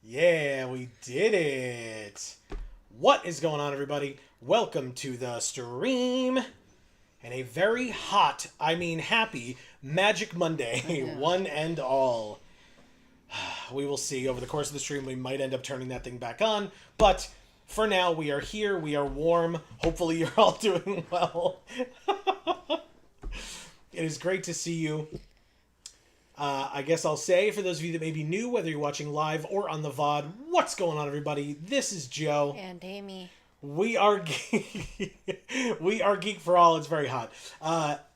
Yeah, we did it. What is going on, everybody? Welcome to the stream. And a very hot, I mean happy, Magic Monday, one and all. We will see. Over the course of the stream, we might end up turning that thing back on. But for now, we are here. We are warm. Hopefully, you're all doing well. It is great to see you. I guess I'll say, for those of you that may be new, whether you're watching live or on the VOD, what's going on, everybody? This is Joe. And Amy. We are we are Geek for All. It's very hot.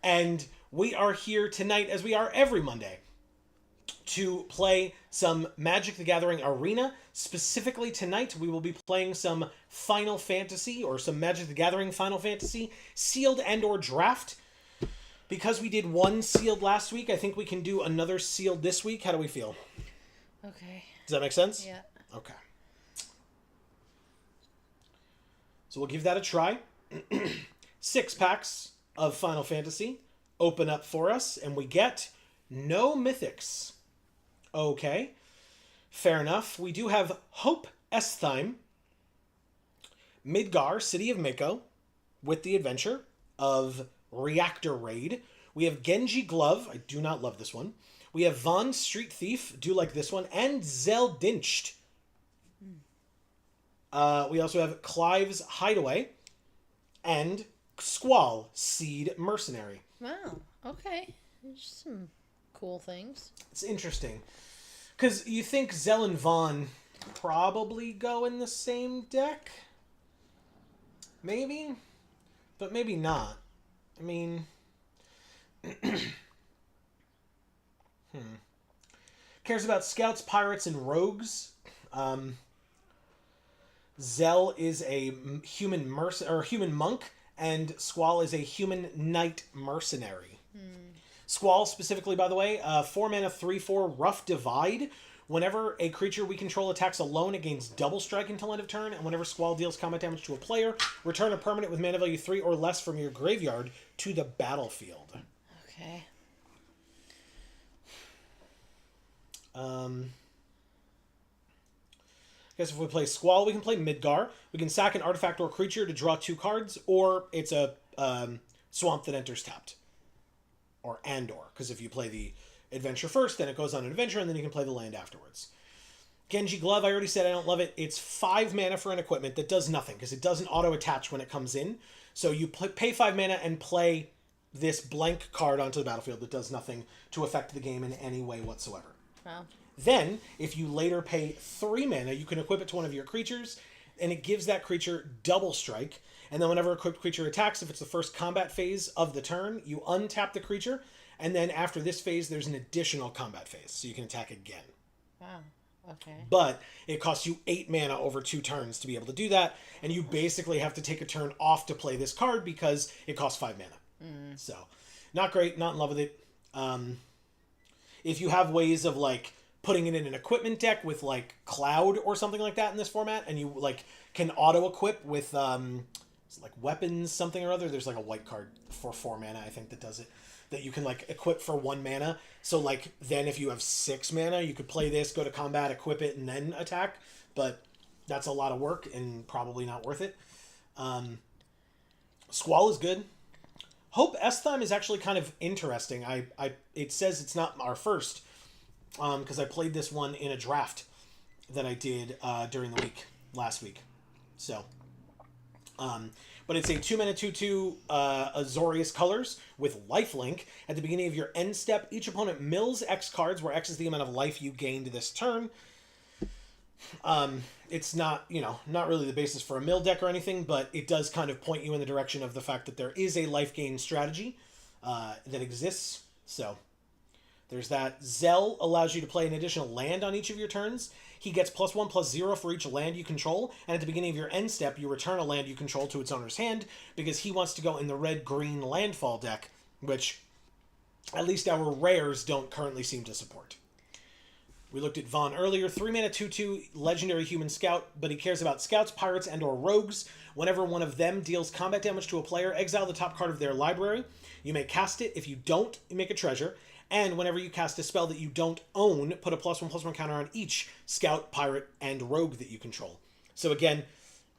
And we are here tonight, as we are every Monday, to play some Magic the Gathering Arena. Specifically tonight, we will be playing some Final Fantasy, or some Magic the Gathering Final Fantasy, sealed and or draft. Because we did one sealed last week, I think we can do another sealed this week. How do we feel? Okay. Does that make sense? Yeah. Okay. So we'll give that a try. 6 packs of Final Fantasy open up for us, and we get no mythics. Okay. Fair enough. We do have Hope Estheim, Midgar, City of Mako, with the adventure of Reactor Raid. We have Genji Glove. I do not love this one. We have Von Street Thief. Do like this one. And Zeldinched. We also have Clive's Hideaway. And Squall, Seed Mercenary. Wow. Okay. There's some cool things. It's interesting. Because you think Zell and Von probably go in the same deck? Maybe? But maybe not. I mean, cares about scouts, pirates, and rogues. Zell is a human human monk, and Squall is a human knight mercenary. Squall, specifically, by the way, 4 mana, 3/4, Rough Divide. Whenever a creature we control attacks alone, it gains double strike until end of turn, and whenever Squall deals combat damage to a player, return a permanent with mana value 3 or less from your graveyard to the battlefield. Okay. I guess if we play Squall, we can play Midgar. We can sack an artifact or creature to draw 2 cards, or it's a swamp that enters tapped. Or, because if you play the adventure first, then it goes on an adventure, and then you can play the land afterwards. Genji Glove, I already said I don't love it. It's 5 mana for an equipment that does nothing, because it doesn't auto-attach when it comes in. So you pay 5 mana and play this blank card onto the battlefield that does nothing to affect the game in any way whatsoever. Wow. Then, if you later pay 3 mana, you can equip it to one of your creatures, and it gives that creature double strike. And then whenever a equipped creature attacks, if it's the first combat phase of the turn, you untap the creature, and then after this phase, there's an additional combat phase, so you can attack again. Wow. Okay. But it costs you 8 mana over 2 turns to be able to do that, and you basically have to take a turn off to play this card because it costs 5 mana. So, not great, not in love with it. If you have ways of like putting it in an equipment deck with like Cloud or something like that in this format, and you like can auto equip with it's like weapons something or other. There's like a white card for 4 mana I think that does it, that you can like equip for 1 mana. So like then if you have 6 mana, you could play this, go to combat, equip it, and then attack. But that's a lot of work and probably not worth it. Squall is good. Hope Esthime is actually kind of interesting. It says it's not our first, because I played this one in a draft that I did during the week last week. So, but it's a 2-mana 2/2 Azorius colors with lifelink. At the beginning of your end step, each opponent mills X cards, where X is the amount of life you gained this turn. It's not, not really the basis for a mill deck or anything, but it does kind of point you in the direction of the fact that there is a life gain strategy that exists. So there's that. Zell allows you to play an additional land on each of your turns. He gets +1/+0 for each land you control, and at the beginning of your end step, you return a land you control to its owner's hand because he wants to go in the red-green landfall deck, which at least our rares don't currently seem to support. We looked at Vaughn earlier. 3-mana 2/2 legendary human scout, but he cares about scouts, pirates, and or rogues. Whenever one of them deals combat damage to a player, exile the top card of their library. You may cast it. If you don't, you make a treasure. And whenever you cast a spell that you don't own, put a +1/+1 counter on each scout, pirate, and rogue that you control. So again,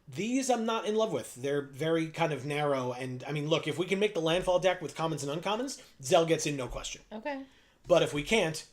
these I'm not in love with. They're very kind of narrow. And I mean, look, if we can make the landfall deck with commons and uncommons, Zell gets in, no question. Okay. But if we can't,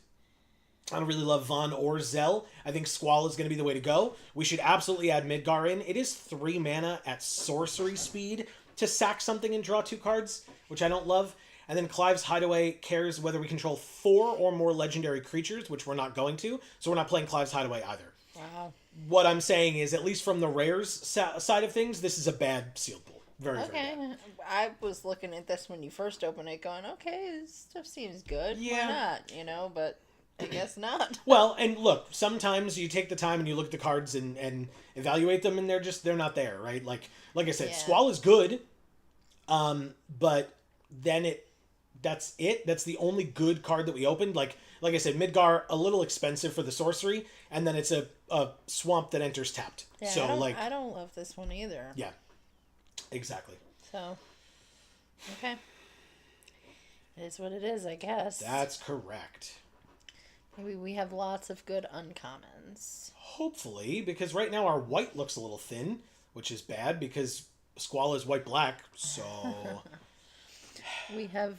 I don't really love Vaughn or Zell. I think Squall is going to be the way to go. We should absolutely add Midgar in. It is 3 mana at sorcery speed to sack something and draw 2 cards, which I don't love. And then Clive's Hideaway cares whether we control 4 or more legendary creatures, which we're not going to. So we're not playing Clive's Hideaway either. Wow. What I'm saying is, at least from the rares side of things, this is a bad sealed pool. Very, very bad. I was looking at this when you first opened it going, okay, this stuff seems good. Yeah. Why not? But I guess not. Well, and look, sometimes you take the time and you look at the cards and evaluate them, and they're not there, right? Like I said, Yeah. Squall is good, but then that's it. That's the only good card that we opened. Like I said, Midgar a little expensive for the sorcery, and then it's a swamp that enters tapped. Yeah, So I don't love this one either. Yeah, exactly. So, okay, it is what it is, I guess. That's correct. Maybe we have lots of good uncommons. Hopefully, because right now our white looks a little thin, which is bad because Squall is white-black, so... We have,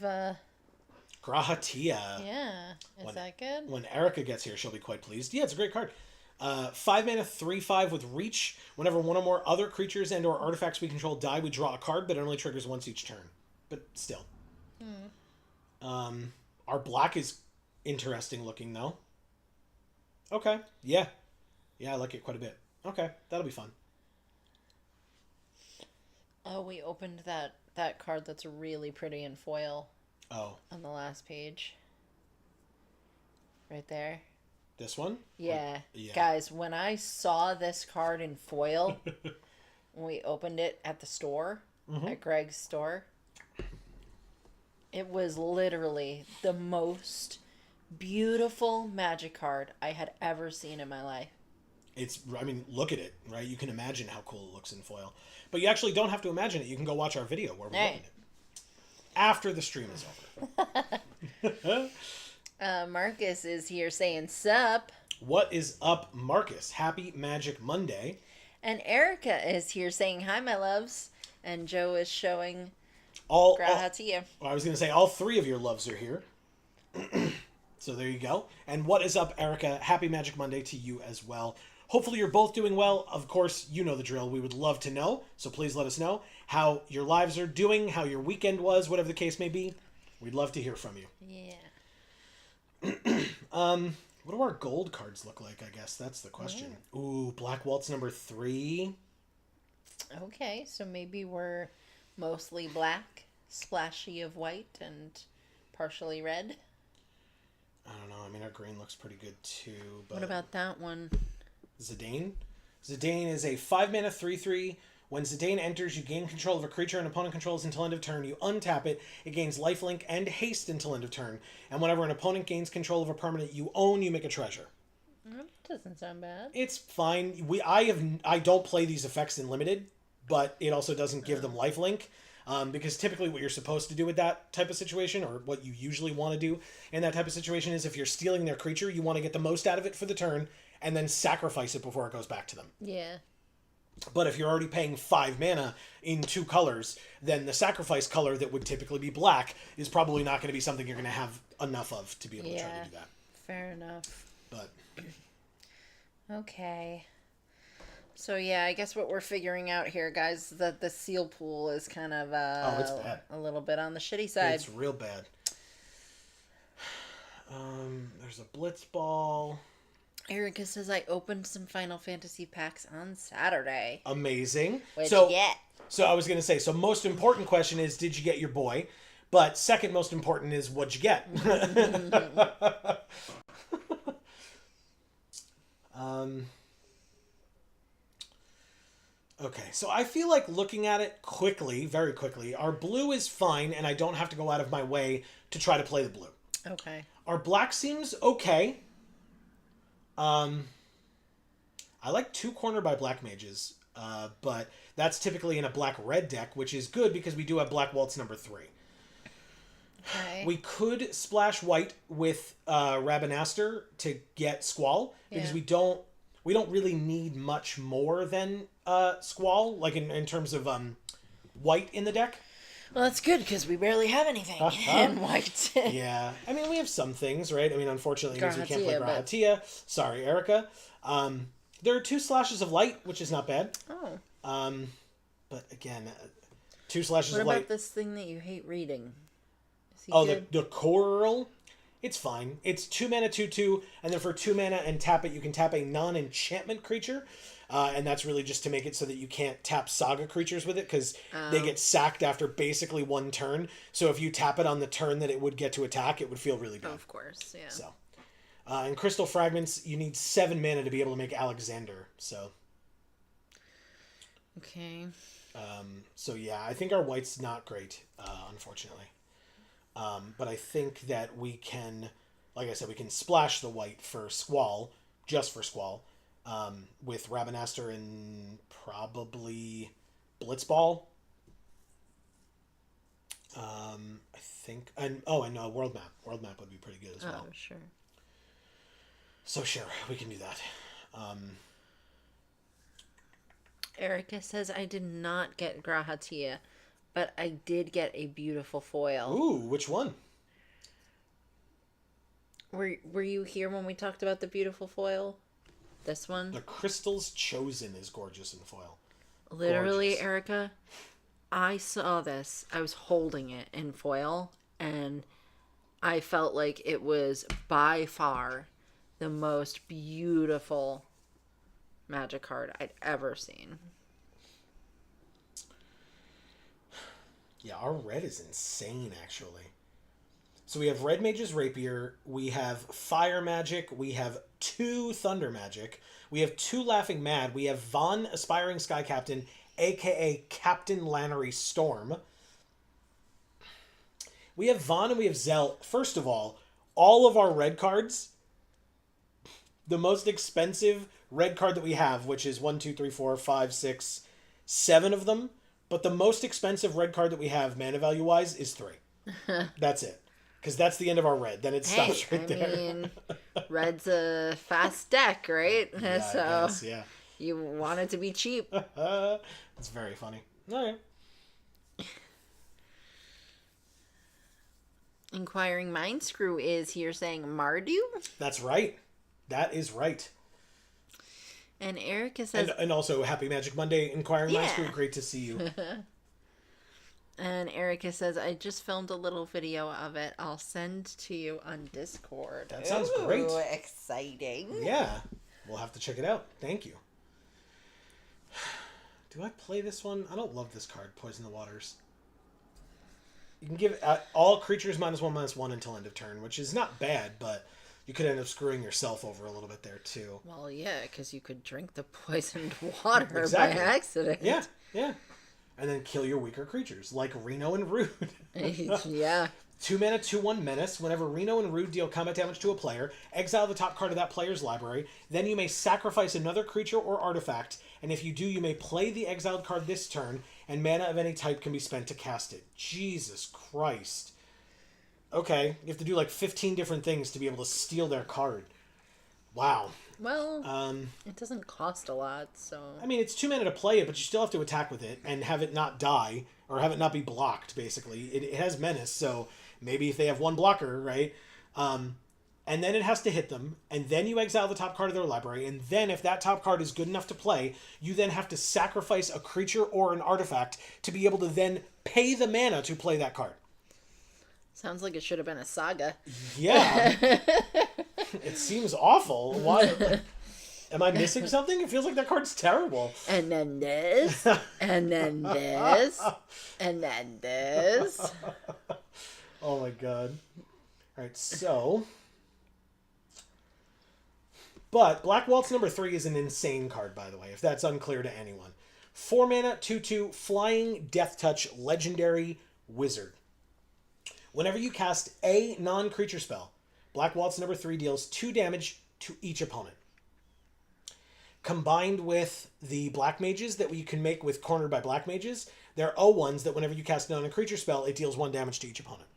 Grahatia. yeah. Is that good? When Erica gets here, she'll be quite pleased. Yeah, it's a great card. 5 mana, 3/5 with Reach. Whenever one or more other creatures and or artifacts we control die, we draw a card, but it only triggers once each turn. But still. Our black is interesting looking, though. Okay. Yeah. Yeah, I like it quite a bit. Okay, that'll be fun. Oh, we opened that card that's really pretty in foil. Oh. On the last page. Right there. This one? Yeah. Yeah. Guys, when I saw this card in foil, when we opened it at the store, at Greg's store, it was literally the most beautiful Magic card I had ever seen in my life. Look at it, right? You can imagine how cool it looks in foil. But you actually don't have to imagine it. You can go watch our video where we open it. After the stream is over. Marcus is here saying sup. What is up, Marcus? Happy Magic Monday. And Erica is here saying hi, my loves. And Joe is showing Grahatia. I was going to say all 3 of your loves are here. So there you go. And what is up, Erica? Happy Magic Monday to you as well. Hopefully you're both doing well. Of course, you know the drill. We would love to know. So please let us know how your lives are doing, how your weekend was, whatever the case may be. We'd love to hear from you. Yeah. What do our gold cards look like, I guess? That's the question. Yeah. Ooh, Black Waltz number 3. Okay, so maybe we're mostly black, splashy of white, and partially red. I don't know. I mean, our green looks pretty good too. But What about that one? Zidane? Zidane is a 5-mana 3/3. When Zidane enters, you gain control of a creature an opponent controls until end of turn. You untap it. It gains lifelink and haste until end of turn. And whenever an opponent gains control of a permanent you own, you make a treasure. That doesn't sound bad. It's fine. I don't play these effects in limited, but it also doesn't give them lifelink. Because typically what you're supposed to do with that type of situation, or what you usually want to do in that type of situation, is if you're stealing their creature, you want to get the most out of it for the turn, and then sacrifice it before it goes back to them. Yeah. But if you're already paying 5 mana in 2 colors, then the sacrifice color that would typically be black is probably not going to be something you're going to have enough of to be able to try to do that. Fair enough. But okay. So yeah, I guess what we're figuring out here, guys, that the seal pool is kind of it's bad. A little bit on the shitty side. It's real bad. There's a Blitzball. Erica says I opened some Final Fantasy packs on Saturday. Amazing. What'd you get? So I was going to say, so most important question is, did you get your boy? But second most important is, what'd you get? Okay, so I feel like looking at it quickly, very quickly, our blue is fine, and I don't have to go out of my way to try to play the blue. Okay. Our black seems okay. I like 2 corner by black mages, but that's typically in a black-red deck, which is good because we do have Black Waltz number 3. Okay. We could splash white with Rabanaster to get Squall, because we don't really need much more than Squall, like in terms of white in the deck. Well, that's good because we barely have anything in white. Yeah. I mean, we have some things, right? I mean, unfortunately, because we can't play Grahatia, Grahatia. Sorry, Erica. There are 2 slashes of light, which is not bad. Oh. But again, 2 slashes What of about light. this thing that you hate reading? Is he Oh, good? the Coral? It's fine. It's 2 mana, 2/2, and then for 2 mana and tap it, you can tap a non-enchantment creature. And that's really just to make it so that you can't tap Saga creatures with it, because they get sacked after basically 1 turn. So if you tap it on the turn that it would get to attack, it would feel really bad. Of course, yeah. So, in Crystal Fragments, you need 7 mana to be able to make Alexander. So, Okay. so yeah, I think our white's not great, unfortunately. But I think that we can, like I said, we can splash the white for Squall, just for Squall. With Rabanaster and probably Blitzball. I think, and World Map. World Map would be pretty good as well. Oh, sure. So sure, we can do that. Erica says I did not get Grahatia, but I did get a beautiful foil. Ooh, which one? Were you here when we talked about the beautiful foil? This one? The Crystal's Chosen is gorgeous in foil. Literally, Gorgeous. Erica, I saw this. I was holding it in foil, and I felt like it was by far the most beautiful Magic card I'd ever seen. Yeah, our red is insane, actually. So we have Red Mage's Rapier, we have Fire Magic, we have 2 Thunder Magic, we have 2 Laughing Mad, we have Von Aspiring Sky Captain, aka Captain Lannery Storm. We have Von and we have Zell. First of all of our red cards, the most expensive red card that we have, which is 1, 2, 3, 4, 5, 6, 7 of them, but the most expensive red card that we have, mana value wise, is 3. That's it. Because that's the end of our red. Then it stops right there. I mean, red's a fast deck, right? Yeah, So I guess, yeah. you want it to be cheap. It's very funny. All right. Inquiring Mind Screw is here saying Mardu. That's right. That is right. And Erica says... And also, Happy Magic Monday, Inquiring Yeah. Master. Great to see you. And Erica says, I just filmed a little video of it. I'll send to you on Discord. That sounds great. Ooh, exciting. Yeah. We'll have to check it out. Thank you. Do I play this one? I don't love this card, Poison the Waters. You can give all creatures -1/-1 until end of turn, which is not bad, but you could end up screwing yourself over a little bit there too. Well, yeah, because you could drink the poisoned water Exactly. by accident. Yeah, yeah. And then kill your weaker creatures, like Reno and Rude. Yeah. 2 mana, 2/1 menace. Whenever Reno and Rude deal combat damage to a player, exile the top card of that player's library. Then you may sacrifice another creature or artifact, and if you do, you may play the exiled card this turn, and mana of any type can be spent to cast it. Jesus Christ. Okay, you have to do like 15 different things to be able to steal their card. Wow. Well, it doesn't cost a lot, so... I mean, it's 2 mana to play it, but you still have to attack with it and have it not die, or have it not be blocked, basically. It has menace, so maybe if they have one blocker, right? And then it has to hit them, and then you exile the top card of their library, and then if that top card is good enough to play, you then have to sacrifice a creature or an artifact to be able to then pay the mana to play that card. Sounds like it should have been a saga. Yeah. It seems awful. Why? Am I missing something? It feels like that card's terrible. And then this, and then this, and then this. Oh my god. Alright, so... But Black Waltz number 3 is an insane card, by the way, if that's unclear to anyone. 4 mana, 2/2, Flying, Death Touch, Legendary, Wizard. Whenever you cast a non-creature spell, Black Waltz number 3 deals 2 damage to each opponent. Combined with the Black Mages that you can make with Cornered by Black Mages, there are ones that whenever you cast a non-creature spell, it deals 1 damage to each opponent.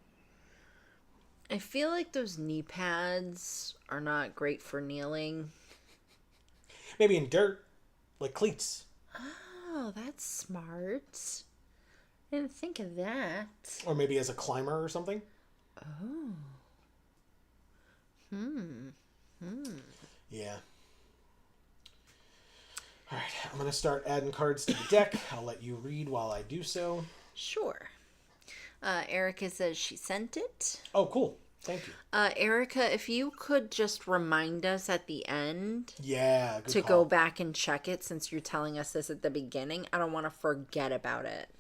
I feel like those knee pads are not great for kneeling. Maybe in dirt, like cleats. Oh, that's smart. I didn't think of that. Or maybe as a climber or something. Oh. Yeah. Alright, I'm going to start adding cards to the deck. I'll let you read while I do so. Sure. Erica says she sent it. Oh, cool. Thank you. Erica, if you could just remind us at the end Yeah, good to call. go back and check it, since you're telling us this at the beginning. I don't want to forget about it.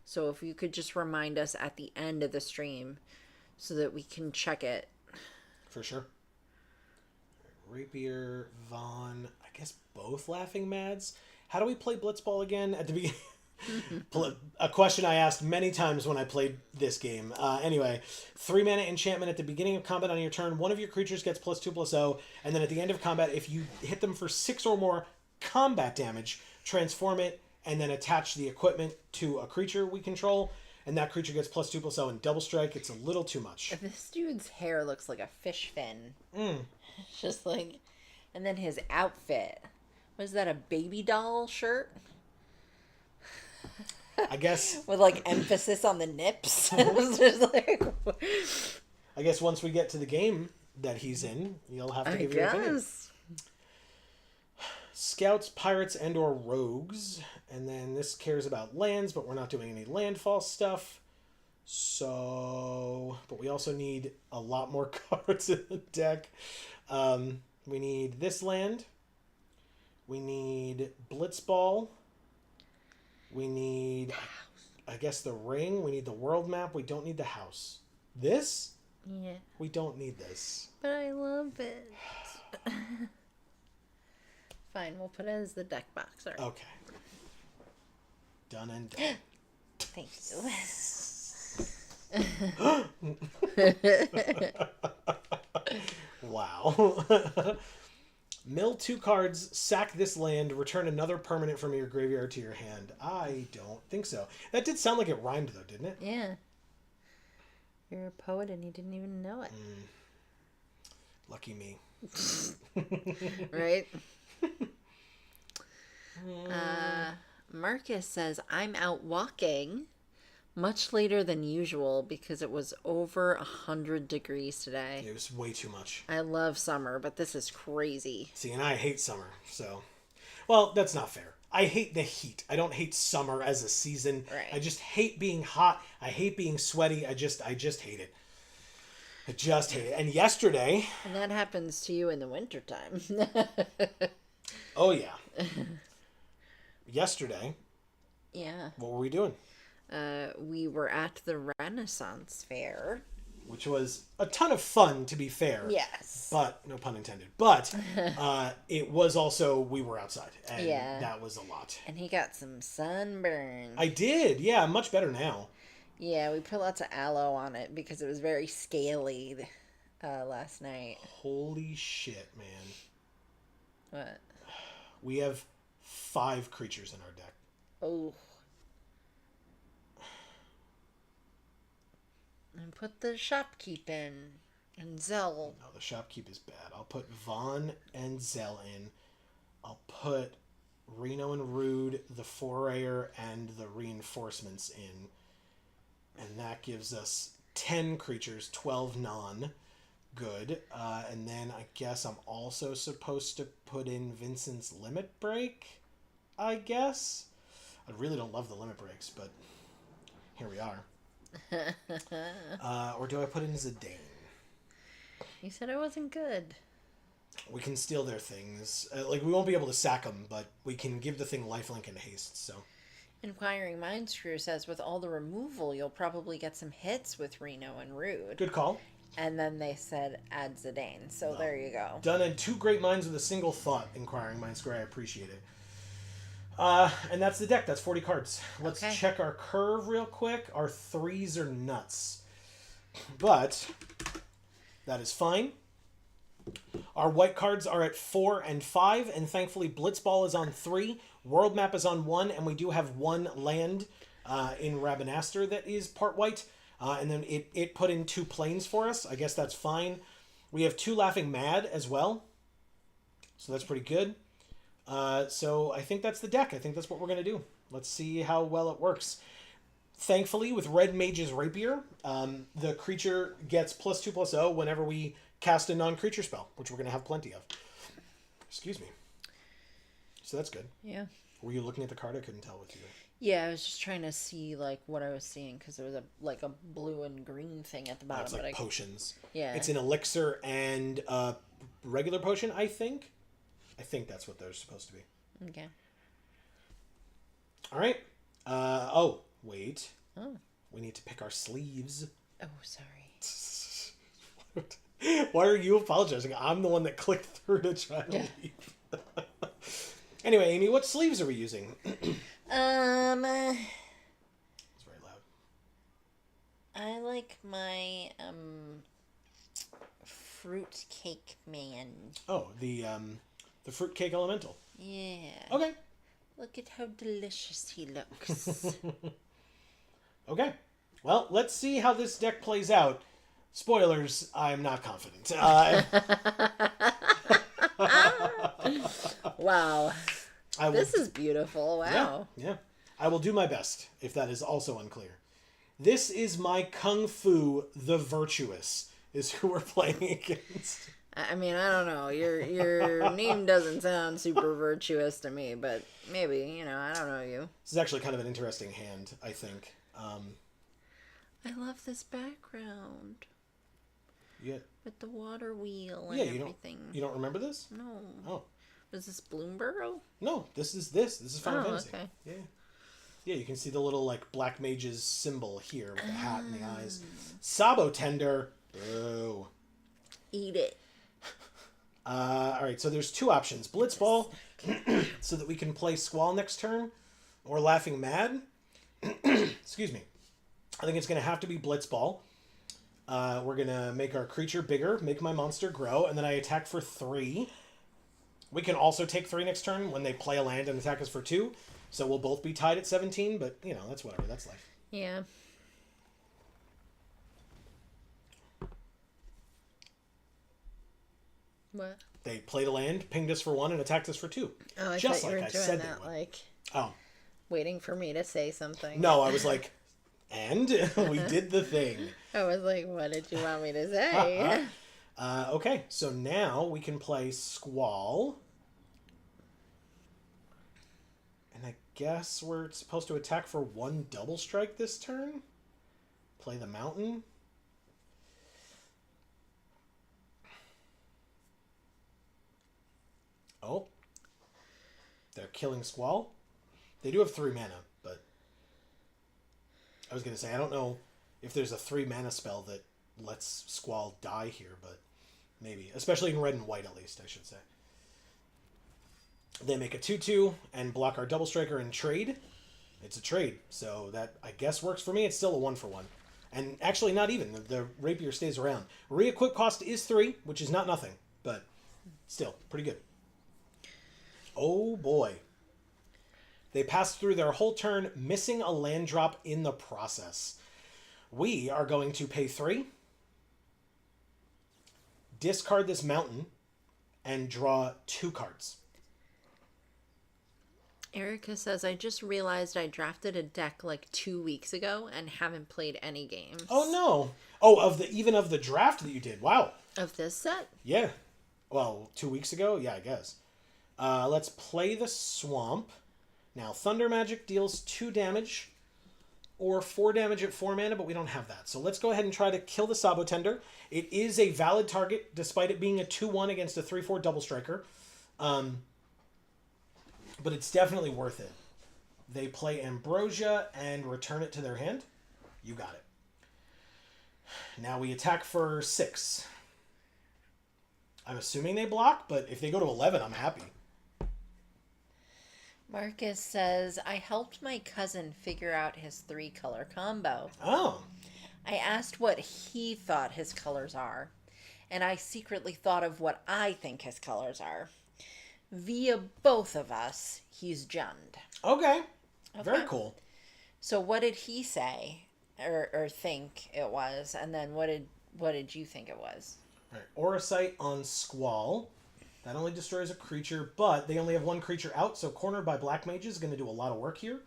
So if you could just remind us at the end of the stream so that we can check it. For sure. Rapier, Vaughn, I guess both Laughing Mads. How do we play Blitzball again? At the beginning, a question I asked many times when I played this game. Anyway, 3 mana enchantment at the beginning of combat on your turn. One of your creatures gets +2/+0, and then at the end of combat, if you hit them for 6 or more combat damage, transform it and then attach the equipment to a creature we control, and that creature gets +2/+0 and double strike. It's a little too much. This dude's hair looks like a fish fin. It's just like, and then his outfit. Was that a baby doll shirt? I guess With like emphasis on the nips. It was just like, I guess once we get to the game that he's in, you'll have to I give your opinion. guess. Scouts, pirates, and or rogues. And then this cares about lands, but we're not doing any landfall stuff. So, but we also need a lot more cards in the deck. We need this land. We need Blitzball. We need, I guess, the ring. We need the world map. We don't need the house. This? Yeah. We don't need this. But I love it. Fine, we'll put it as the deck boxer. Okay. Done and done. Thank you. Wow. Mill 2 cards, sack this land, return another permanent from your graveyard to your hand. I don't think so. That did sound like it rhymed, though, didn't it? Yeah. You're a poet and you didn't even know it. Lucky me. Right? Marcus says, I'm out walking much later than usual because it was over 100 degrees today. It was way too much. I love summer, but this is crazy. See, and I hate summer, so... Well, that's not fair. I hate the heat. I don't hate summer as a season. Right. I just hate being hot. I hate being sweaty. I just hate it. I just hate it. And yesterday... And that happens to you in the wintertime. Oh, yeah. Yesterday, Yeah. what were we doing? We were at the Renaissance Fair. which was a ton of fun, to be fair. Yes. But, no pun intended. But it was also, we were outside, and that was a lot. And he got some sunburn. I did, yeah, I'm much better now. Yeah, we put lots of aloe on it because it was very scaly last night. Holy shit, man. What? We have 5 creatures in our deck. Oh. And put the shopkeep in. And Zell. No, the shopkeep is bad. I'll put Vaughn and Zell in. I'll put Reno and Rude, the Forayer, and the Reinforcements in. And that gives us 10 creatures, 12 non. Good. And then I guess I'm also supposed to put in Vincent's Limit Break, I guess. I really don't love the limit breaks, but here we are. Or do I put in Zidane? You said it wasn't good. We can steal their things. We won't be able to sack them, but we can give the thing lifelink and haste, so... Inquiring Minds Crew says with all the removal, you'll probably get some hits with Reno and Rude. Good call. And then they said add Zidane, so well, there you go. Done in 2 great minds with a single thought, Inquiring Minds Crew. I appreciate it. And that's the deck. That's 40 cards. Let's check our curve real quick. Our 3s are nuts. But that is fine. Our white cards are at 4 and 5, and thankfully Blitzball is on 3, World Map is on 1, and we do have 1 land in Rabanastre that is part white. And then it put in 2 planes for us. I guess that's fine. We have 2 Laughing Mad as well. So that's pretty good. So I think that's the deck. I think that's what we're going to do. Let's see how well it works. Thankfully, with Red Mage's Rapier, the creature gets +2/+0 whenever we cast a non-creature spell, which we're going to have plenty of. Excuse me. So that's good. Yeah. Were you looking at the card? I couldn't tell with you. Yeah, I was just trying to see what I was seeing because there was a blue and green thing at the bottom. It's like potions. Yeah. It's an elixir and a regular potion, I think. I think that's what they're supposed to be. Okay. All right. Oh, wait. Oh. We need to pick our sleeves. Oh, sorry. Why are you apologizing? I'm the one that clicked through to try to leave. Anyway, Amy, what sleeves are we using? It's very loud. I like my fruitcake man. Oh, the fruitcake elemental. Yeah. Okay. Look at how delicious he looks. Okay. Well, let's see how this deck plays out. Spoilers, I'm not confident. Wow. This is beautiful. Wow. Yeah. I will do my best, if that is also unclear. This is my Kung Fu the Virtuous, is who we're playing against. I mean, I don't know. Your name doesn't sound super virtuous to me, but maybe, I don't know you. This is actually kind of an interesting hand, I think. I love this background. Yeah. With the water wheel and everything. You don't remember this? No. Oh. Was this Bloomborough? No, this is Final Fantasy. Okay. Yeah. Yeah, you can see the little, Black Mage's symbol here with the hat and the eyes. Sabo Tender. Boo. Eat it. Alright, so there's 2 options. Blitzball, so that we can play Squall next turn, or Laughing Mad. Excuse me. I think it's going to have to be Blitzball. We're going to make our creature bigger, make my monster grow, and then I attack for 3. We can also take 3 next turn when they play a land and attack us for 2. So we'll both be tied at 17, but, that's whatever. That's life. Yeah. What? They played a land, pinged us for 1, and attacked us for 2. Oh, I just thought you like were I doing said that, they would. Oh. Waiting for me to say something. No, I was like, and we did the thing. I was like, what did you want me to say? Okay, so now we can play Squall. And I guess we're supposed to attack for 1 double strike this turn? Play the mountain? Oh. They're killing Squall. They do have 3 mana, but I was going to say, I don't know if there's a 3 mana spell that lets Squall die here, but maybe. Especially in red and white, at least, I should say. They make a 2/2 and block our double striker and trade. It's a trade, so that, I guess, works for me. It's still a 1-for-1. And actually, not even. The rapier stays around. Re-equip cost is 3, which is not nothing, but still, pretty good. Oh, boy. They pass through their whole turn, missing a land drop in the process. We are going to pay 3, discard this mountain, and draw 2 cards. Erica says, I just realized I drafted a deck like 2 weeks ago and haven't played any games. Oh, no. Oh, even of the draft that you did. Wow. Of this set? Yeah. Well, 2 weeks ago? Yeah, I guess. Let's play the Swamp. Now, Thunder Magic deals 2 damage or 4 damage at 4 mana, but we don't have that. So let's go ahead and try to kill the Sabo Tender. It is a valid target, despite it being a 2/1 against a 3/4 double striker. But it's definitely worth it. They play Ambrosia and return it to their hand. You got it. Now we attack for 6. I'm assuming they block, but if they go to 11, I'm happy. Marcus says, I helped my cousin figure out his 3-color combo. Oh. I asked what he thought his colors are, and I secretly thought of what I think his colors are. Via both of us, he's Jund. Okay. Very cool. So what did he say or think it was, and then what did you think it was? All right. Auracite on Squall. That only destroys a creature, but they only have 1 creature out, so Cornered by Black Mages is going to do a lot of work here.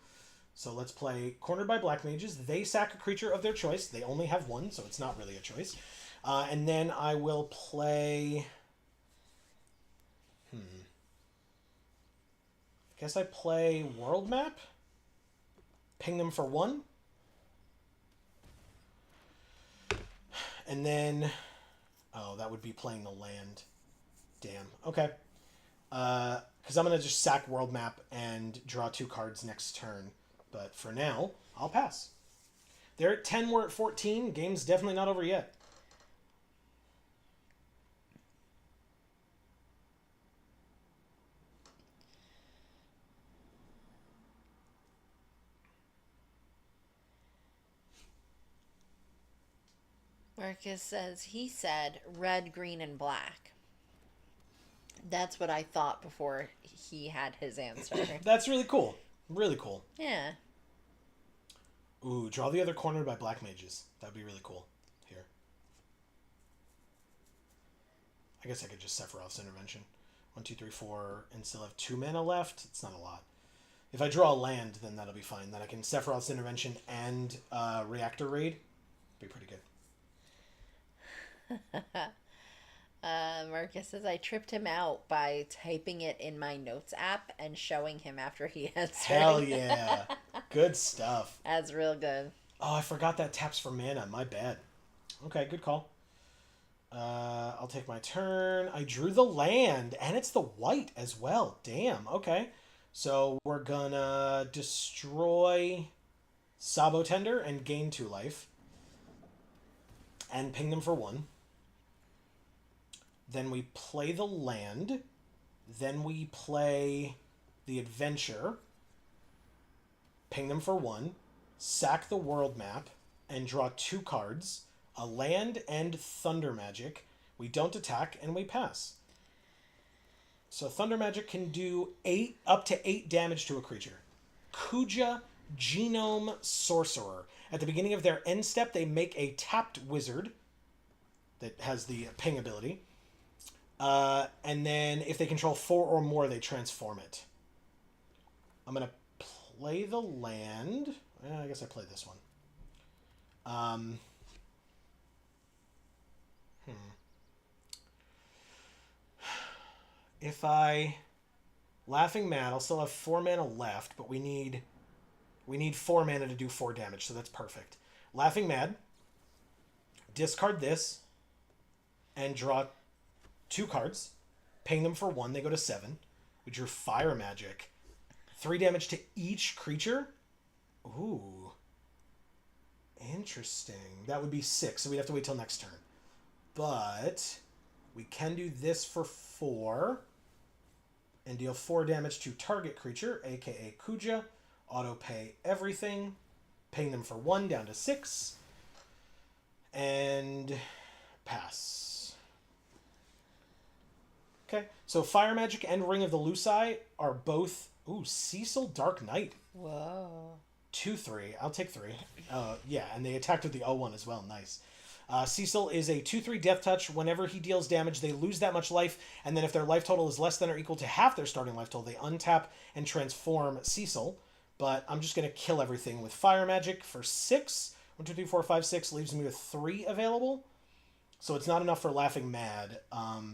So let's play Cornered by Black Mages. They sack a creature of their choice. They only have 1, so it's not really a choice. And then I will play... Guess I play World Map. Ping them for 1. And then... Oh, that would be playing the land. Damn. Okay. Because I'm going to just sack World Map and draw 2 cards next turn. But for now, I'll pass. They're at 10, we're at 14. Game's definitely not over yet. Marcus says, he said red, green, and black. That's what I thought before he had his answer. That's really cool. Really cool. Yeah. Ooh, draw the other corner by Black Mages. That'd be really cool. Here. I guess I could just Sephiroth's Intervention. 1, 2, 3, 4, and still have 2 mana left. It's not a lot. If I draw a land, then that'll be fine. Then I can Sephiroth's Intervention and Reactor Raid. Be pretty good. Marcus says, I tripped him out by typing it in my notes app and showing him after he answered. Hell yeah. Good stuff. That's real good. Oh, I forgot that taps for mana. My bad. Okay, good call. I'll take my turn. I drew the land, and it's the white as well. Damn, okay. So we're gonna destroy Sabo Tender and gain 2 life. And ping them for 1. Then we play the land. Then we play the adventure. Ping them for 1. Sack the world map. And draw 2 cards. A land and Thunder Magic. We don't attack and we pass. So Thunder Magic can do up to 8 damage to a creature. Kuja Genome Sorcerer. At the beginning of their end step, they make a tapped wizard that has the ping ability. And then if they control 4 or more, they transform it. I'm going to play the land. I guess I play this one. If I... Laughing Mad, I'll still have 4 mana left, but we need 4 mana to do 4 damage, so that's perfect. Laughing Mad. Discard this. And draw 2 cards. Ping them for 1, they go to 7. We drew Fire Magic. 3 damage to each creature. Ooh. Interesting. That would be 6, so we'd have to wait till next turn. But we can do this for 4 and deal 4 damage to target creature, aka Kuja. Auto pay everything, paying them for 1 down to 6, and pass. Okay, so Fire Magic and Ring of the Lucii are both... Ooh, Cecil Dark Knight. Whoa. 2/3. I'll take 3. Yeah, and they attacked with the 0/1 as well. Nice. Cecil is a 2/3 death touch. Whenever he deals damage, they lose that much life, and then if their life total is less than or equal to half their starting life total, they untap and transform Cecil. But I'm just going to kill everything with Fire Magic for 6. 1, 2, 3, 4, 5, 6 leaves me with 3 available. So it's not enough for Laughing Mad,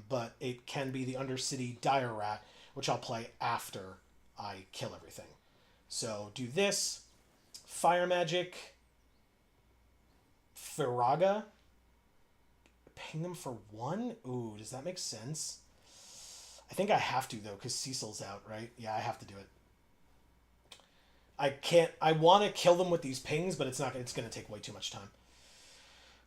but it can be the Undercity Dire Rat, which I'll play after I kill everything. So do this. Fire Magic. Firaga. Ping them for 1? Ooh, does that make sense? I think I have to, though, because Cecil's out, right? Yeah, I have to do it. I can't... I want to kill them with these pings, but it's not. It's going to take way too much time.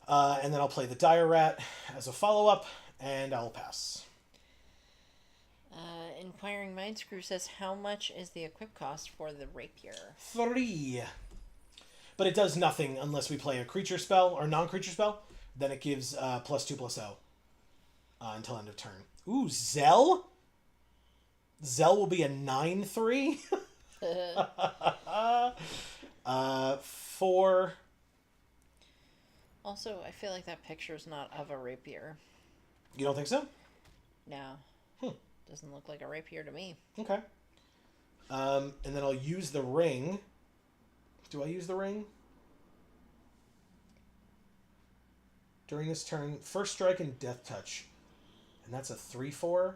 And then I'll play the Dire Rat as a follow-up, and I'll pass. Inquiring Mindscrew says, how much is the equip cost for the rapier? 3. But it does nothing unless we play a creature spell or non-creature spell. Then it gives +2/+0 until end of turn. Ooh, Zell? Zell will be a 9/3. 4. Also, I feel like that picture's not of a rapier. You don't think so? No. Doesn't look like a rapier to me. Okay. And then I'll use the ring. Do I use the ring? During this turn, first strike and death touch. And that's a 3/4.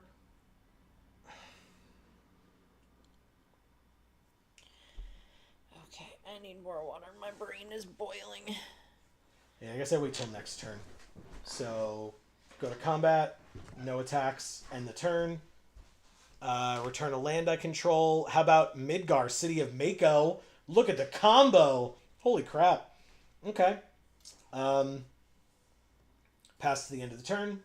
Okay, I need more water. My brain is boiling. Yeah, I guess I wait till next turn. So, go to combat, no attacks, end the turn. Return a land I control. How about Midgar, City of Mako? Look at the combo! Holy crap. Okay. Pass to the end of the turn.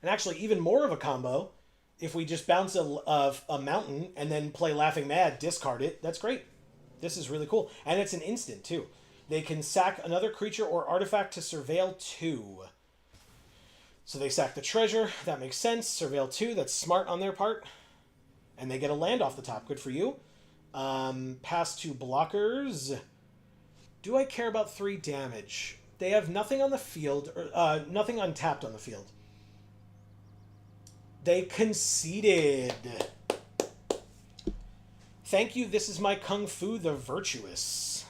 And actually, even more of a combo, if we just bounce a mountain and then play Laughing Mad, discard it, that's great. This is really cool. And it's an instant, too. They can sack another creature or artifact to Surveil 2. So they sack the treasure. That makes sense. Surveil 2, that's smart on their part. And they get a land off the top. Good for you. Pass to blockers. Do I care about 3 damage? They have nothing on the field, or nothing untapped on the field. They conceded. Thank you, this is my Kung Fu the Virtuous.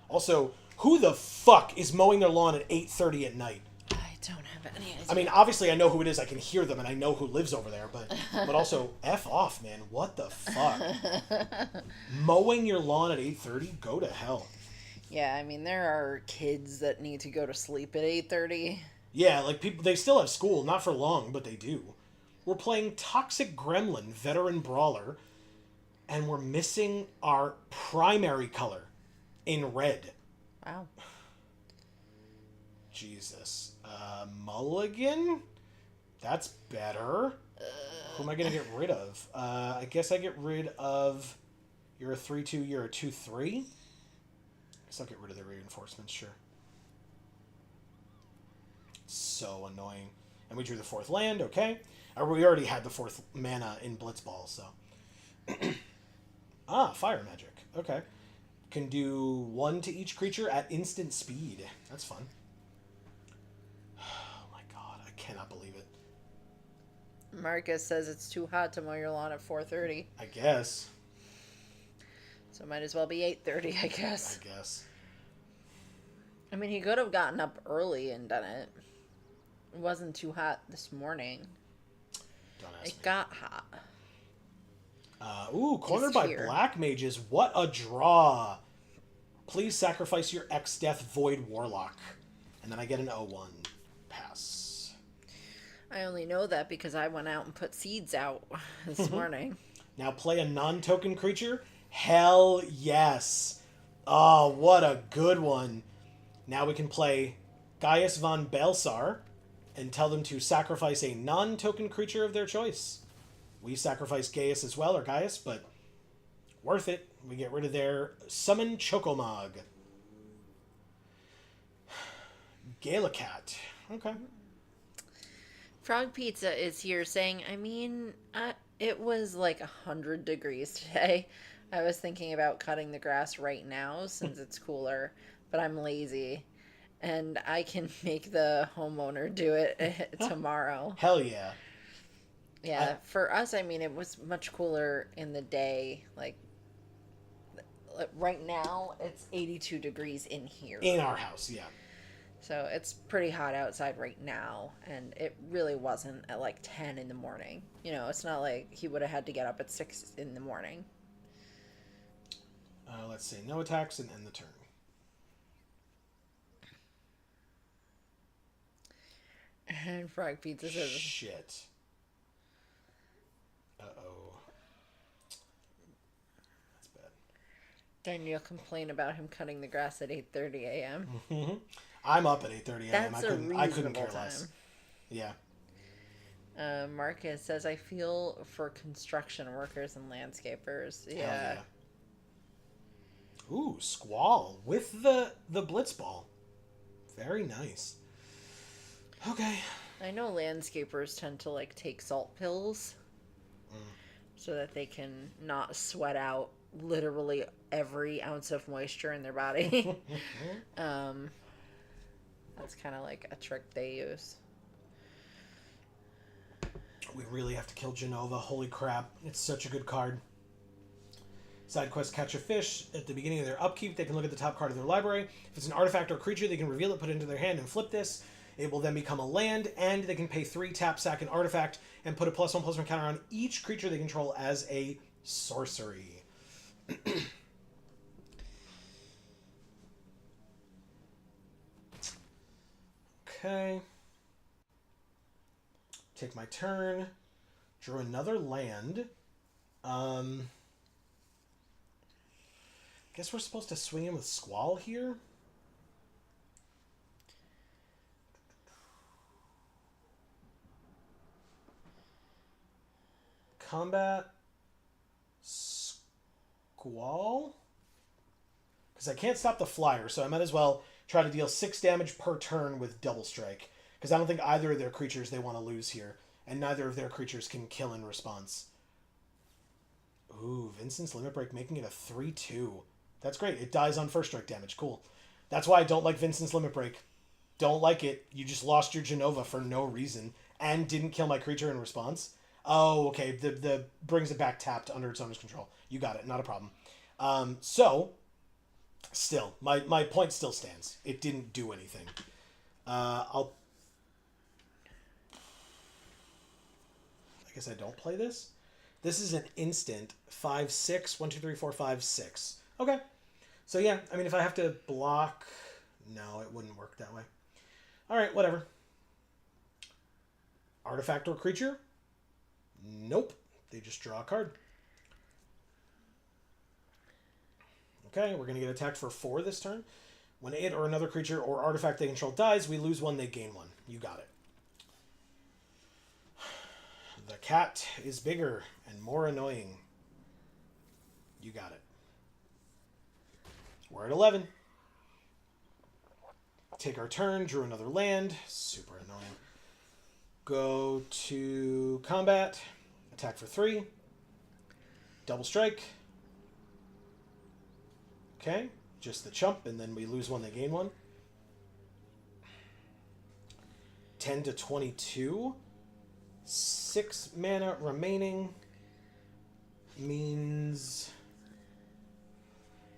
Also, who the fuck is mowing their lawn at 8:30 at night? I don't have any idea. I mean, obviously I know who it is. I can hear them, and I know who lives over there. But also, F off, man. What the fuck? Mowing your lawn at 8:30? Go to hell. Yeah, I mean, there are kids that need to go to sleep at 8:30. Yeah, like people, they still have school. Not for long, but they do. We're playing Toxic Gremlin, Veteran Brawler, and we're missing our primary color in red. Wow. Jesus. Mulligan? That's better. Who am I going to get rid of? I guess I get rid of... You're a 3/2, you're a 2/3? I guess I'll get rid of the reinforcements, sure. So annoying. And we drew the 4th land, okay. We already had the 4th mana in Blitzball, so... Fire Magic. Okay. Can do 1 to each creature at instant speed. That's fun. Oh my god, I cannot believe it. Marcus says it's too hot to mow your lawn at 4:30. I guess. So it might as well be 8:30, I guess. I guess. I mean, he could have gotten up early and done it. It wasn't too hot this morning. Don't ask me. It got hot. Cornered by Black Mages. What a draw. Please sacrifice your X-Death Void Warlock. And then I get an 0/1. Pass. I only know that because I went out and put seeds out this morning. Now play a non-token creature? Hell yes. Oh, what a good one. Now we can play Gaius von Balsar and tell them to sacrifice a non-token creature of their choice. We sacrifice Gaius as well, or Gaius, but worth it. We get rid of their Summon Chocomog. Galacat. Okay. Frog Pizza is here saying, it was like 100 degrees today. I was thinking about cutting the grass right now since it's cooler, but I'm lazy. And I can make the homeowner do it tomorrow. Hell yeah. Yeah, for us, it was much cooler in the day. Like right now, it's 82 degrees in here. In our house, yeah. So it's pretty hot outside right now, and it really wasn't at like 10 in the morning. It's not like he would have had to get up at 6 in the morning. Let's see. No attacks and end the turn. And Frog Pizza says, Shit. Uh-oh. That's bad. then you'll complain about him cutting the grass at 8:30 a.m. Mm-hmm. I'm up at 8:30 a.m. I couldn't care time. less. Yeah. Marcus says, I feel for construction workers and landscapers. Yeah. Ooh, Squall with the Blitzball. Very nice. Okay. I know landscapers tend to like take salt pills so that they can not sweat out literally every ounce of moisture in their body. That's kind of like a trick they use. We really have to kill Genova. Holy crap. It's such a good card. Side quest Catch a Fish. At the beginning of their upkeep, they can look at the top card of their library. If it's an artifact or creature, they can reveal it, put it into their hand, and flip this. It will then become a land, and they can pay 3, tap, sack an artifact, and put a +1/+1 counter on each creature they control as a sorcery. Okay. Take my turn. Drew another land. Guess we're supposed to swing in with Squall here. Combat Squall? Because I can't stop the flyer, so I might as well try to deal 6 damage per turn with Double Strike. Because I don't think either of their creatures they want to lose here. And neither of their creatures can kill in response. Ooh, Vincent's Limit Break making it a 3/2. That's great. It dies on first strike damage. Cool. That's why I don't like Vincent's Limit Break. Don't like it. You just lost your Genova for no reason. And didn't kill my creature in response. Oh, okay. The brings it back tapped under its owner's control. You got it. Not a problem. So, still, my point still stands. It didn't do anything. I guess I don't play this. This is an instant 5/6. 1, 2, 3, 4, 5, 6. Okay. So yeah, if I have to block, no, it wouldn't work that way. All right, whatever. Artifact or creature? Nope. They just draw a card. Okay, we're going to get attacked for 4 this turn. When it or another creature or artifact they control dies, we lose 1, they gain 1. You got it. The cat is bigger and more annoying. You got it. We're at 11. Take our turn, drew another land. Super annoying. Go to combat. Attack for 3. Double strike. Okay, just the chump, and then we lose 1, they gain 1. 10 to 22. 6 mana remaining means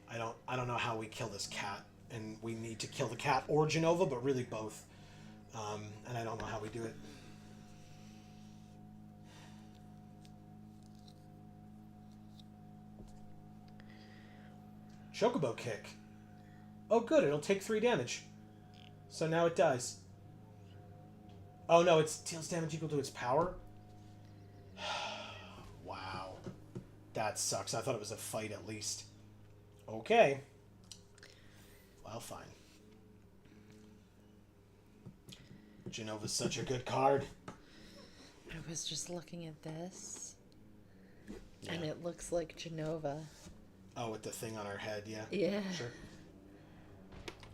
I don't know how we kill this cat, and we need to kill the cat or Genova, but really both. And I don't know how we do it. Chocobo Kick. Oh good, it'll take 3 damage. So now it dies. Oh no, it deals damage equal to its power? Wow. That sucks. I thought it was a fight at least. Okay. Well, fine. Genova's such a good card. I was just looking at this, Yeah. and it looks like Genova. Oh, with the thing on her head, yeah. Yeah. Sure.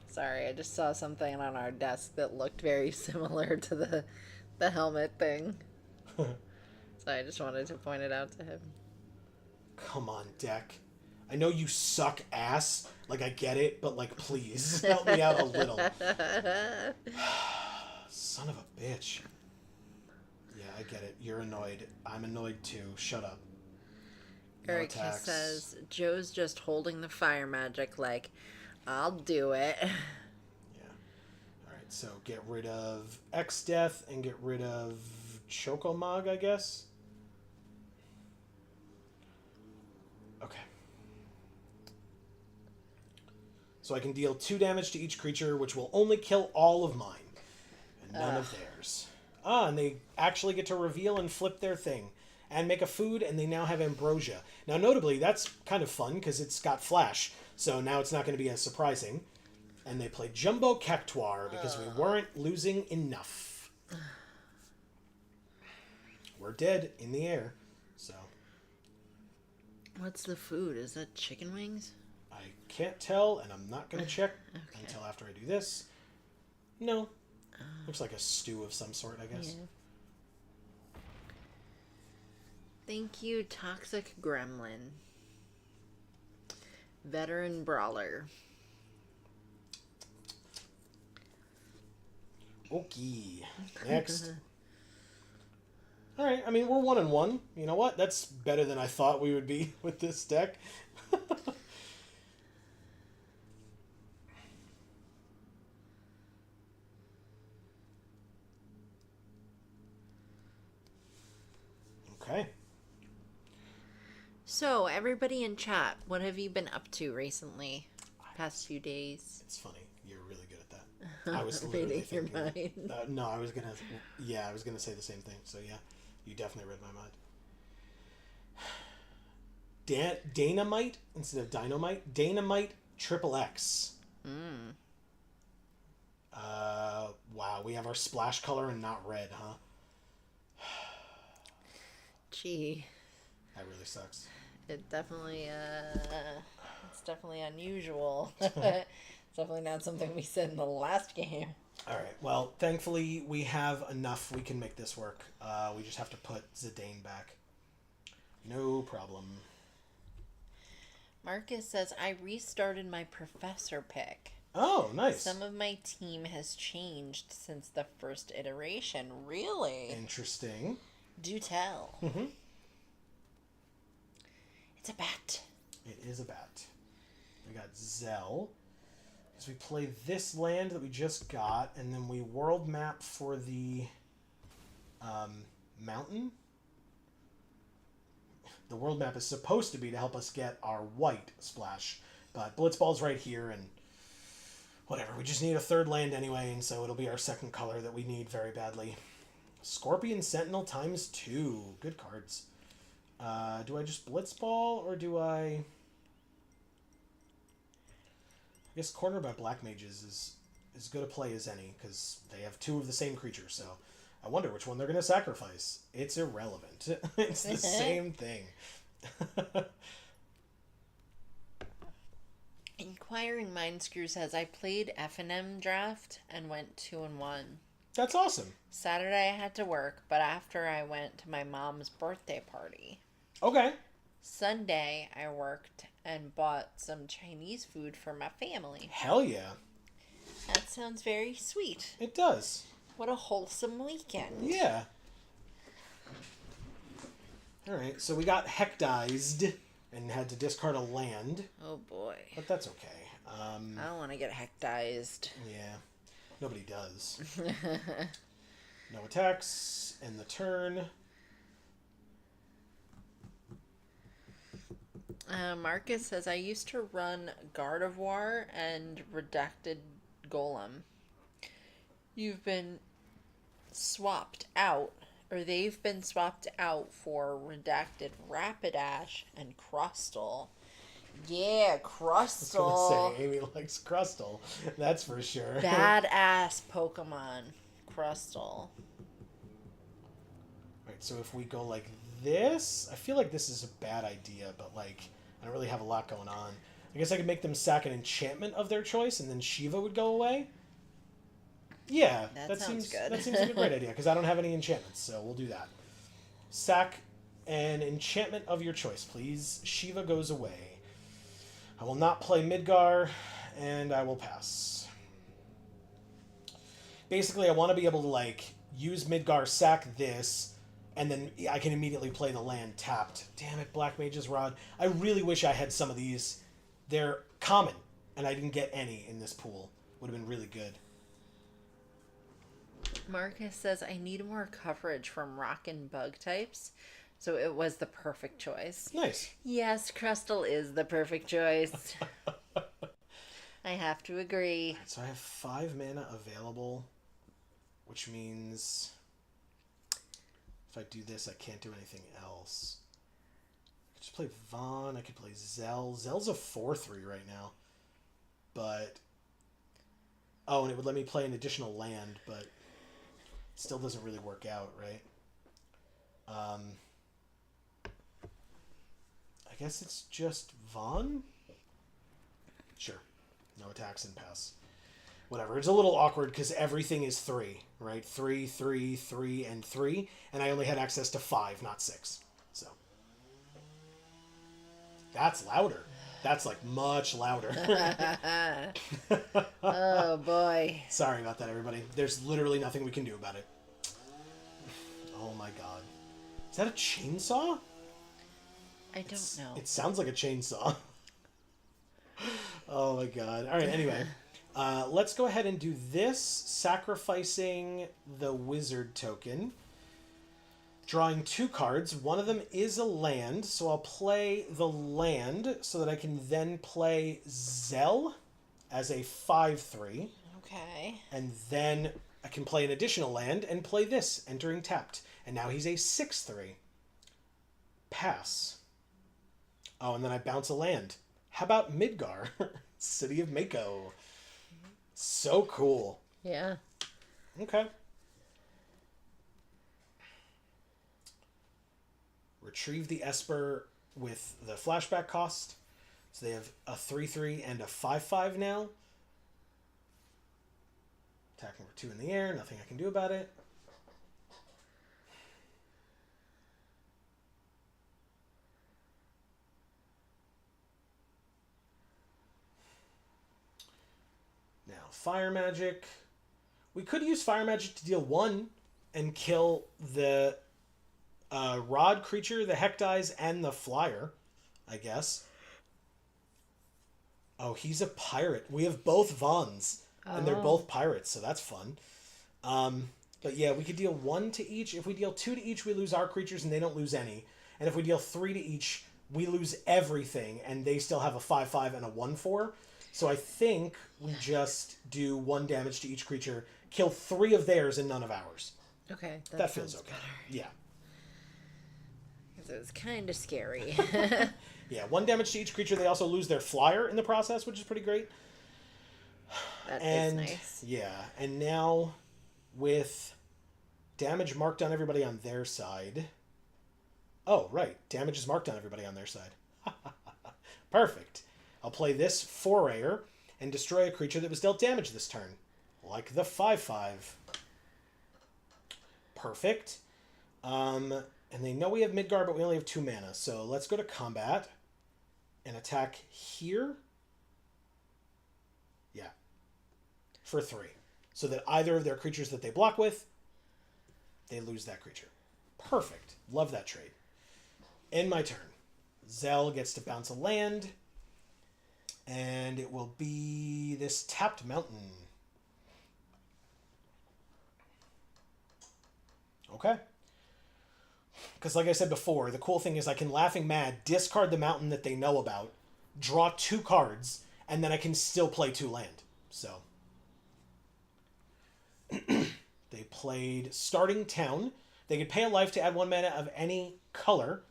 Sorry, I just saw something on our desk that looked very similar to the helmet thing. So I just wanted to point it out to him. Come on, Deck. I know you suck ass. Like, I get it, but, like, please, help me out a little. Son of a bitch. Yeah, I get it. You're annoyed. I'm annoyed, too. Shut up. No Eric attacks. says, Joe's just holding the fire magic like, I'll do it. Yeah. Alright, so get rid of X-Death and get rid of Chocomog, I guess? Okay. So I can deal 2 damage to each creature, which will only kill all of mine. And none of theirs. Ah, and they actually get to reveal and flip their thing. And make a food, and they now have Ambrosia. Now, notably, that's kind of fun, because it's got Flash. So now it's not going to be as surprising. And they play Jumbo Cactuar, because we weren't losing enough. We're dead in the air. So What's the food? Is that chicken wings? I can't tell, and I'm not going to check until after I do this. No. Looks like a stew of some sort, I guess. Yeah. Thank you, Toxic Gremlin. Veteran Brawler. Okay. Next. Alright, I mean, we're 1-1. You know what? That's better than I thought we would be with this deck. Okay. So, everybody in chat, what have you been up to recently? Past few days? It's funny. You're really good at that. I was literally Reading your thinking... mind. no, I was gonna... Yeah, I was gonna say the same thing. So, yeah. You definitely read my mind. Dynamite instead of Dynamite. Dynamite XXX. Wow. We have our splash color and not red, huh? Gee. That really sucks. It definitely, it's definitely unusual. It's definitely not something we said in the last game. Alright, well, thankfully we have enough. We can make this work. We just have to put Zidane back. No problem. Marcus says, I restarted my professor pick. Oh, nice. Some of my team has changed since the first iteration. Really? Interesting. Do tell. Mm-hmm. It's a bat. It is a bat. We got Zell. Because we play this land that we just got, and then we world map for the mountain. The world map is supposed to be to help us get our white splash, but Blitzball's right here, and whatever. We just need a 3rd land anyway, and so it'll be our 2nd color that we need very badly. Scorpion Sentinel ×2. Good cards. Do I just Blitzball, or do I guess Corner by Black Mages is as good a play as any, because they have 2 of the same creature, so I wonder which one they're going to sacrifice. It's irrelevant. It's the same thing. Inquiring Mind Screw says, I played F&M draft and went 2-1. That's awesome. Saturday I had to work, but after I went to my mom's birthday party. Okay. Sunday I worked and bought some Chinese food for my family. Hell yeah. That sounds very sweet. It does. What a wholesome weekend. Yeah. Alright, so we got hectized and had to discard a land. Oh boy. But that's okay. I don't want to get hectized. Yeah. Nobody does. No attacks. End the turn. Marcus says, I used to run Gardevoir and Redacted Golem. You've been swapped out, or they've been swapped out for Redacted Rapidash and Crustle. Yeah, I was gonna Crustle. say Amy likes Crustle. That's for sure. Badass Pokemon. Crustle. Right, so if we go like this, I feel like this is a bad idea, but like I don't really have a lot going on. I guess I could make them sack an enchantment of their choice, and then Shiva would go away. Yeah, That sounds good. that seems like a great idea because I don't have any enchantments, so we'll do that. Sack an enchantment of your choice, please. Shiva goes away. I will not play Midgar, and I will pass. Basically, I want to be able to like use Midgar, sack this, and then I can immediately play the land tapped. Damn it, Black Mage's Rod. I really wish I had some of these. They're common, and I didn't get any in this pool. Would have been really good. Marcus says, I need more coverage from rock and bug types. So it was the perfect choice. Nice. Yes, Crustle is the perfect choice. I have to agree. So I have 5 mana available, which means if I do this, I can't do anything else. I could just play Vaughn. I could play Zell. Zell's a 4/3 right now. But... Oh, and it would let me play an additional land, but it still doesn't really work out, right? I guess it's just Vaughn? Sure. No attacks and pass. Whatever. It's a little awkward because everything is 3, right? 3, 3, 3, and 3. And I only had access to 5, not 6. So. That's louder. That's like much louder. Oh boy. Sorry about that, everybody. There's literally nothing we can do about it. Oh my god. Is that a chainsaw? I don't know. It sounds like a chainsaw. Oh my god. Alright, anyway. Let's go ahead and do this, sacrificing the wizard token. Drawing 2 cards. One of them is a land, so I'll play the land so that I can then play Zell as a 5/3. Okay. And then I can play an additional land and play this, entering tapped. And now he's a 6/3. Pass. Oh, and then I bounce a land. How about Midgar? City of Mako. So cool. Yeah. Okay. Retrieve the Esper with the flashback cost. So they have a 3/3 and a 5/5 now. Attack number 2 in the air. Nothing I can do about it. Now, Fire Magic. We could use Fire Magic to deal 1 and kill the Rod creature, the Hecdies, and the Flyer, I guess. Oh, he's a pirate. We have both Vons, and they're both pirates, so that's fun. But yeah, we could deal 1 to each. If we deal 2 to each, we lose our creatures, and they don't lose any. And if we deal 3 to each, we lose everything, and they still have a 5/5 and a 1/4. So I think we just do 1 damage to each creature, kill 3 of theirs and none of ours. Okay. That feels okay. Better. Yeah. Because it was kind of scary. Yeah, 1 damage to each creature. They also lose their flyer in the process, which is pretty great. That is nice. Yeah, and now with damage marked on everybody on their side. Oh, right. Damage is marked on everybody on their side. Perfect. I'll play this Forayer and destroy a creature that was dealt damage this turn. Like the 5/5. Perfect. And they know we have Midgar, but we only have 2 mana. So let's go to combat and attack here. Yeah. For 3. So that either of their creatures that they block with, they lose that creature. Perfect. Love that trade. End my turn. Zell gets to bounce a land. And it will be this tapped mountain. Okay. Because like I said before, the cool thing is I can Laughing Mad discard the mountain that they know about, draw 2 cards, and then I can still play 2 land. So they played Starting Town. They could pay a life to add 1 mana of any color.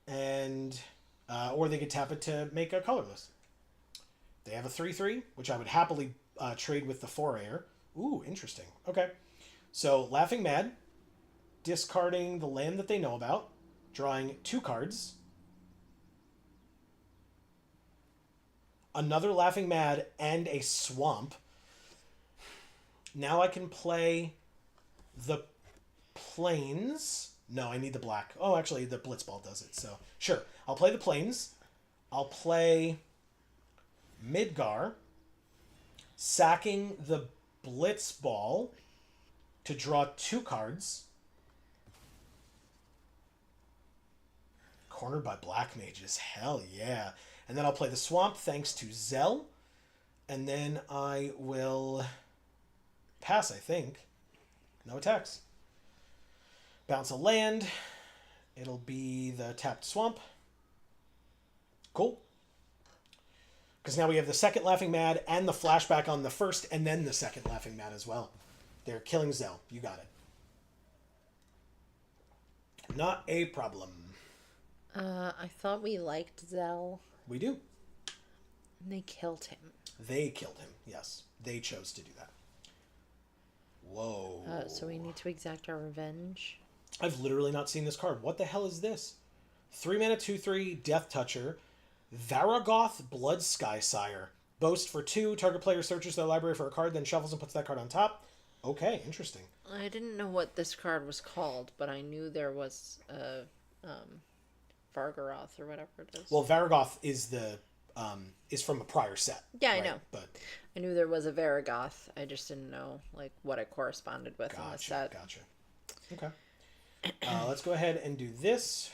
And Or they could tap it to make a colorless. They have a 3/3, which I would happily trade with the 4-air. Ooh, interesting. Okay. So, Laughing Mad, discarding the land that they know about, drawing 2 cards. Another Laughing Mad and a Swamp. Now I can play the Plains. No, I need the black. Oh, actually, the Blitzball does it. So, sure. I'll play the Plains. I'll play Midgar, sacking the Blitzball to draw 2 cards. Cornered by Black Mages. Hell yeah. And then I'll play the Swamp thanks to Zell. And then I will pass, I think. No attacks. Bounce a land. It'll be the tapped Swamp. Cool. Because now we have the second Laughing Mad and the flashback on the first and then the second Laughing Mad as well. They're killing Zell. You got it. Not a problem. I thought we liked Zell. We do. And they killed him. They killed him, yes. They chose to do that. Whoa. So we need to exact our revenge. I've literally not seen this card. What the hell is this? 3 mana, 2/3, Death Toucher. Varagoth, Blood Sky Sire. Boast for 2. Target player searches their library for a card, then shuffles and puts that card on top. Okay, interesting. I didn't know what this card was called, but I knew there was a Vargaroth or whatever it is. Well, Varagoth is is from a prior set. Yeah, I know. But I knew there was a Varagoth. I just didn't know like what it corresponded with in the set. Gotcha. Okay. Let's go ahead and do this.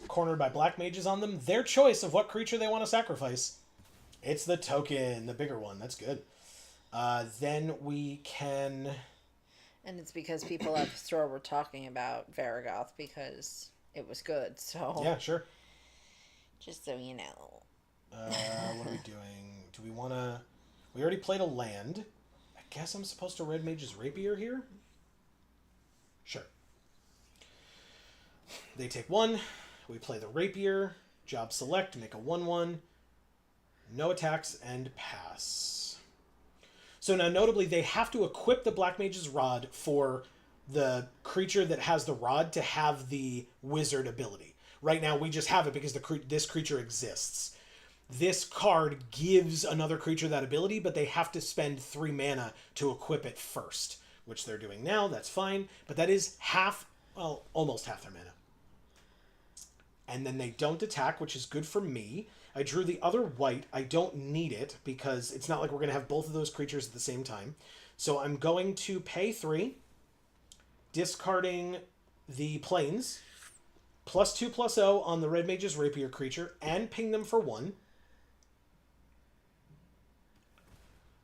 Cornered by Black Mages on them. Their choice of what creature they want to sacrifice. It's the token, the bigger one. That's good. Then we can... And it's because people at the store were talking about Varagoth because it was good, so... Yeah, sure. Just so you know. What are we doing? Do we want to... We already played a land. I guess I'm supposed to Red Mage's Rapier here? Sure. They take 1. We play the Rapier. Job select. Make a 1/1. No attacks and pass. So now notably they have to equip the Black Mage's Rod for the creature that has the rod to have the wizard ability. Right now we just have it because this creature exists. This card gives another creature that ability, but they have to spend 3 mana to equip it first, which they're doing now. That's fine, but that is almost half their mana. And then they don't attack, which is good for me. I drew the other white. I don't need it because it's not like we're going to have both of those creatures at the same time. So I'm going to pay 3, discarding the Plains, +2/+0 on the Red Mage's Rapier creature, and ping them for 1.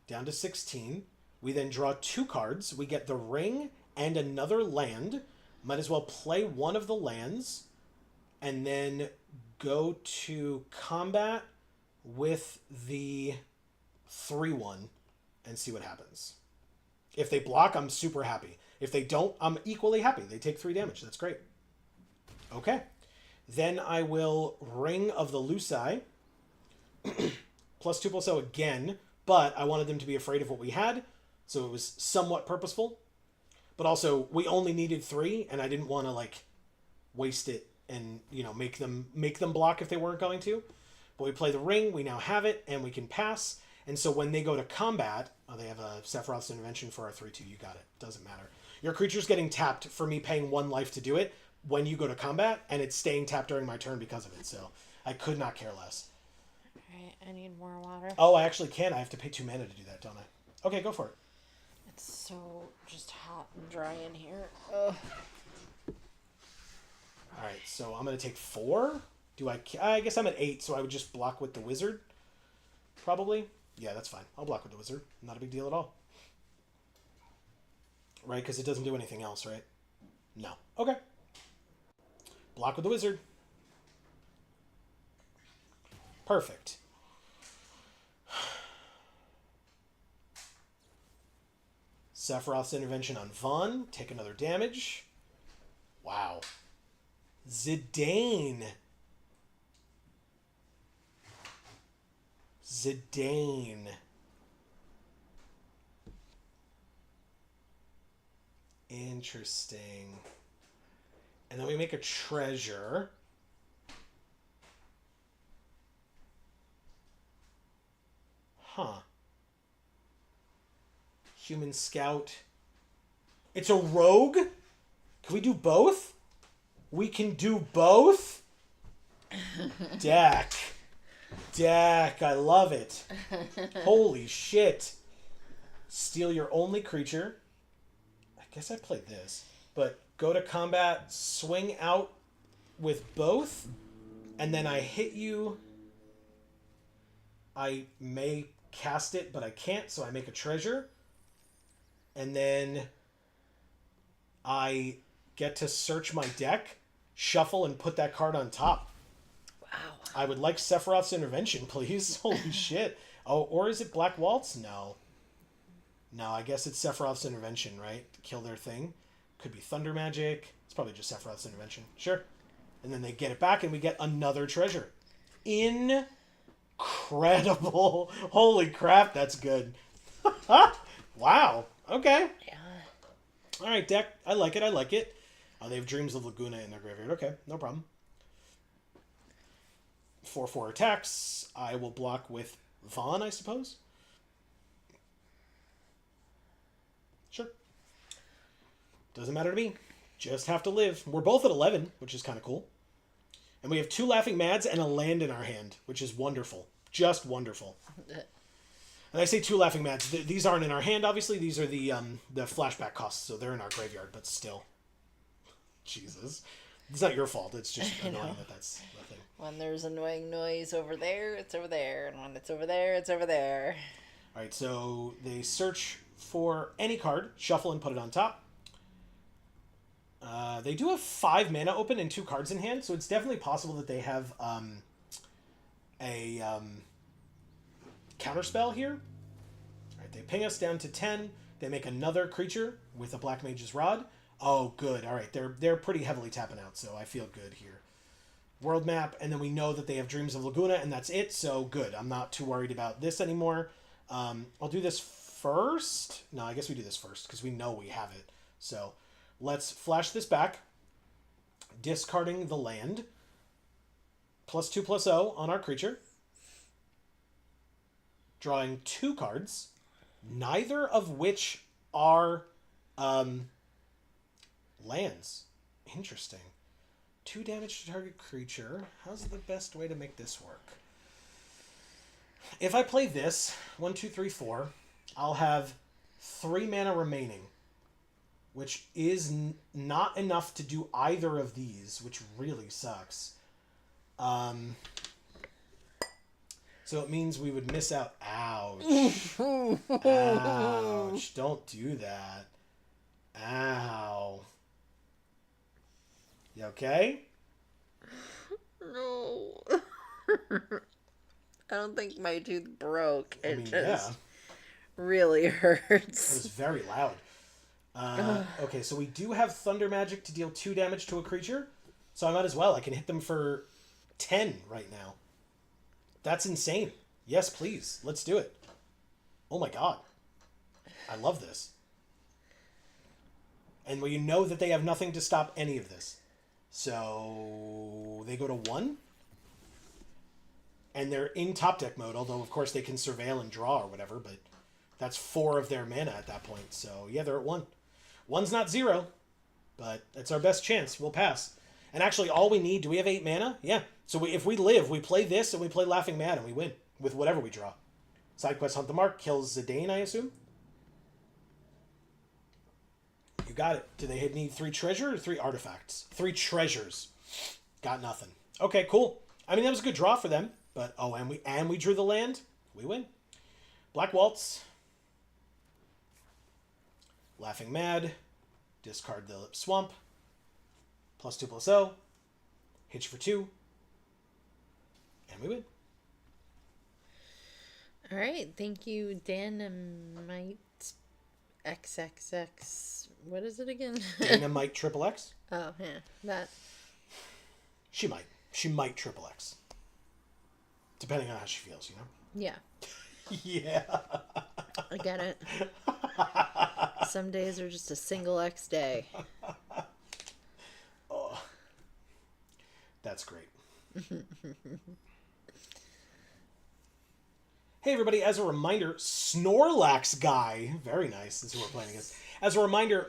Down to 16. We then draw 2 cards. We get the Ring and another land. Might as well play one of the lands and then go to combat with the 3/1 and see what happens. If they block, I'm super happy. If they don't, I'm equally happy. They take 3 damage. That's great. Okay. Then I will Ring of the Luci. +2/+0 again, but I wanted them to be afraid of what we had, so it was somewhat purposeful. But also, we only needed 3, and I didn't want to, like, waste it and, you know, make them block if they weren't going to. But we play the Ring, we now have it, and we can pass. And so when they go to combat, they have a Sephiroth's Intervention for our 3/2. You got it. Doesn't matter. Your creature's getting tapped for me paying 1 life to do it when you go to combat, and it's staying tapped during my turn because of it. So I could not care less. Alright, I need more water. Oh, I actually can. I have to pay 2 mana to do that, don't I? Okay, go for it. It's so just hot and dry in here. Ugh. All right, so I'm going to take 4. I guess I'm at 8, so I would just block with the wizard. Probably. Yeah, that's fine. I'll block with the wizard. Not a big deal at all. Right, because it doesn't do anything else, right? No. Okay. Block with the wizard. Perfect. Sephiroth's Intervention on Vaughn. Take another damage. Wow. Zidane. Zidane. Interesting. And then we make a treasure. Huh. Human Scout. It's a rogue? Can we do both? We can do both? Deck. Deck. I love it. Holy shit. Steal your only creature. I guess I played this. But go to combat, swing out with both, and then I hit you. I may cast it, but I can't, so I make a treasure. And then I get to search my deck, shuffle, and put that card on top. Wow. I would like Sephiroth's Intervention, please. Holy shit. Oh, or is it Black Waltz? No. No, I guess it's Sephiroth's Intervention, right? To kill their thing. Could be Thunder Magic. It's probably just Sephiroth's Intervention. Sure. And then they get it back, and we get another treasure. Incredible. Holy crap, that's good. Wow. Okay. Yeah. All right, deck. I like it. I like it. They have Dreams of Laguna in their graveyard. Okay, no problem. 4/4 attacks. I will block with Vaughn, I suppose. Sure. Doesn't matter to me. Just have to live. We're both at 11, which is kind of cool. And we have 2 Laughing Mads and a land in our hand, which is wonderful. Just wonderful. And I say 2 Laughing Mads. These aren't in our hand, obviously. These are the flashback costs, so they're in our graveyard, but still. Jesus. It's not your fault. It's just annoying that that's the thing. When there's annoying noise over there, it's over there. And when it's over there, it's over there. All right, so they search for any card, shuffle, and put it on top. They do have 5 mana open and 2 cards in hand, so it's definitely possible that they have a counterspell here. All right, they ping us down to 10. They make another creature with a Black Mage's Rod. Oh, good. All right, they're pretty heavily tapping out, so I feel good here. World map, and then we know that they have Dreams of Laguna, and that's it, so good. I'm not too worried about this anymore. I'll do this first. No, I guess we do this first, because we know we have it. So let's flash this back, discarding the land. +2/+0 on our creature. Drawing 2 cards, neither of which are lands. Interesting. 2 damage to target creature. How's the best way to make this work? If I play this, 1, 2, 3, 4, I'll have 3 mana remaining, which is not enough to do either of these, which really sucks. So it means we would miss out. Ouch. Ouch. Don't do that. Ow. You okay? No. I don't think my tooth broke. It really hurts. It was very loud. Okay, so we do have Thunder Magic to deal 2 damage to a creature. So I might as well. I can hit them for 10 right now. That's insane. Yes, please. Let's do it. Oh my god. I love this. And we know that they have nothing to stop any of this. So they go to 1. And they're in top deck mode, although of course they can surveil and draw or whatever, but that's 4 of their mana at that point. So yeah, they're at 1. 1's not 0, but it's our best chance. We'll pass. And actually all we need, do we have 8 mana? Yeah. So if we live, we play this and we play Laughing Mad and we win with whatever we draw. Side quest Hunt the Mark kills Zidane, I assume? You got it. Do they need 3 treasure or 3 artifacts? 3 treasures. Got nothing. Okay, cool. I mean, that was a good draw for them. But, oh, and we drew the land. We win. Black Waltz. Laughing Mad. Discard the Swamp. +2/+0. Hitch for 2. And we win. All right. Thank you, Dynamite XXX. What is it again? Dynamite XXX. Oh, yeah. That. She might. She might XXX. Depending on how she feels, you know? Yeah, Yeah. I get it. Some days are just a single X day. Oh, that's great. Hey everybody, as a reminder, Snorlax Guy, very nice, this is who we're playing against. As a reminder,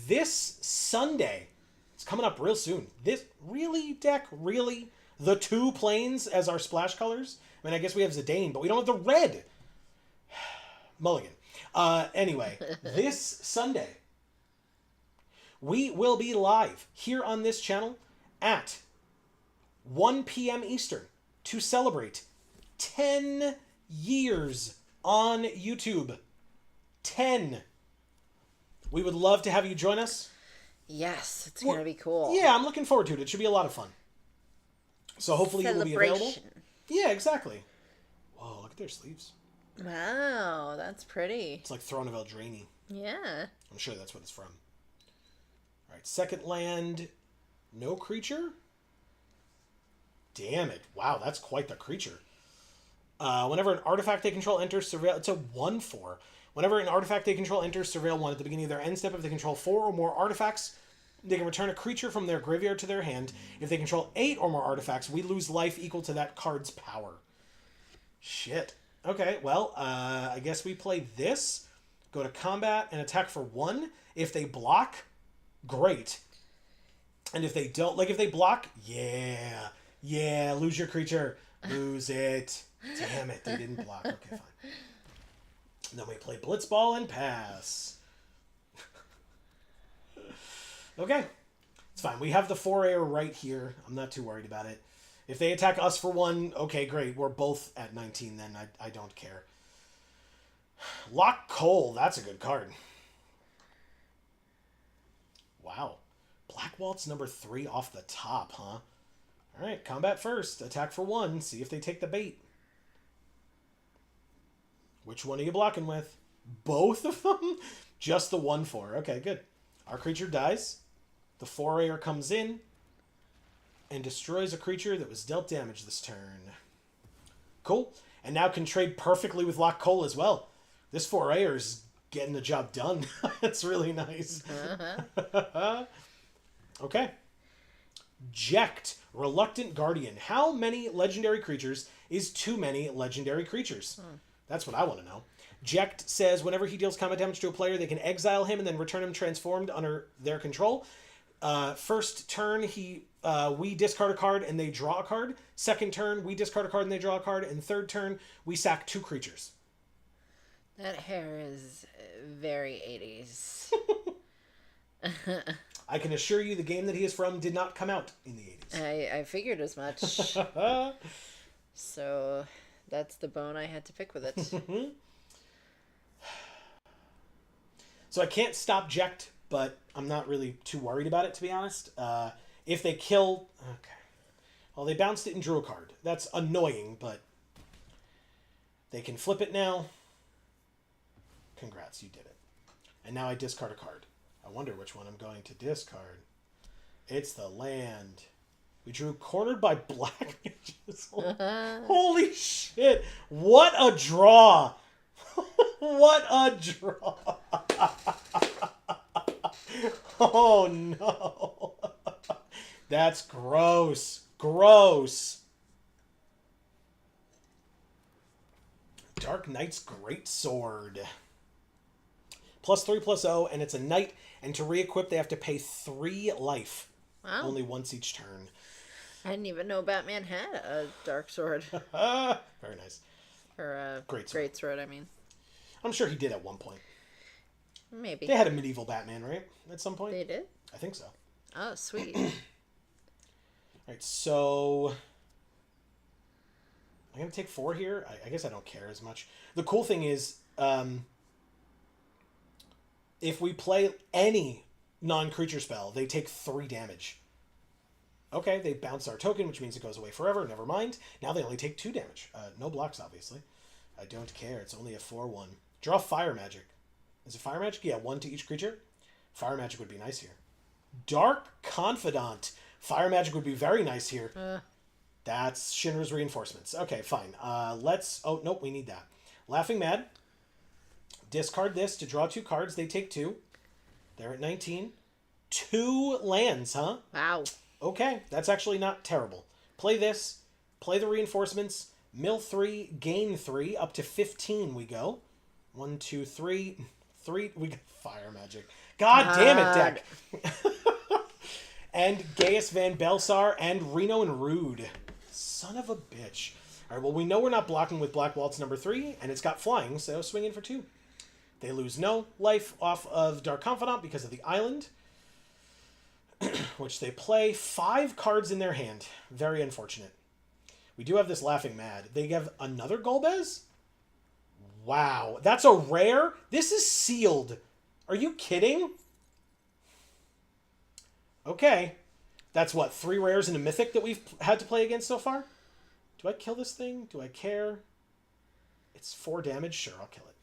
this Sunday, it's coming up real soon. This, really, deck? Really? The 2 planes as our splash colors? I mean, I guess we have Zidane, but we don't have the red! Mulligan. Anyway, this Sunday, we will be live here on this channel at 1 p.m. Eastern to celebrate 10 years on YouTube. 10. We would love to have you join us. Yes, it's going to be cool. Yeah, I'm looking forward to it. It should be a lot of fun. So hopefully you will be available. Yeah, exactly. Whoa, look at their sleeves. Wow, that's pretty. It's like Throne of Eldraine. Yeah. I'm sure that's what it's from. All right, second land, no creature? Damn it. Wow, that's quite the creature. Whenever an artifact they control enters Surveil... It's a 1/4. Whenever an artifact they control enters Surveil 1 at the beginning of their end step, if they control 4 or more artifacts, they can return a creature from their graveyard to their hand. If they control 8 or more artifacts, we lose life equal to that card's power. Shit. Okay, well, I guess we play this, go to combat, and attack for 1. If they block, great. And if they don't, like if they block, yeah, lose your creature. Lose it. Damn it, they didn't block. Okay, fine. And then we play Blitzball and pass. Okay, it's fine. We have the 4-air right here. I'm not too worried about it. If they attack us for 1, okay, great. We're both at 19 then. I don't care. Lock Cole, that's a good card. Wow. Black Waltz number 3 off the top, huh? Alright, combat first. Attack for 1. See if they take the bait. Which one are you blocking with? Both of them? Just the 1/4. Okay, good. Our creature dies. The 4-air comes in and destroys a creature that was dealt damage this turn. Cool. And now can trade perfectly with Lock Cole as well. This 4-air is getting the job done. That's really nice. Okay. Jekt, Reluctant Guardian. How many legendary creatures is too many legendary creatures? That's what I want to know. Jekt says whenever he deals combat damage to a player, they can exile him and then return him transformed under their control. First turn, we discard a card and they draw a card. Second turn, we discard a card and they draw a card. And third turn, we sack 2 creatures. That hair is very 80s. I can assure you the game that he is from did not come out in the 80s. I figured as much. So that's the bone I had to pick with it. So I can't stop Jekt, but I'm not really too worried about it, to be honest. If they kill... Okay. Well, they bounced it and drew a card. That's annoying, but they can flip it now. Congrats, you did it. And now I discard a card. I wonder which one I'm going to discard. It's the land. We drew Cornered by Black Mages. Holy shit. What a draw. What a draw. Oh no. That's gross. Gross. Dark Knight's Greatsword. +3/+0, and it's a knight, and to re-equip they have to pay 3 life. Wow. Only once each turn. I didn't even know Batman had a dark sword. Very nice. Or a Great sword, I mean. I'm sure he did at one point. Maybe. They had a medieval Batman, right? At some point? They did? I think so. Oh, sweet. Alright, so... I'm going to take 4 here. I guess I don't care as much. The cool thing is... if we play any non-creature spell, they take 3 damage. Okay, they bounce our token, which means it goes away forever. Never mind. Now they only take 2 damage. No blocks, obviously. I don't care. It's only a 4/1. Draw Fire Magic. Is it Fire Magic? Yeah, 1 to each creature. Fire Magic would be nice here. Dark Confidant. Fire Magic would be very nice here. That's Shinra's reinforcements. Okay, fine. Let's... Oh, nope, we need that. Laughing Mad. Discard this to draw 2 cards. They take 2. They're at 19. 2 lands, huh? Wow. Okay, that's actually not terrible. Play this. Play the reinforcements. Mill 3, gain 3. Up to 15 we go. 1, 2, 3. 3. We got fire magic. God damn it, deck. And Gaius Van Belsar and Reno and Rude. Son of a bitch. All right, well, we know we're not blocking with Black Waltz number 3, and it's got flying, so swing in for 2. They lose no life off of Dark Confidant because of the island, which they play 5 cards in their hand. Very unfortunate. We do have this Laughing Mad. They have another Golbez? Wow. That's a rare? This is sealed. Are you kidding? Okay. That's what, 3 rares and a mythic that we've had to play against so far? Do I kill this thing? Do I care? It's 4 damage? Sure, I'll kill it.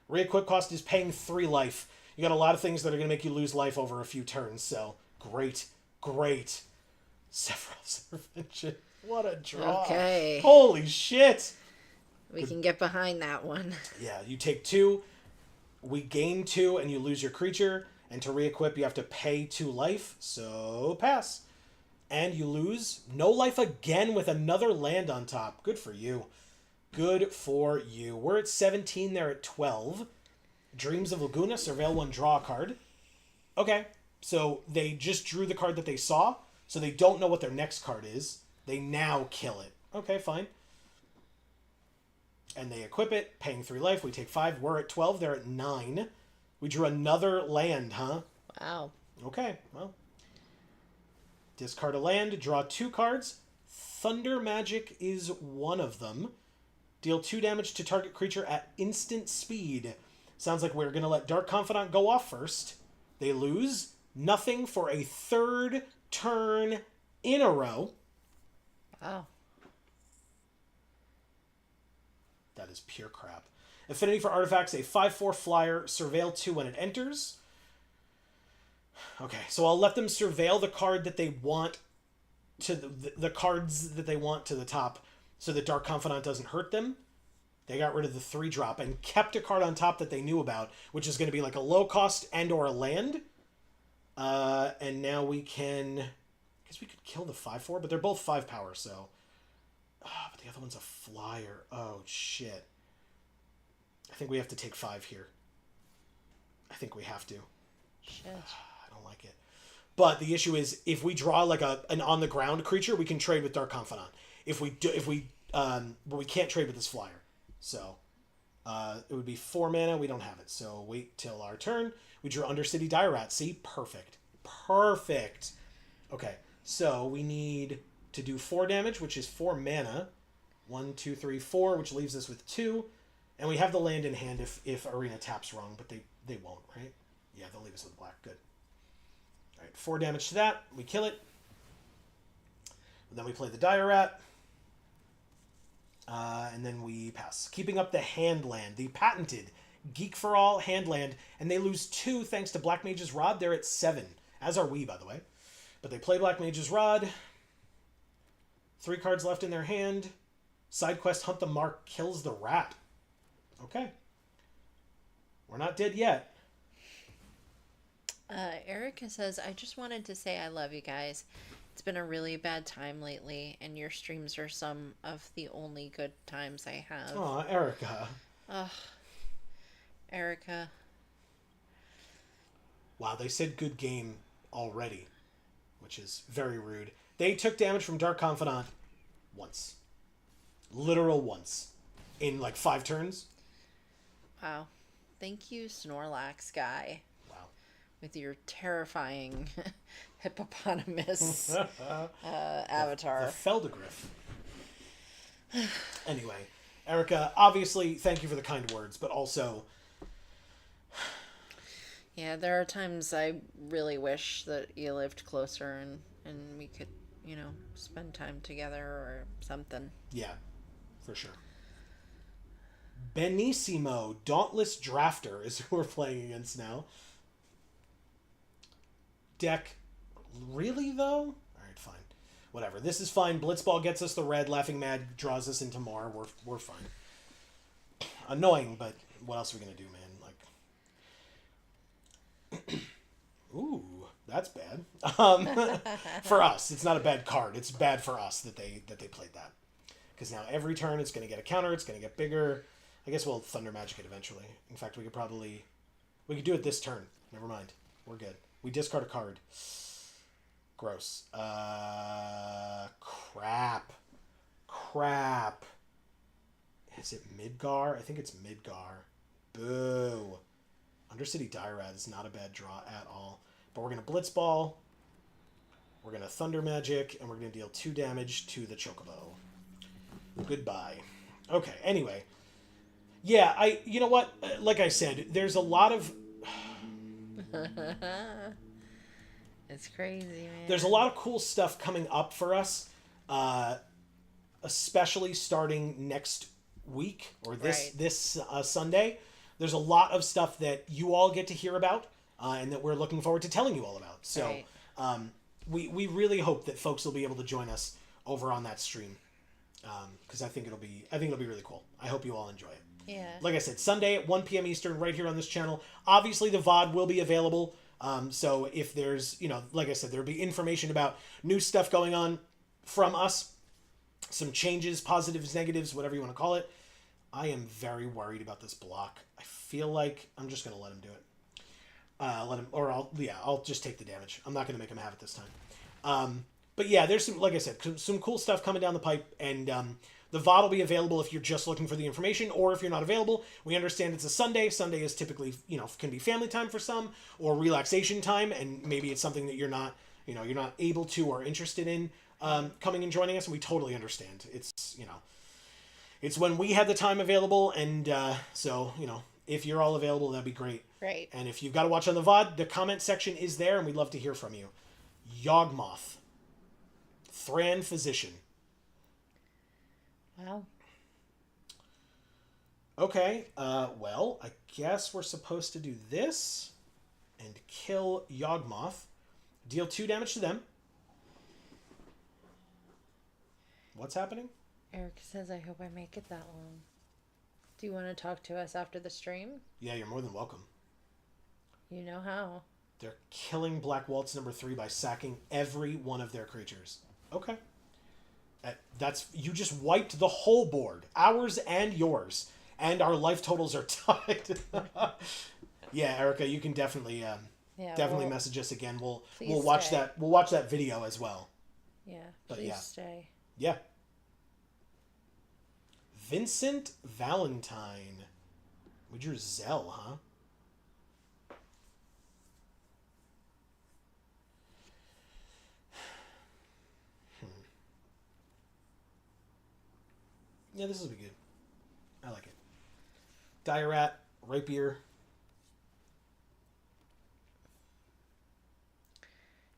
Re-equip cost is paying 3 life. You got a lot of things that are going to make you lose life over a few turns, so great, great. Sephiroth's Intervention. What a draw. Okay. Holy shit. We can get behind that one. Yeah, you take 2, we gain 2, and you lose your creature. And to re-equip, you have to pay 2 life, so pass. And you lose no life again with another land on top. Good for you. Good for you. We're at 17, they're at 12. Dreams of Laguna, surveil 1, draw a card. Okay, so they just drew the card that they saw, so they don't know what their next card is. They now kill it. Okay, fine. And they equip it, paying 3 life. We take 5. We're at 12, they're at 9. We drew another land, huh? Wow. Okay, well. Discard a land, draw 2 cards. Thunder Magic is one of them. Deal 2 damage to target creature at instant speed. Sounds like we're going to let Dark Confidant go off first. They lose nothing for a 3rd turn in a row. Wow. That is pure crap. Affinity for artifacts, a 5/4 flyer, surveil 2 when it enters. Okay, so I'll let them surveil the card that they want to the cards that they want to the top so that Dark Confidant doesn't hurt them. They got rid of the 3-drop and kept a card on top that they knew about, which is going to be like a low cost and or a land. And now we can... I guess we could kill the 5/4, but they're both 5 power, so... but the other one's a flyer. Oh, shit. I think we have to take 5 here. I think we have to. Shit. I don't like it. But the issue is, if we draw like an on-the-ground creature, we can trade with Dark Confidant. But we can't trade with this flyer. So, it would be 4 mana. We don't have it. So, wait till our turn. We drew Undercity Dire Rat. See? Perfect. Perfect. Okay. So, we need to do 4 damage, which is 4 mana. 1, 2, 3, 4, which leaves us with 2. And we have the land in hand if Arena taps wrong, but they won't, right? Yeah, they'll leave us with black. Good. All right, 4 damage to that. We kill it. And then we play the Dire Rat. And then we pass. Keeping up the hand land. The patented Geek for All hand land. And they lose 2 thanks to Black Mage's Rod. They're at 7. As are we, by the way. But they play Black Mage's Rod. 3 cards left in their hand. Side quest Hunt the Mark kills the rat. Okay. We're not dead yet. Erica says, I just wanted to say I love you guys. It's been a really bad time lately, and your streams are some of the only good times I have. Aw, Erica. Ugh. Erica. Wow, they said good game already, which is very rude. They took damage from Dark Confidant once. Literal once. In like 5 turns. Wow. Thank you, Snorlax guy. Wow. With your terrifying hippopotamus avatar. The Feldegriff. Anyway, Erica, obviously, thank you for the kind words, but also... Yeah, there are times I really wish that you lived closer and we could, spend time together or something. Yeah, for sure. Benissimo, Dauntless Drafter is who we're playing against now. Deck, really though? Alright, fine. whatever. This is fine. Blitzball gets us the red. Laughing Mad draws us into more. We're fine. Annoying, but what else are we gonna do, man? Like, ooh, that's bad. For us, it's not a bad card. It's bad for us that they played that. Because now every turn it's gonna get a counter. It's gonna get bigger. I guess we'll Thunder Magic it eventually. In fact, we could do it this turn. Never mind. We're good. We discard a card. Gross. Crap. Is it Midgar? I think it's Midgar. Boo. Undercity Dyrad is not a bad draw at all. But we're going to Blitzball. We're going to Thunder Magic. And we're going to deal 2 damage to the Chocobo. Goodbye. Okay, anyway. Yeah, you know what? Like I said, there's a lot of... It's crazy, man. There's a lot of cool stuff coming up for us, especially starting next week or this Sunday. There's a lot of stuff that you all get to hear about and that we're looking forward to telling you all about. So we really hope that folks will be able to join us over on that stream because I think it'll be really cool. I hope you all enjoy it. Yeah. Like I said, Sunday at 1 p.m. Eastern, right here on this channel. Obviously, the VOD will be available. So if there's, like I said, there'll be information about new stuff going on from us, some changes, positives, negatives, whatever you want to call it. I am very worried about this block. I feel like I'm just going to let him do it. I'll just take the damage. I'm not going to make him have it this time. But yeah, there's some, like I said, some cool stuff coming down the pipe, and the VOD will be available if you're just looking for the information, or if you're not available. We understand it's a Sunday. Sunday is typically, can be family time for some, or relaxation time, and maybe it's something that you're not able to or interested in coming and joining us, and we totally understand. It's when we have the time available, and so, if you're all available, that'd be great. Right. And if you've got to watch on the VOD, the comment section is there, and we'd love to hear from you. Yawgmoth. Thran Physician. Wow. Okay, well, I guess we're supposed to do this and kill Yawgmoth. Deal 2 damage to them. What's happening? Eric says, I hope I make it that long. Do you want to talk to us after the stream? Yeah, you're more than welcome. You know how. They're killing Black Waltz number 3 by sacking every one of their creatures. Okay. You just wiped the whole board. Ours and yours. And our life totals are tied. Yeah, Erica, you can definitely message us again. We'll watch stay. that. We'll watch that video as well. Yeah, But please yeah. stay. Yeah. Vincent Valentine. We drew Zell, huh? Yeah, this will be good. I like it. Dire-Rat, Rapier.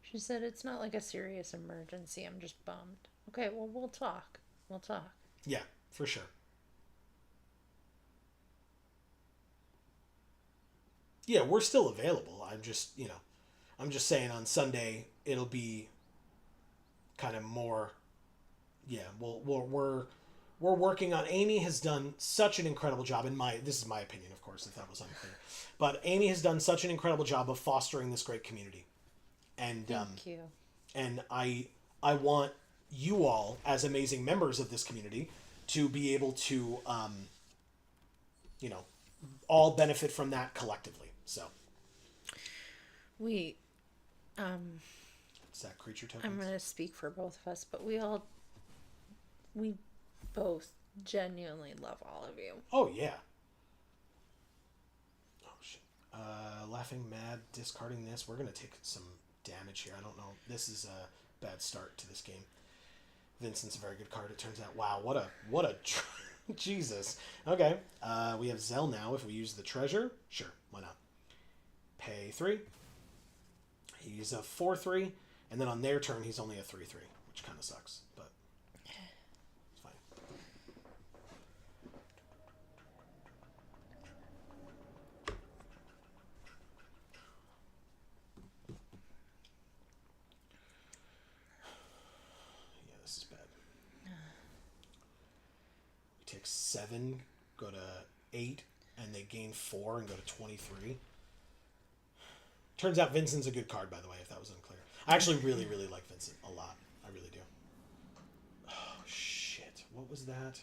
She said it's not like a serious emergency. I'm just bummed. Okay, well, we'll talk. We'll talk. Yeah, for sure. Yeah, we're still available. I'm just saying on Sunday it'll be kind of more. Yeah, we're working on. Amy has done such an incredible job. This is my opinion, of course, if that was unclear. But Amy has done such an incredible job of fostering this great community, and Thank you. And I want you all, as amazing members of this community, to be able to all benefit from that collectively. So We is that creature tokens? I'm going to speak for both of us, but we both genuinely love all of you. Oh, yeah. Oh, shit. Laughing Mad, discarding this. We're going to take some damage here. I don't know. This is a bad start to this game. Vincent's a very good card, it turns out. Wow, what a Jesus. Okay. We have Zell now. If we use the treasure, sure, why not? Pay 3. He's a 4/3, and then on their turn, he's only a 3/3, which kind of sucks, but it's fine. 6, 7, go to 8, and they gain 4 and go to 23. Turns out Vincent's a good card, by the way, if that was unclear. I actually really, really like Vincent a lot. I really do. Oh, shit. What was that?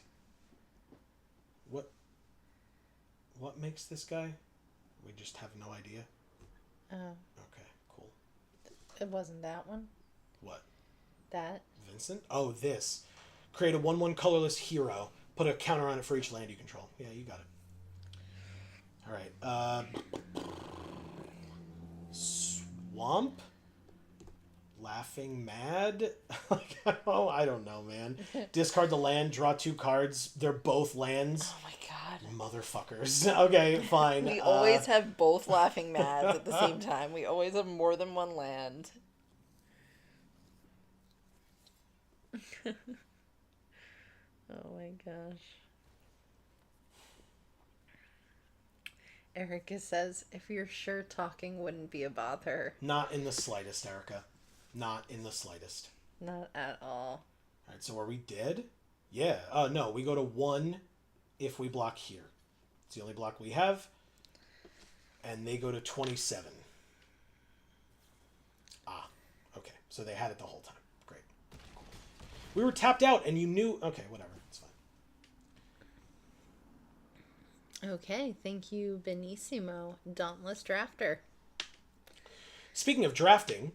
What makes this guy? We just have no idea. Oh. Okay, cool. It wasn't that one? What? That? Vincent? Oh, this. Create a 1/1 colorless hero. Put a counter on it for each land you control. Yeah, you got it. Alright, Swamp? Laughing Mad? Oh, I don't know, man. Discard the land, draw 2 cards. They're both lands. Oh my god. Motherfuckers. Okay, fine. We always have both Laughing Mads at the same time. We always have more than one land. Oh my gosh. Erica says, if you're sure talking wouldn't be a bother. Not in the slightest, Erica. Not in the slightest. Not at all. Alright, so are we dead? Yeah. Oh, no, we go to 1 if we block here. It's the only block we have. And they go to 27. Ah, okay. So they had it the whole time. Great. We were tapped out and you knew... Okay, whatever. It's fine. Okay, thank you, Benissimo, Dauntless Drafter. Speaking of drafting,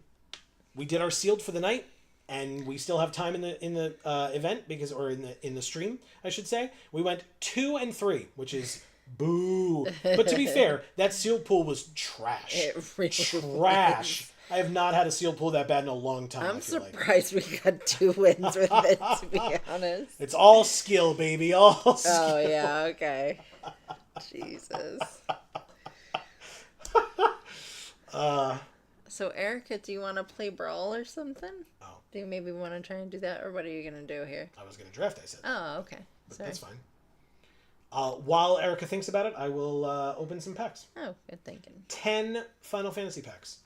we did our sealed for the night, and we still have time in the event because, or in the stream, I should say. We went 2 and 3, which is boo. But to be fair, that sealed pool was trash. It really trash. was. I have not had a sealed pool that bad in a long time. I'm surprised we got 2 wins with it, to be honest. It's all skill, baby. All skill. Oh yeah, okay. Jesus. So Erica, do you want to play Brawl or something? Oh. Do you maybe want to try and do that, or what are you gonna do here? I was going to draft, I said. Oh, okay. But Sorry. that's fine. While Erica thinks about it, I will open some packs. Oh, good thinking. 10 Final Fantasy packs.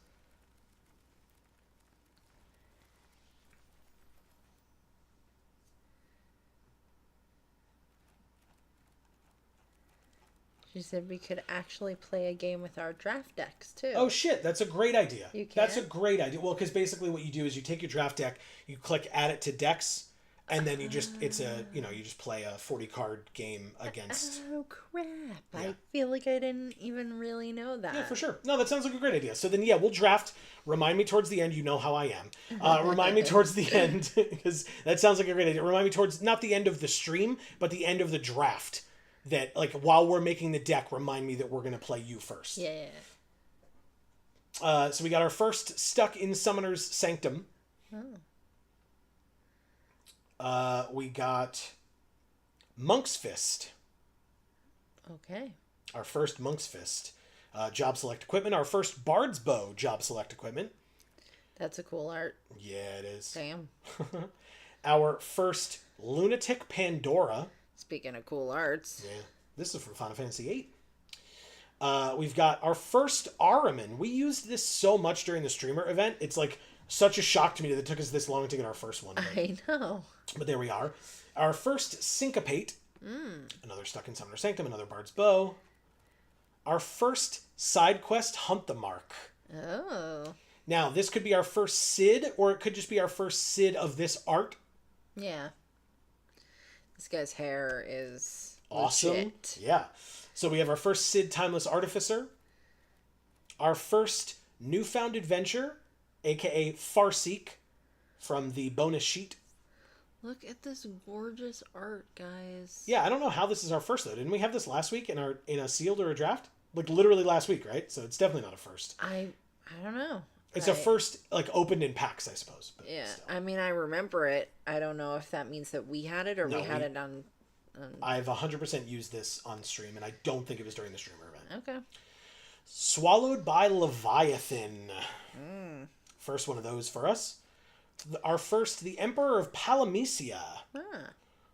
She said we could actually play a game with our draft decks too. Oh shit, that's a great idea. You can? That's a great idea. Well, because basically what you do is you take your draft deck, you click add it to decks, and then you just you just play a 40 card game against. Oh crap! Yeah. I feel like I didn't even really know that. Yeah, for sure. No, that sounds like a great idea. So then, yeah, we'll draft. Remind me towards the end. You know how I am. Remind me towards the end because that sounds like a great idea. Remind me towards not the end of the stream, but the end of the draft. That, like, while we're making the deck, remind me that we're going to play you first. Yeah. So we got our first Stuck in Summoner's Sanctum. Oh. We got Monk's Fist. Okay. Our first Monk's Fist. Job Select Equipment. Our first Bard's Bow Job Select Equipment. That's a cool art. Yeah, it is. Damn. Our first Lunatic Pandora. Speaking of cool arts. Yeah. This is from Final Fantasy VIII. We've got our first Ahriman. We used this so much during the streamer event. It's like such a shock to me that it took us this long to get our first one. I know. But there we are. Our first Syncopate. Another Stuck in Summoner Sanctum. Another Bard's Bow. Our first side quest, Hunt the Mark. Oh. Now, this could be our first Sid, or it could just be our first Sid of this art. Yeah. This guy's hair is Awesome. legit. Yeah. So we have our first Sid Timeless Artificer. Our first Newfound Adventure, aka Farseek, from the bonus sheet. Look at this gorgeous art, guys. Yeah, I don't know how this is our first though. Didn't we have this last week in a sealed or a draft? Like literally last week, right? So it's definitely not a first. I don't know. It's a first, like, opened in packs, I suppose. But Yeah, still. I mean, I remember it. I don't know if that means that we had it or No, we had it on... I've 100% used this on stream, and I don't think it was during the streamer event. Okay. Swallowed by Leviathan. First one of those for us. Our first, the Emperor of Palamecia,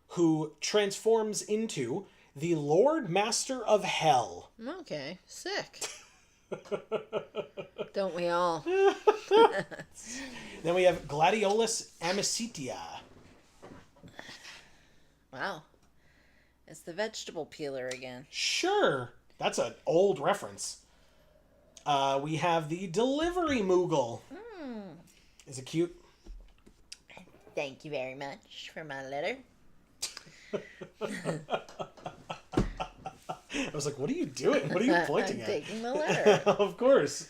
who transforms into the Lord Master of Hell. Okay, sick. Don't we all? Then we have Gladiolus Amicitia. Wow. It's the vegetable peeler again. Sure. That's an old reference. We have the delivery Moogle. Is it cute? Thank you very much for my letter. I was like, what are you doing? What are you pointing I'm at? taking the letter. Of course.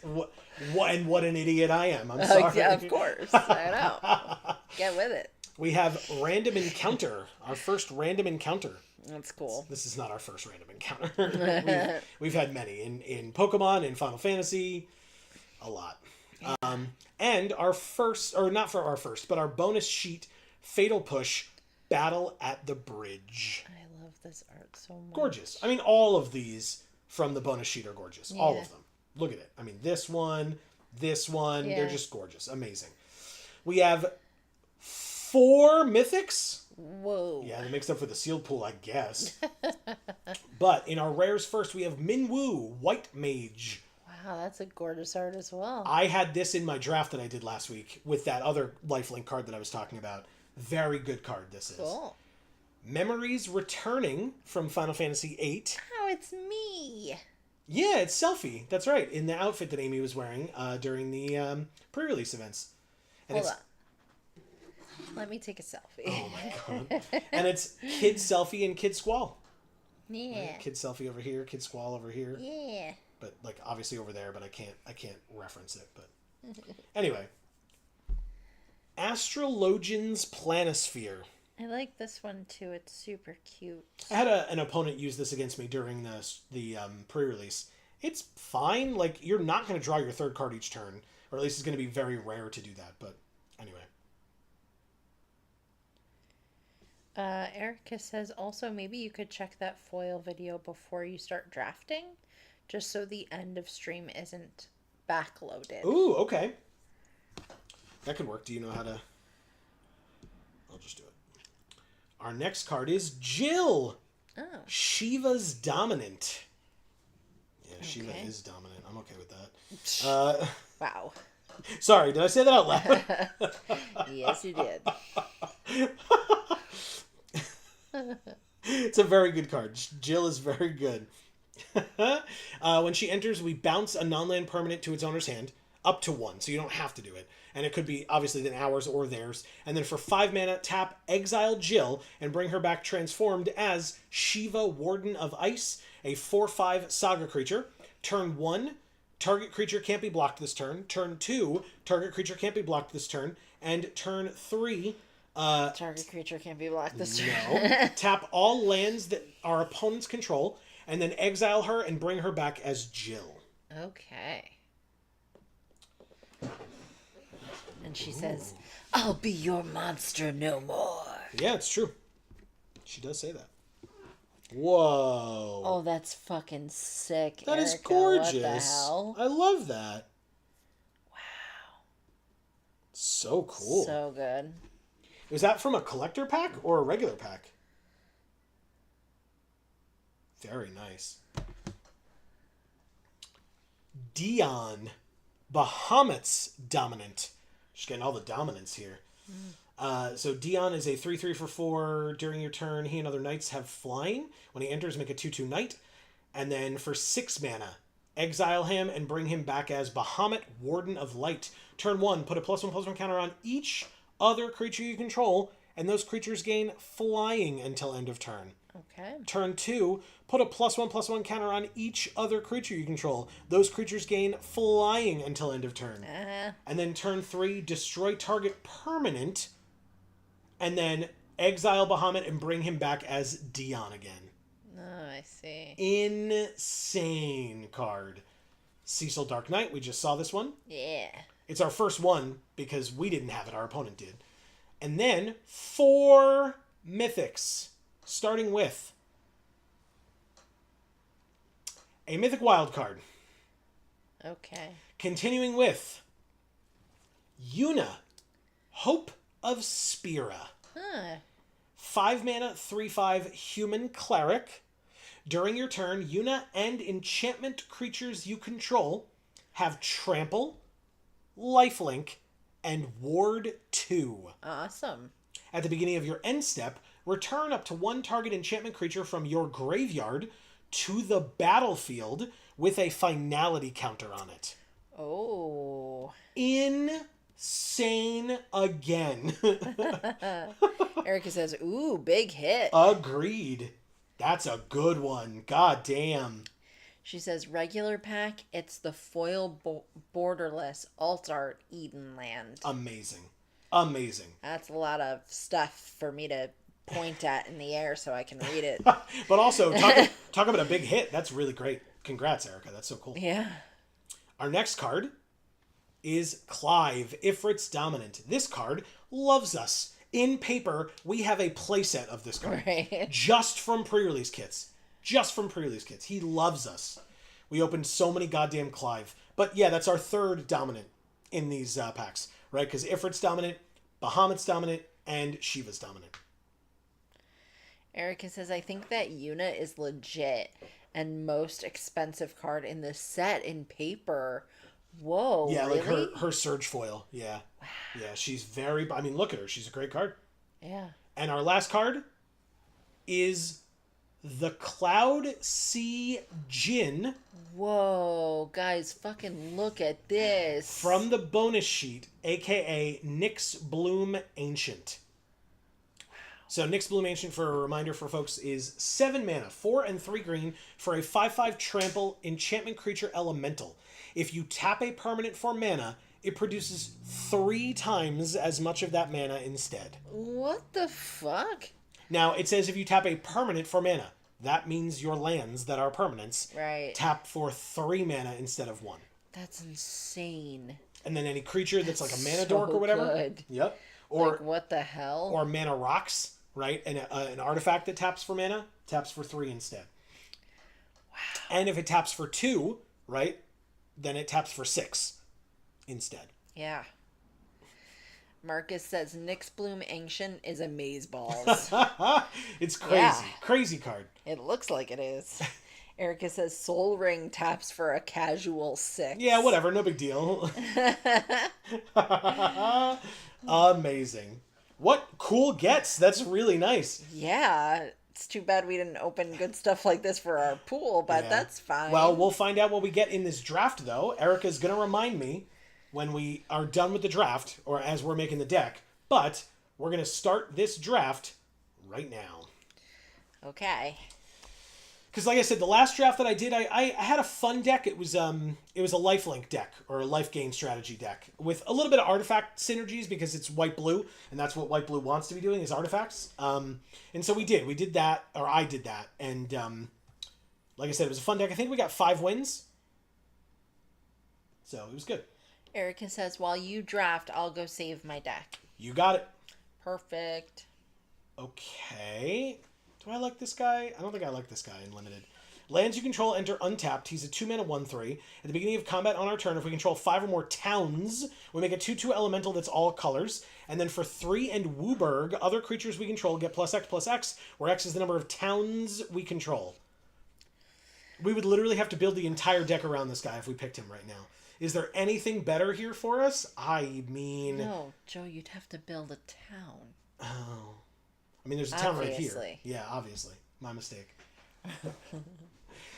What an idiot I am. I'm sorry. Yeah, of course. I know. Get with it. We have random encounter. Our first random encounter. That's cool. This is not our first random encounter. we've had many in Pokemon, in Final Fantasy, a lot. And our first, or not for our first, but our bonus sheet, Fatal Push, Battle at the Bridge. I love this art so much. Gorgeous. I mean, all of these from the bonus sheet are gorgeous. Yeah. All of them. Look at it. I mean, this one, Yeah. they're just gorgeous. Amazing. We have 4 mythics. Whoa. Yeah, they mixed up for the sealed pool, I guess. But in our rares first, we have Minwoo, White Mage. Wow, that's a gorgeous art as well. I had this in my draft that I did last week with that other lifelink card that I was talking about. Very good card this is. Cool. Memories returning from Final Fantasy VIII. Oh, it's me. Yeah, it's Selfie. That's right. In the outfit that Amy was wearing during the pre-release events. And Hold on. Let me take a selfie. Oh my god. And it's Kid Selfie and Kid Squall. Yeah. Right? Kid Selfie over here, Kid Squall over here. Yeah. But like obviously over there, but I can't reference it, but anyway. Astrologian's Planisphere. I like this one too. It's super cute. I had an opponent use this against me during the pre-release. It's fine. Like, you're not going to draw your third card each turn, or at least it's going to be very rare to do that. But anyway. Erica says also maybe you could check that foil video before you start drafting, just so the end of stream isn't backloaded. Ooh, okay. That could work. Do you know how to... I'll just do it. Our next card is Jill. Oh. Shiva's Dominant. Yeah, Shiva Okay. is dominant. I'm okay with that. Wow. Sorry, did I say that out loud? Yes, you did. It's a very good card. Jill is very good. When she enters, we bounce a non-land permanent to its owner's hand, up to 1, so you don't have to do it. And it could be, obviously, then ours or theirs. And then for 5 mana, tap Exile Jill and bring her back transformed as Shiva, Warden of Ice, a 4/5 Saga creature. Turn 1, target creature can't be blocked this turn. Turn 2, target creature can't be blocked this turn. And turn 3... Target creature can't be blocked this turn. No. Tap all lands that our opponents control, and then exile her and bring her back as Jill. Okay. And she says, I'll be your monster no more. Yeah, it's true. She does say that. Whoa. Oh, that's fucking sick. That is Erica. gorgeous. What the hell? I love that. Wow. So cool. So good. Was that from a collector pack or a regular pack? Very nice. Dion. Bahamut's Dominant. Just getting all the dominants here. So Dion is a 3/3 for 4. During your turn, he and other knights have flying. When he enters, make a 2/2 knight. And then for 6 mana, exile him and bring him back as Bahamut, Warden of Light. Turn 1, put a +1/+1 counter on each other creature you control, and those creatures gain flying until end of turn. Okay. Turn 2, put a +1/+1 counter on each other creature you control. Those creatures gain flying until end of turn. And then turn 3, destroy target permanent, and then exile Bahamut and bring him back as Dion again. Oh, I see. Insane card. Cecil Dark Knight, we just saw this one. Yeah. It's our first one because we didn't have it, our opponent did. And then 4 mythics, starting with a mythic wild card. Okay. Continuing with Yuna, Hope of Spira. Huh. 5 mana, 3/5 human cleric. During your turn, Yuna and enchantment creatures you control have trample, lifelink, and ward 2. Awesome. At the beginning of your end step, return up to one target enchantment creature from your graveyard to the battlefield with a finality counter on it. Oh. Insane again. Erica says, ooh, big hit. Agreed. That's a good one. God damn. She says, regular pack, it's the foil borderless alt art Edenland. Amazing. Amazing. That's a lot of stuff for me to point at in the air so I can read it. But also, talk about a big hit. That's really great. Congrats, Erica. That's so cool. Yeah. Our next card is Clive, Ifrit's Dominant. This card loves us. In paper, we have a playset of this card. Right. Just from pre-release kits. Just from pre-release kits. He loves us. We opened so many goddamn Clive. But yeah, that's our third Dominant in these packs, right? Because Ifrit's Dominant, Bahamut's Dominant, and Shiva's Dominant. Erica says, I think that unit is legit and most expensive card in the set in paper. Whoa, yeah, really? like her Surge Foil. Yeah. Wow. Yeah, she's very... I mean, look at her. She's a great card. Yeah. And our last card is the Cloud Sea Djinn. Whoa, guys, fucking look at this. From the bonus sheet, a.k.a. Nyx Bloom Ancient. So Nyx Bloom Ancient, for a reminder for folks, is 7 mana, 4 and 3 green, for a 5/5 trample enchantment creature elemental. If you tap a permanent for mana, it produces 3 times as much of that mana instead. What the fuck? Now, it says if you tap a permanent for mana. That means your lands that are permanents tap for 3 mana instead of 1. That's insane. And then any creature that's like a mana dork or whatever. Good. Yep. Or like, what the hell? Or mana rocks, right? And an artifact that taps for mana taps for 3 instead. Wow. And if it taps for 2, right, then it taps for 6 instead. Yeah. Marcus says Nyx Bloom Ancient is amazeballs. It's crazy. Yeah. Crazy card. It looks like it is. Erica says Soul Ring taps for a casual 6. Yeah, whatever. No big deal. Amazing. What cool gets. That's really nice. Yeah. It's too bad we didn't open good stuff like this for our pool, but that's fine. Well, we'll find out what we get in this draft, though. Erica's going to remind me when we are done with the draft, or as we're making the deck. But we're going to start this draft right now. Okay. Because like I said, the last draft that I did, I had a fun deck. It was a lifelink deck, or a life gain strategy deck, with a little bit of artifact synergies, because it's white-blue, and that's what white-blue wants to be doing, is artifacts. And so we did that, or I did that, and like I said, it was a fun deck. I think we got 5 wins. So it was good. Erica says, while you draft, I'll go save my deck. You got it. Perfect. Okay. Do I like this guy? I don't think I like this guy in Limited. Lands you control enter untapped. He's a 2-mana 1/3. At the beginning of combat on our turn, if we control 5 or more towns, we make a 2/2 elemental that's all colors. And then for 3 and Wooburg, other creatures we control get +X/+X, where X is the number of towns we control. We would literally have to build the entire deck around this guy if we picked him right now. Is there anything better here for us? I mean... No, Joe, you'd have to build a town. Oh. I mean, there's a town right here. Obviously. Yeah, obviously. My mistake.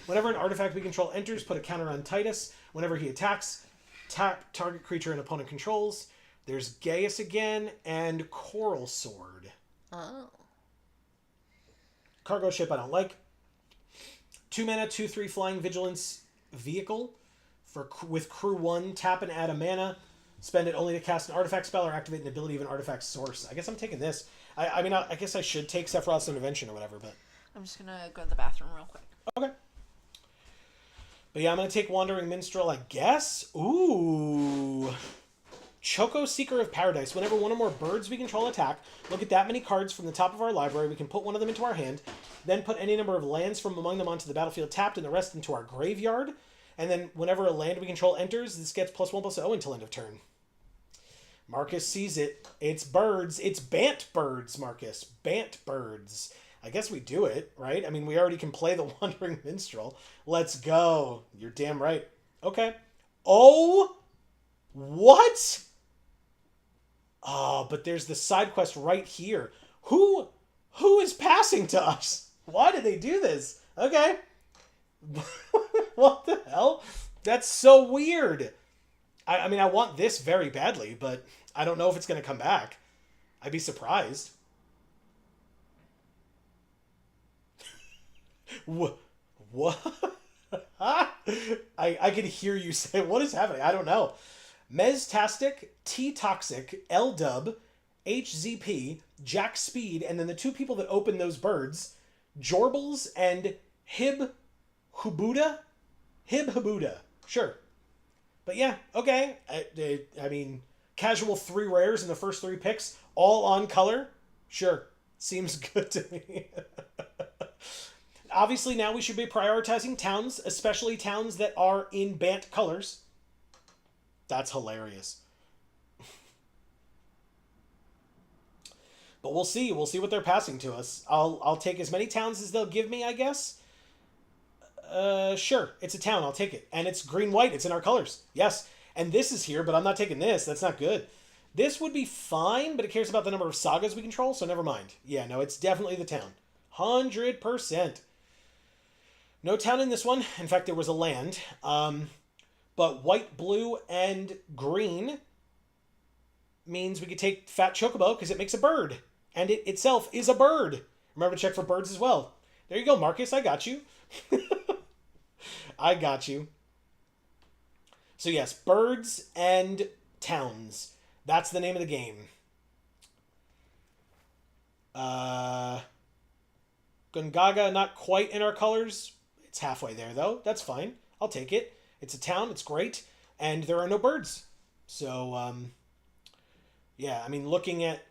Whenever an artifact we control enters, put a counter on Titus. Whenever he attacks, tap target creature an opponent controls. There's Gaius again, and Coral Sword. Oh. Cargo ship I don't like. 2 mana, 2/3 flying vigilance vehicle. With crew 1, tap and add a mana. Spend it only to cast an artifact spell or activate an ability of an artifact source. I guess I'm taking this. I mean, I guess I should take Sephiroth's Intervention or whatever, but... I'm just going to go to the bathroom real quick. Okay. But yeah, I'm going to take Wandering Minstrel, I guess. Ooh. Choco Seeker of Paradise. Whenever one or more birds we control attack, look at that many cards from the top of our library. We can put one of them into our hand, then put any number of lands from among them onto the battlefield tapped and the rest into our graveyard. And then whenever a land we control enters, this gets +1/+0 until end of turn. Marcus sees it. It's birds. It's Bant birds, Marcus. Bant birds. I guess we do it, right? I mean, we already can play the Wandering Minstrel. Let's go. You're damn right. Okay. Oh! What? Oh, but there's the side quest right here. Who Who is passing to us? Why did they do this? Okay. What the hell? That's so weird. I mean, I want this very badly, but I don't know if it's going to come back. I'd be surprised. What? I can hear you say, what is happening? I don't know. Mestastic, T Toxic, L Dub, HZP, Jack Speed, and then the two people that open those birds, Jorbles and Hib Hubuda? Hib Habuda. Sure. But yeah, okay. I mean, casual three rares in the first three picks, all on color. Sure. Seems good to me. Obviously, now we should be prioritizing towns, especially towns that are in Bant colors. That's hilarious. But we'll see. We'll see what they're passing to us. I'll take as many towns as they'll give me, I guess. Sure. It's a town. I'll take it. And it's green-white. It's in our colors. Yes. And this is here, but I'm not taking this. That's not good. This would be fine, but it cares about the number of sagas we control, so never mind. Yeah, no, it's definitely the town. 100%. No town in this one. In fact, there was a land. But white, blue, and green means we could take Fat Chocobo because it makes a bird. And it itself is a bird. Remember to check for birds as well. There you go, Marcus. I got you. I got you. So yes, birds and towns. That's the name of the game. Gungaga, not quite in our colors. It's halfway there, though. That's fine. I'll take it. It's a town. It's great. And there are no birds. So, yeah, I mean, looking at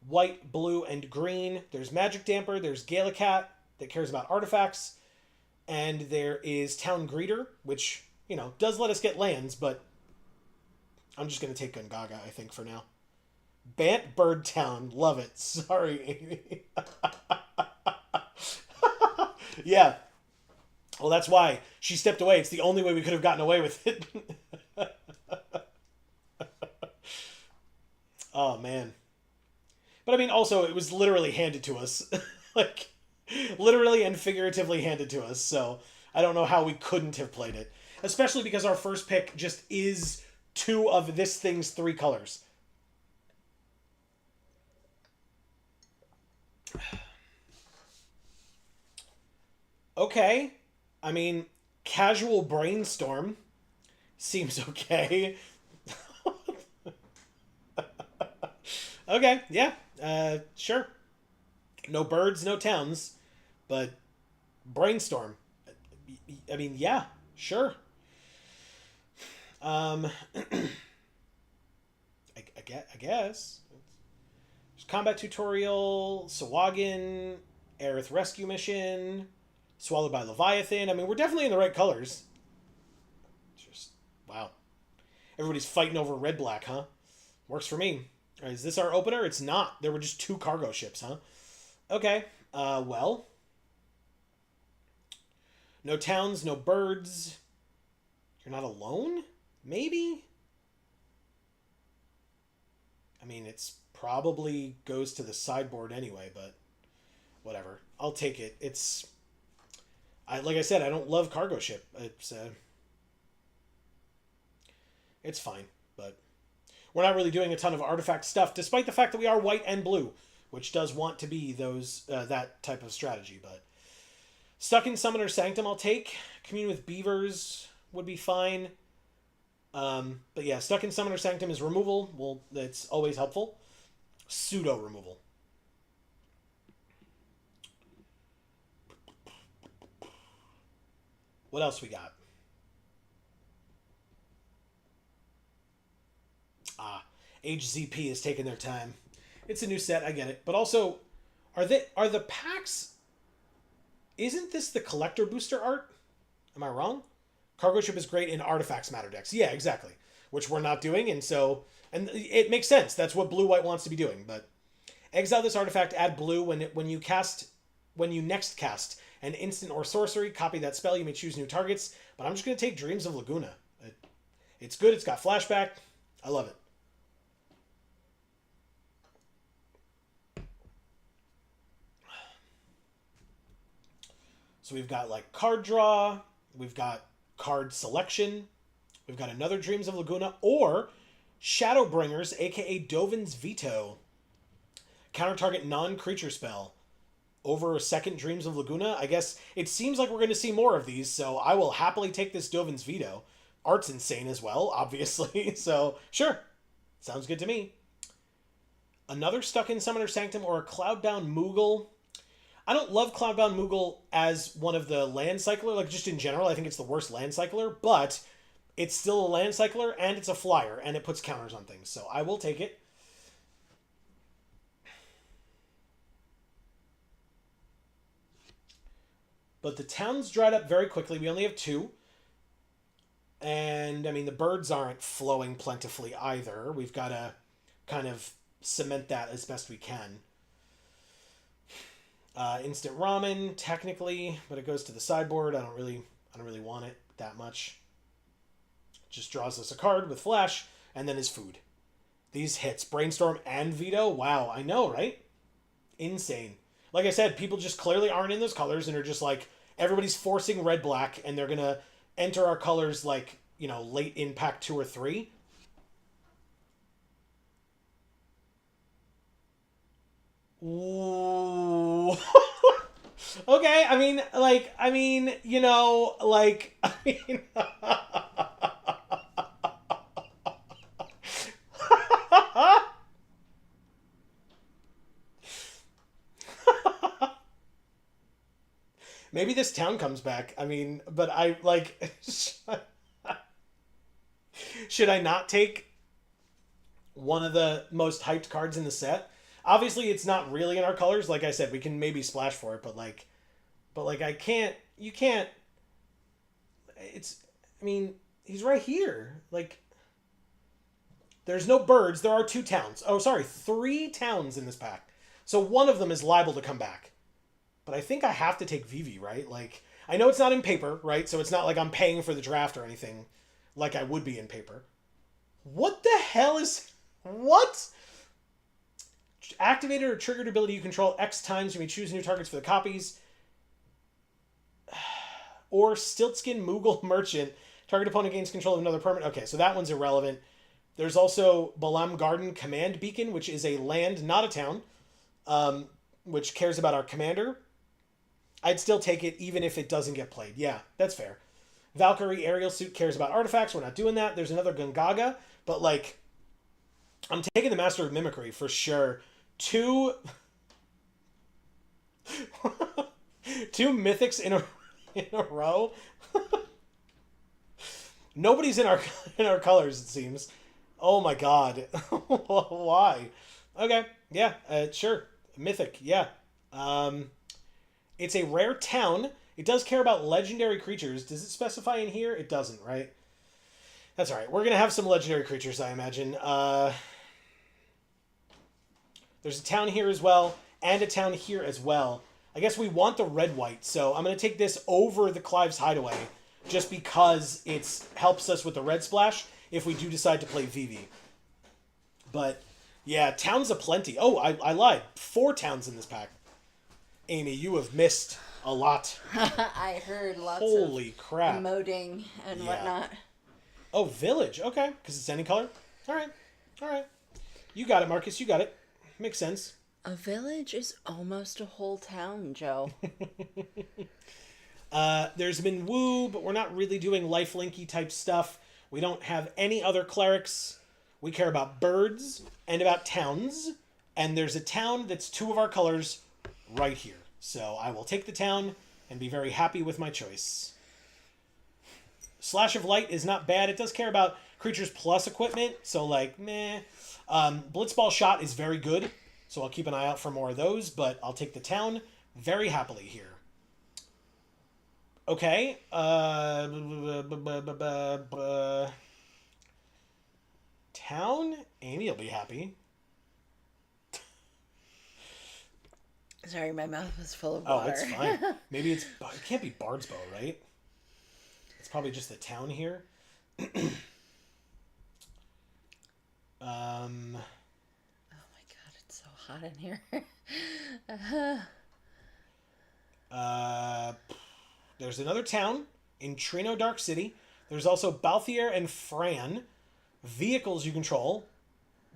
white, blue, and green, there's Magic Damper, there's Galacat that cares about artifacts, and there is Town Greeter, which, you know, does let us get lands, but I'm just going to take Gungaga, I think, for now. Bant Bird Town. Love it. Sorry, Amy. Yeah. Well, that's why she stepped away. It's the only way we could have gotten away with it. Oh, man. But I mean, also, it was literally handed to us. Like, literally and figuratively handed to us. So I don't know how we couldn't have played it. Especially because our first pick just is two of this thing's three colors. Okay. I mean, casual brainstorm seems okay. Okay, yeah. Sure. No birds, no towns, but brainstorm. I mean, yeah, sure. I guess. There's combat tutorial, Sawagin, Aerith rescue mission, swallowed by Leviathan. I mean, we're definitely in the right colors. Just wow. Everybody's fighting over red black, huh? Works for me. All right, is this our opener? It's not. There were just two cargo ships, huh? Okay. Well. No towns, no birds. You're not alone? Maybe? I mean, it's probably goes to the sideboard anyway, but whatever. I'll take it. Like I said, I don't love cargo ship. It's fine, but we're not really doing a ton of artifact stuff, despite the fact that we are white and blue, which does want to be that type of strategy. But Stuck in Summoner's Sanctum, I'll take. Commune with Beavers would be fine. But yeah, Stuck in Summoner's Sanctum is removal. Well, that's always helpful. Pseudo removal. What else we got? HZP is taking their time. It's a new set, I get it. But also, are the packs? Isn't this the collector booster art? Am I wrong? Cargo ship is great in artifacts matter decks. Yeah, exactly. Which we're not doing, and it makes sense. That's what blue white wants to be doing. But exile this artifact, add blue when you next cast an instant or sorcery. Copy that spell. You may choose new targets. But I'm just gonna take Dreams of Laguna. It's good. It's got flashback. I love it. So we've got like card draw, we've got card selection, we've got another Dreams of Laguna, or Shadowbringers, aka Dovin's Veto. Counter target non-creature spell. Over a second Dreams of Laguna. I guess it seems like we're going to see more of these, so I will happily take this Dovin's Veto. Art's insane as well, obviously, so sure. Sounds good to me. Another Stuck in Summoner Sanctum or a Cloudbound Moogle. I don't love Cloudbound Moogle as one of the land cycler, like just in general. I think it's the worst land cycler, but it's still a land cycler and it's a flyer and it puts counters on things, so I will take it. But the town's dried up very quickly. We only have 2. And, I mean, the birds aren't flowing plentifully either. We've got to kind of cement that as best we can. Instant ramen, technically, but it goes to the sideboard. I don't really want it that much. Just draws us a card with flash, and then his food. These hits, Brainstorm and Veto, wow, I know, right? Insane. Like I said, people just clearly aren't in those colors and are just like, everybody's forcing red-black, and they're going to enter our colors like, late in pack 2 or 3. Ooh. Okay, I mean, maybe this town comes back. I mean, but I, like, should I not take one of the most hyped cards in the set? Obviously, it's not really in our colors. Like I said, we can maybe splash for it, but I can't, you can't, I mean, he's right here. Like, there's no birds. There are 2 towns. Oh, sorry, 3 towns in this pack. So one of them is liable to come back. But I think I have to take Vivi, right? Like, I know it's not in paper, right? So it's not like I'm paying for the draft or anything like I would be in paper. What the hell is... What? Activated or triggered ability you control X times. You may choose new targets for the copies. Or Stiltskin Moogle Merchant. Target opponent gains control of another permanent. Okay, so that one's irrelevant. There's also Balam Garden Command Beacon, which is a land, not a town, which cares about our commander. I'd still take it even if it doesn't get played. Yeah, that's fair. Valkyrie Aerial Suit cares about artifacts. We're not doing that. There's another Gungaga, but like, I'm taking the Master of Mimicry for sure. 2 mythics in a row. Nobody's in our colors, it seems. Oh my god. Why? Okay. Yeah, sure. Mythic. Yeah. It's a rare town. It does care about legendary creatures. Does it specify in here? It doesn't, right? That's all right. We're going to have some legendary creatures, I imagine. There's a town here as well, and a town here as well. I guess we want the red-white, so I'm going to take this over the Clive's Hideaway, just because it helps us with the red splash if we do decide to play Vivi. But, yeah, towns aplenty. Oh, I lied. 4 towns in this pack. Amy, you have missed a lot. I heard lots Holy of crap. emoting and whatnot. Oh, Village. Okay, because it's any color. All right. You got it, Marcus. You got it. Makes sense. A village is almost a whole town, Joe. There's been Woo, but we're not really doing lifelinky type stuff. We don't have any other clerics. We care about birds and about towns. And there's a town that's 2 of our colors right here. So I will take the town and be very happy with my choice. Slash of Light is not bad. It does care about creatures plus equipment. So like, meh. Blitzball Shot is very good. So I'll keep an eye out for more of those. But I'll take the town very happily here. Okay. Town? Amy will be happy. Sorry, my mouth was full of water. Oh, it's fine. Maybe it can't be Bard's Bow, right? It's probably just the town here. Oh my god, it's so hot in here. There's another town in Trino Dark City. There's also Balthier and Fran. Vehicles you control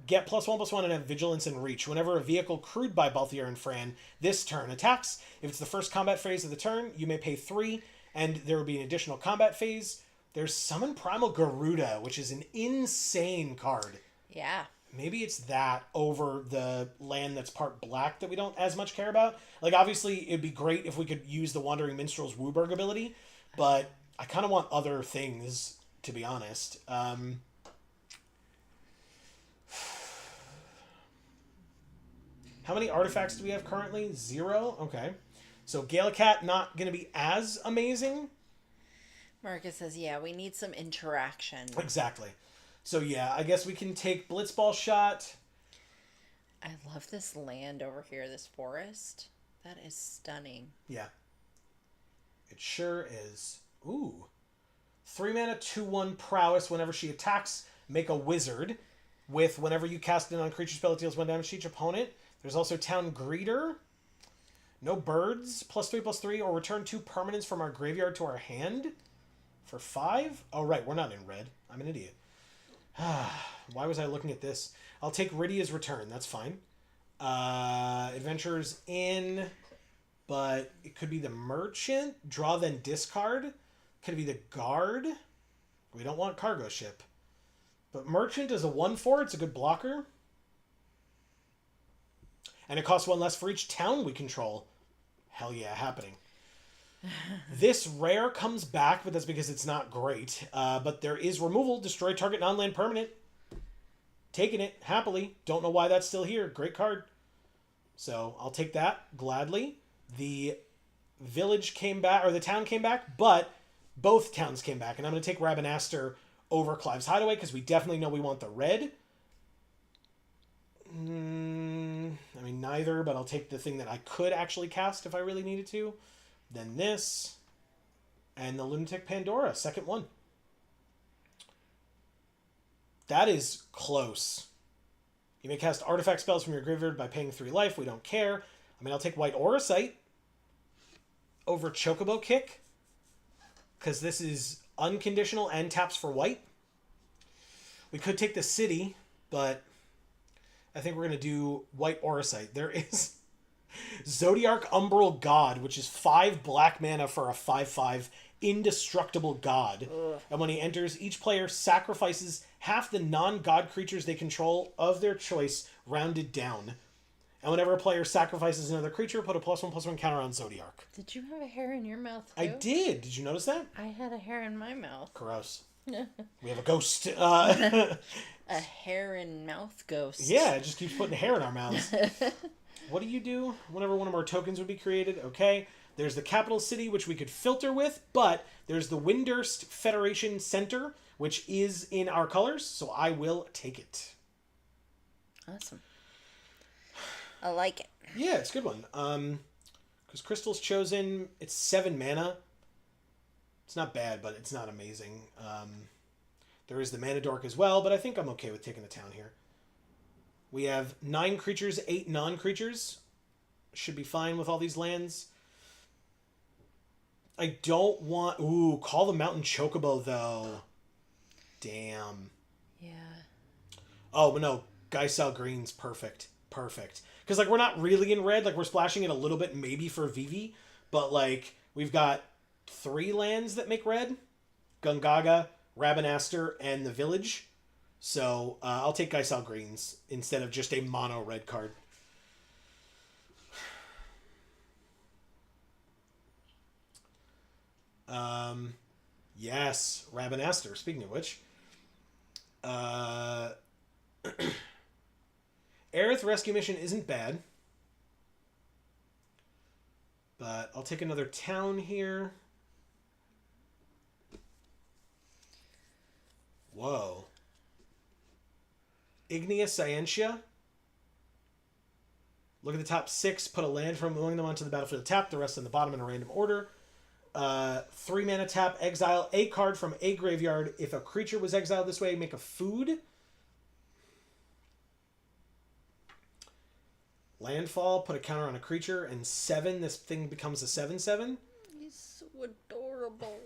get +1/+1 and have vigilance and reach. Whenever a vehicle crewed by Balthier and Fran this turn attacks, if it's the first combat phase of the turn, you may pay 3, and there will be an additional combat phase. There's Summon Primal Garuda, which is an insane card. Yeah. Maybe it's that over the land that's part black that we don't as much care about. Like, obviously, it'd be great if we could use the Wandering Minstrel's Wooburg ability, but I kind of want other things, to be honest. How many artifacts do we have currently? 0? Okay. So Galacat not going to be as amazing. Marcus says, yeah, we need some interaction. Exactly. So yeah, I guess we can take Blitzball Shot. I love this land over here, this forest. That is stunning. Yeah. It sure is. Ooh. 3 mana, 2/1 prowess. Whenever she attacks, make a wizard. With whenever you cast it on creature spell, it deals 1 damage to each opponent. There's also Town Greeter. No birds. +3/+3, or return 2 permanents from our graveyard to our hand. For 5? Oh, right. We're not in red. I'm an idiot. Why was I looking at this? I'll take Rydia's Return. That's fine. Adventurers in, but it could be the Merchant. Draw, then discard. Could be the Guard. We don't want Cargo Ship. But Merchant is a 1/4. It's a good blocker. And it costs 1 less for each town we control. Hell yeah, happening. This rare comes back, but that's because it's not great. But there is removal. Destroy target non-land permanent. Taking it, happily. Don't know why that's still here. Great card. So, I'll take that, gladly. The village came back, or the town came back, but both towns came back. And I'm going to take Rabanastre over Clive's Hideaway, because we definitely know we want the red. I mean, neither, but I'll take the thing that I could actually cast if I really needed to. Then this, and the Lunatic Pandora, second one. That is close. You may cast artifact spells from your graveyard by paying 3 life. We don't care. I mean, I'll take White Auracite over Chocobo Kick, because this is unconditional and taps for white. We could take the city, but I think we're going to do White Auracite. There is Zodiarch Umbral God, which is 5 black mana for a 5/5 indestructible god. Ugh. And when he enters, each player sacrifices half the non-god creatures they control of their choice, rounded down. And whenever a player sacrifices another creature, put a +1/+1 counter on Zodiarch. Did you have a hair in your mouth, too? I did. Did you notice that? I had a hair in my mouth. Gross. We have a ghost. A hair and mouth ghost. Yeah, it just keeps putting hair in our mouths. What do you do whenever one of our tokens would be created? Okay. There's the capital city, which we could filter with, but there's the Windurst Federation Center, which is in our colors, so I will take it. Awesome. I like it. Yeah, it's a good one. Because Crystal's Chosen, it's 7 mana. It's not bad, but it's not amazing. There is the Mana Dork as well, but I think I'm okay with taking the town here. We have 9 creatures, 8 non-creatures. Should be fine with all these lands. I don't want... Ooh, Call the Mountain Chocobo, though. Damn. Yeah. Oh, but no. Geisel Green's perfect. Perfect. Because, like, we're not really in red. Like, we're splashing it a little bit maybe for Vivi. But, like, we've got 3 lands that make red. Gungaga, Rabanastre, and the Village. So, I'll take Geisel Greens instead of just a mono red card. Yes, Rabanastre, speaking of which. Aerith Rescue Mission isn't bad. But I'll take another town here. Whoa. Ignea Scientia. Look at the top 6. Put a land from among them onto the battlefield tap. The rest on the bottom in a random order. 3 mana tap. Exile a card from a graveyard. If a creature was exiled this way, make a food. Landfall. Put a counter on a creature. And 7. This thing becomes a 7/7. He's adorable.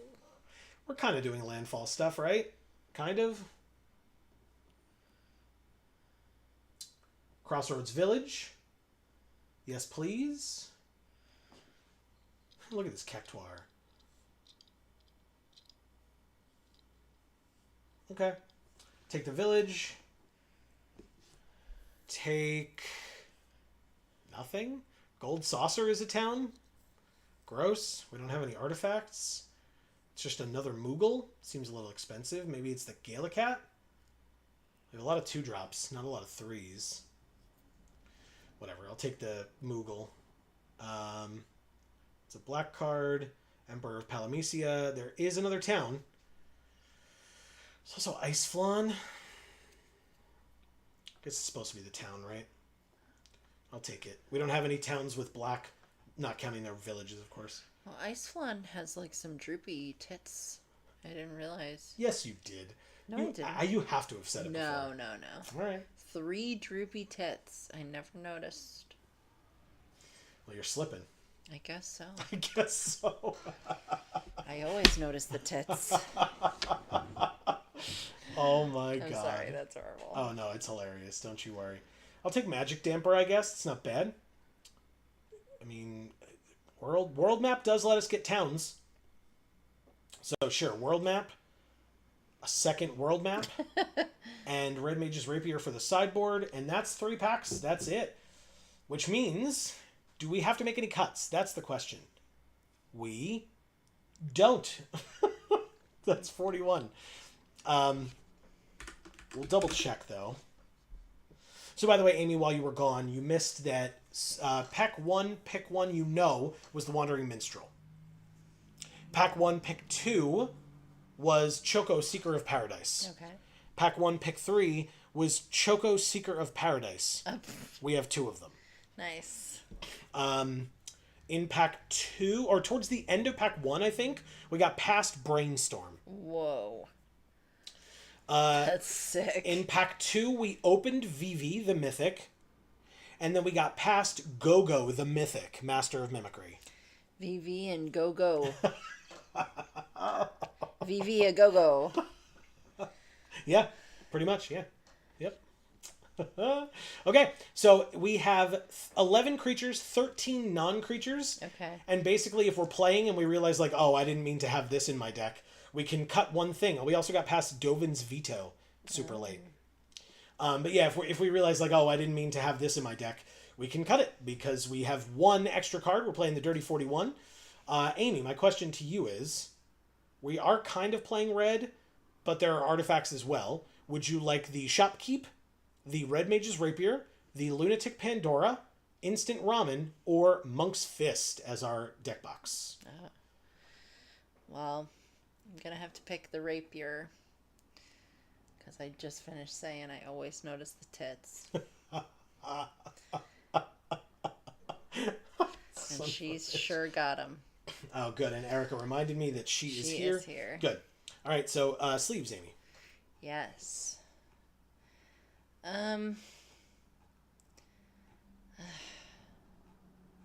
We're kind of doing landfall stuff, right? Kind of. Crossroads Village. Yes, please. Look at this Cactuar. Okay. Take the village. Take... nothing? Gold Saucer is a town? Gross. We don't have any artifacts. It's just another Moogle. Seems a little expensive. Maybe it's the Galacat? We have a lot of 2-drops, not a lot of 3s. Whatever, I'll take the Moogle. It's a black card. Emperor of Palamecia. There is another town. There's also Iceflawn. I guess it's supposed to be the town, right? I'll take it. We don't have any towns with black, not counting their villages, of course. Well, Iceflawn has like some droopy tits. I didn't realize. Yes, you did. No, I didn't. You have to have said it No, before. no. All right. 3 droopy tits. I never noticed. Well, you're slipping. I guess so. I guess so. I always notice the tits. Oh my god. I'm sorry, that's horrible. Oh no, it's hilarious. Don't you worry. I'll take Magic Damper, I guess. It's not bad. I mean, world map does let us get towns. So sure, world map. A second world map. And Red Mage's Rapier for the sideboard. And that's 3 packs. That's it. Which means, do we have to make any cuts? That's the question. We don't. That's 41. We'll double check, though. So, by the way, Amy, while you were gone, you missed that pack 1, pick 1, was the Wandering Minstrel. Pack 1, pick 2 was Choco, Seeker of Paradise. Okay. Pack 1, pick 3 was Choco, Seeker of Paradise. We have 2 of them. Nice. In pack 2, or towards the end of pack 1, I think, we got past Brainstorm. Whoa. That's sick. In pack 2, we opened Vivi, the Mythic. And then we got past Go-Go, the Mythic, Master of Mimicry. VV and Go-Go. VV a Go-Go. Yeah, pretty much, yeah. Yep. Okay, so we have 11 creatures, 13 non-creatures. Okay. And basically, if we're playing and we realize, like, oh, I didn't mean to have this in my deck, we can cut one thing. We also got past Dovin's Veto super late. But yeah, if we realize, like, oh, I didn't mean to have this in my deck, we can cut it because we have 1 extra card. We're playing the Dirty 41. Amy, my question to you is, we are kind of playing red, but there are artifacts as well. Would you like the Shopkeep, the Red Mage's Rapier, the Lunatic Pandora, Instant Ramen, or Monk's Fist as our deck box? Well, I'm going to have to pick the Rapier. Because I just finished saying I always notice the tits. And she's sure got them. Oh, good. And Erica reminded me that she is here. She is here. Good. All right, so sleeves, Amy. Yes.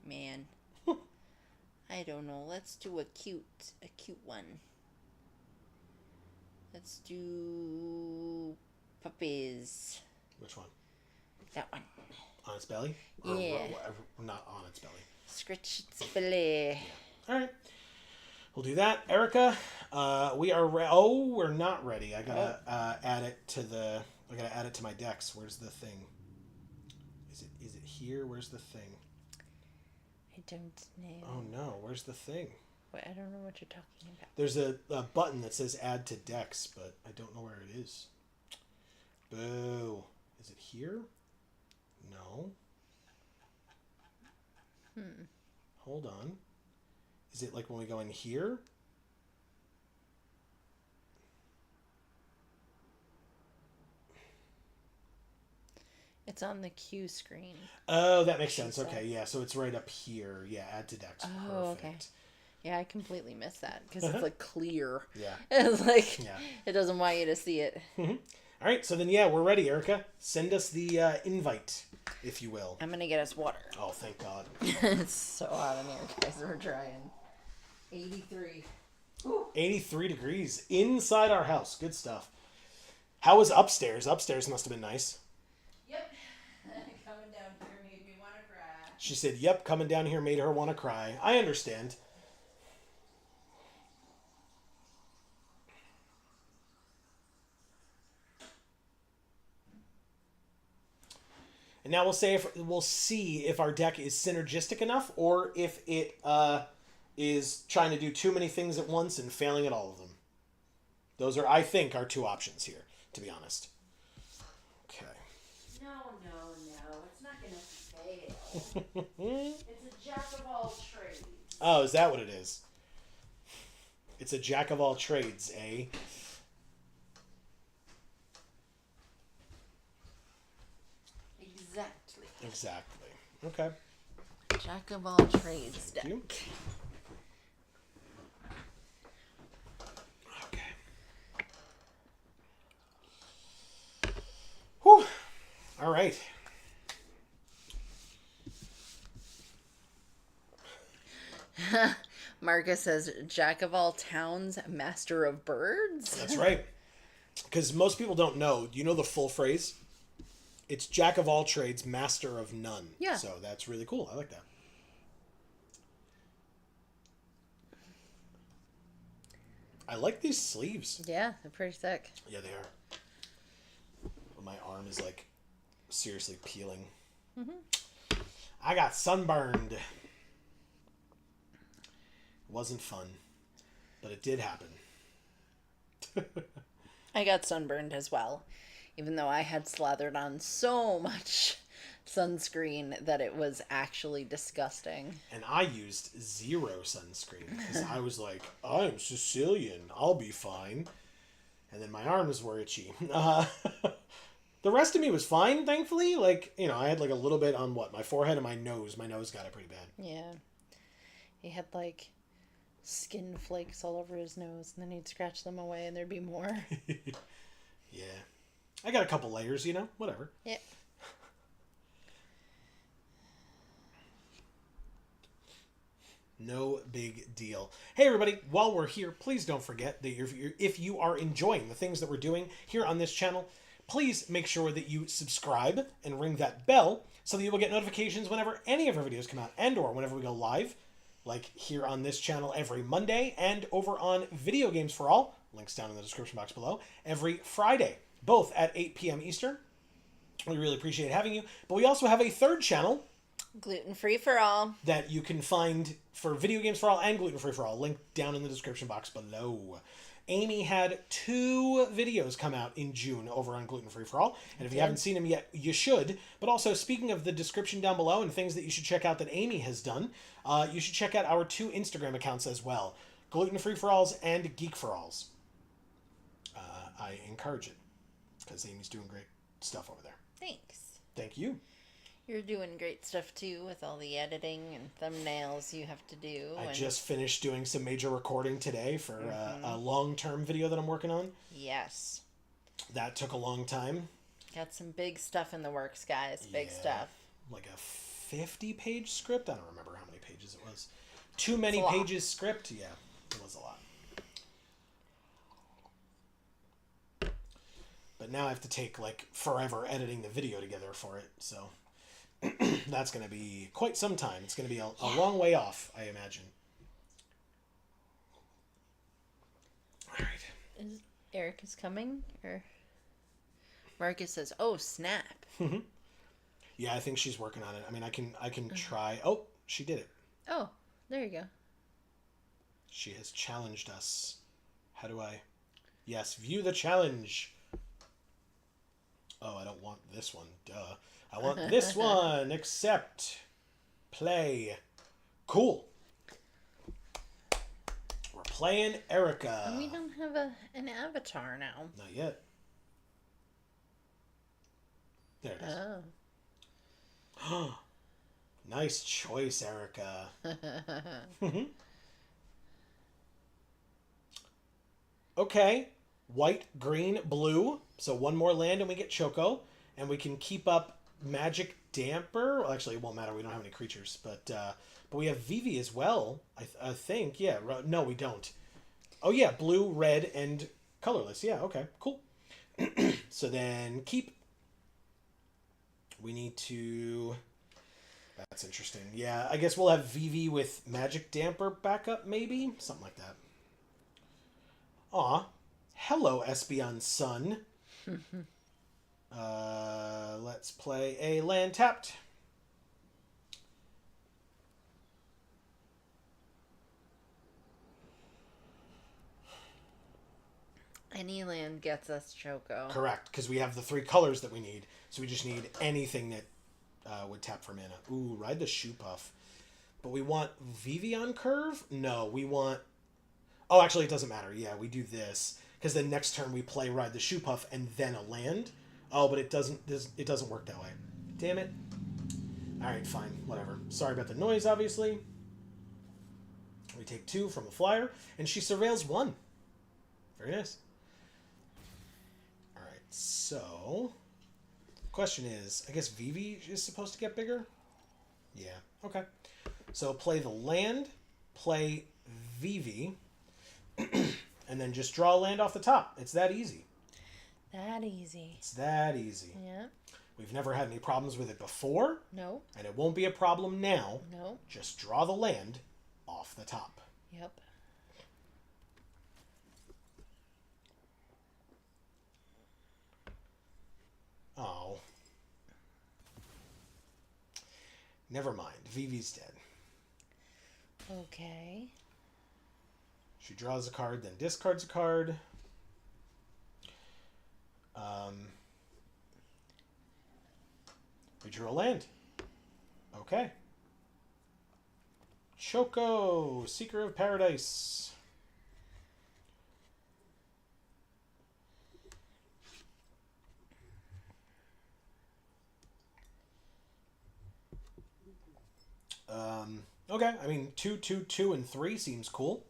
Man. I don't know. Let's do a cute one. Let's do puppies. Which one? That one. On its belly? Yeah. Or not on its belly. Scratch its belly. All right. We'll do that. Erica, we are we're not ready. I gotta add it to I gotta add it to my decks. Where's the thing? Is it here? Where's the thing? I don't know. Oh no, where's the thing? Wait, I don't know what you're talking about. There's a button that says add to decks, but I don't know where it is. Boo. Is it here? No. Hold on. Is it like when we go in here? It's on the Q screen. Oh, that makes sense. Okay, yeah, so it's right up here. Yeah, add to decks. Oh, Perfect. okay. Yeah, I completely missed that because it's like clear. Yeah. It's like, Yeah. it doesn't want you to see it. All right, so then, yeah, we're ready, Erica. Send us the invite, if you will. I'm going to get us water. Oh, thank God. It's so hot in here, guys. We're trying. 83. 83 degrees inside our house. Good stuff. How was upstairs? Upstairs must have been nice. Yep. Coming down here made me want to cry. She said, yep, coming down here made her want to cry. I understand. And now we'll see if our deck is synergistic enough or if it is trying to do too many things at once and failing at all of them. Those are, I think, our two options here, to be honest. Okay. No. It's not going to fail. It's a jack of all trades. Oh, is that what it is? It's a jack of all trades, eh? Exactly. Okay. Jack of all trades deck. You. Okay. Whew. All right. Marcus says, Jack of all towns, master of birds. That's right. Because most people don't know. Do you know the full phrase? It's Jack of all trades, master of none. Yeah. So that's really cool. I like that. I like these sleeves. Yeah, they're pretty thick. Yeah, they are. My arm is like seriously peeling. Mm-hmm. I got sunburned. It wasn't fun, but it did happen. I got sunburned as well, even though I had slathered on so much sunscreen that it was actually disgusting. And I used zero sunscreen because I was like, I'm Sicilian, I'll be fine. And then my arms were itchy. The rest of me was fine, thankfully. Like, you know, I had like a little bit on my forehead and my nose. My nose got it pretty bad. Yeah. He had like skin flakes all over his nose, and then he'd scratch them away and there'd be more. Yeah. I got a couple layers, you know, whatever. Yeah. No big deal. Hey, everybody, while we're here, please don't forget that if you are enjoying the things that we're doing here on this channel, please make sure that you subscribe and ring that bell so that you will get notifications whenever any of our videos come out and or whenever we go live, like here on this channel every Monday and over on Video Games for All, links down in the description box below, every Friday, both at 8 p.m. Eastern. We really appreciate having you. But we also have a third channel, Gluten-free for all. that you can find for Video Games for All and Gluten Free for All, linked down in the description box below. Amy had 2 videos come out in June over on Gluten Free for All, and if you haven't seen them yet, you should. But also, speaking of the description down below and things that you should check out that Amy has done, you should check out our 2 Instagram accounts as well, Gluten Free for Alls and Geek for Alls. I encourage it, because Amy's doing great stuff over there. Thanks. Thank you. You're doing great stuff too with all the editing and thumbnails you have to do. I just finished doing some major recording today for a long-term video that I'm working on. Yes. That took a long time. Got some big stuff in the works, guys. Big stuff. Like a 50-page script? I don't remember how many pages it was. Too many lot. pages script? Yeah, it was a lot. But now I have to take like forever editing the video together for it, so that's going to be quite some time. It's going to be a long way off, I imagine. All right. Eric is coming, or Marcus says, "Oh snap!" Yeah, I think she's working on it. I mean, I can try. Oh, she did it. Oh, there you go. She has challenged us. How do I? Yes, view the challenge. Oh, I don't want this one. Duh. I want this one. Accept. Play. Cool. We're playing Erica. We don't have an avatar now. Not yet. There it is. Oh. Nice choice, Erica. Okay. White, green, blue. So one more land and we get Choco. And we can keep up Magic Damper. Well, actually, it won't matter. We don't have any creatures, but we have Vivi as well. I think. Yeah. No, we don't. Oh yeah, blue, red, and colorless. Yeah. Okay. Cool. So then keep. We need to. That's interesting. Yeah, I guess we'll have Vivi with Magic Damper backup, maybe something like that. Aw, hello, Espeon Sun. Let's play a land tapped. Any land gets us Choco. Correct, because we have the 3 colors that we need, so we just need anything that would tap for mana. Ooh, ride the Shoe Puff. But we want Vivi on curve? No, we want... Oh, actually, it doesn't matter. Yeah, we do this. Because then next turn we play Ride the Shoe Puff and then a land. Oh, but it doesn't work that way. Damn it. Alright, fine. Whatever. Sorry about the noise, obviously. We take 2 from a flyer, and she surveils 1. Very nice. Alright, so... Question is, I guess Vivi is supposed to get bigger? Yeah, okay. So play the land, play Vivi, and then just draw a land off the top. It's that easy. That easy. It's that easy. Yeah. We've never had any problems with it before. No. And it won't be a problem now. No. Just draw the land off the top. Yep. Oh. Never mind. Vivi's dead. Okay. She draws a card, then discards a card. We drew a land. Okay. Choco, Seeker of Paradise. Okay, I mean, 2, 2, 2, and 3 seems cool.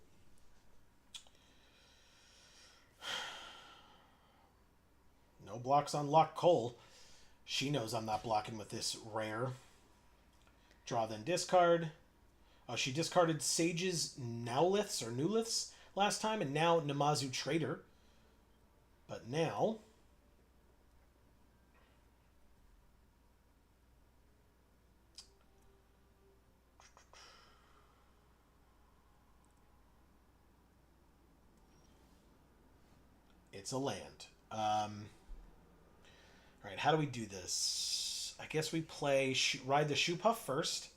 No blocks on Lock Cole. She knows I'm not blocking with this rare. Draw, then discard. Oh, she discarded Sage's Nowliths or Newliths last time, and now Namazu Trader. But now... it's a land. Alright, how do we do this? I guess we play Ride the Shoe Puff first.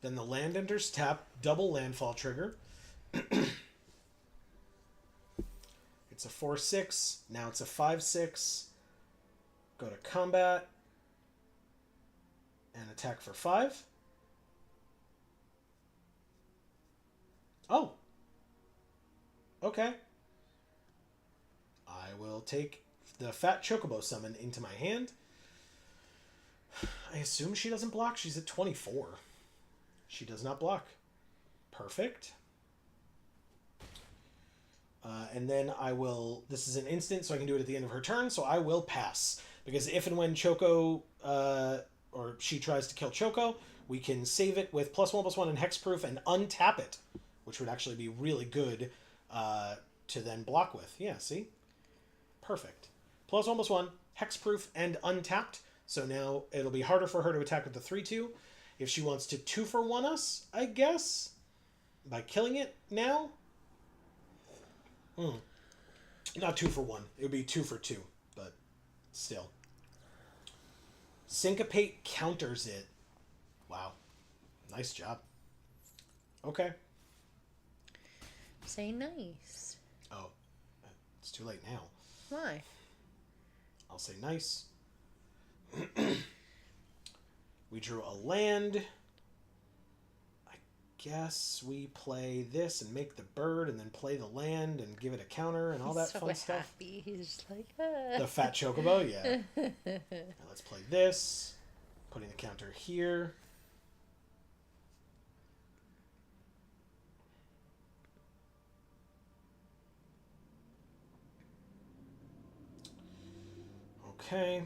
Then the land enters tap, double landfall trigger. It's a 4/6. Now it's a 5/6. Go to combat. And attack for 5. Oh. Okay. I will take the Fat Chocobo summon into my hand. I assume she doesn't block. She's at 24. She does not block. Perfect. And then I will... This is an instant, so I can do it at the end of her turn, so I will pass. Because if and when Choco... or she tries to kill Choco, we can save it with +1/+1 and hexproof and untap it, which would actually be really good to then block with. Yeah, see? Perfect. +1/+1, hexproof, and untapped. So now it'll be harder for her to attack with the 3/2. If she wants to 2-for-1 us, I guess, by killing it now. Not 2-for-1. It would be 2-for-2, but still. Syncopate counters it. Wow. Nice job. Okay. Say nice. Oh, it's too late now. Why? I'll say nice. We drew a land. I guess we play this and make the bird and then play the land and give it a counter and all that fun stuff. Happy. He's like, ah. The Fat Chocobo, yeah. Now let's play this. Putting the counter here. Okay.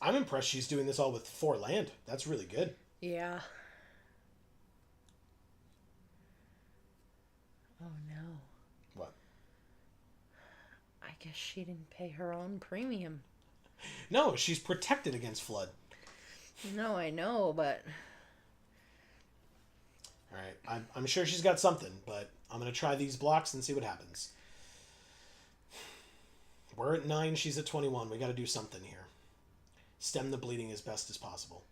I'm impressed she's doing this all with 4 land. That's really good. Yeah. Oh no. What? I guess she didn't pay her own premium. No, she's protected against flood. No, I know, but All right. I'm sure she's got something, but I'm going to try these blocks and see what happens. We're at 9. She's at 21. We got to do something here. Stem the bleeding as best as possible.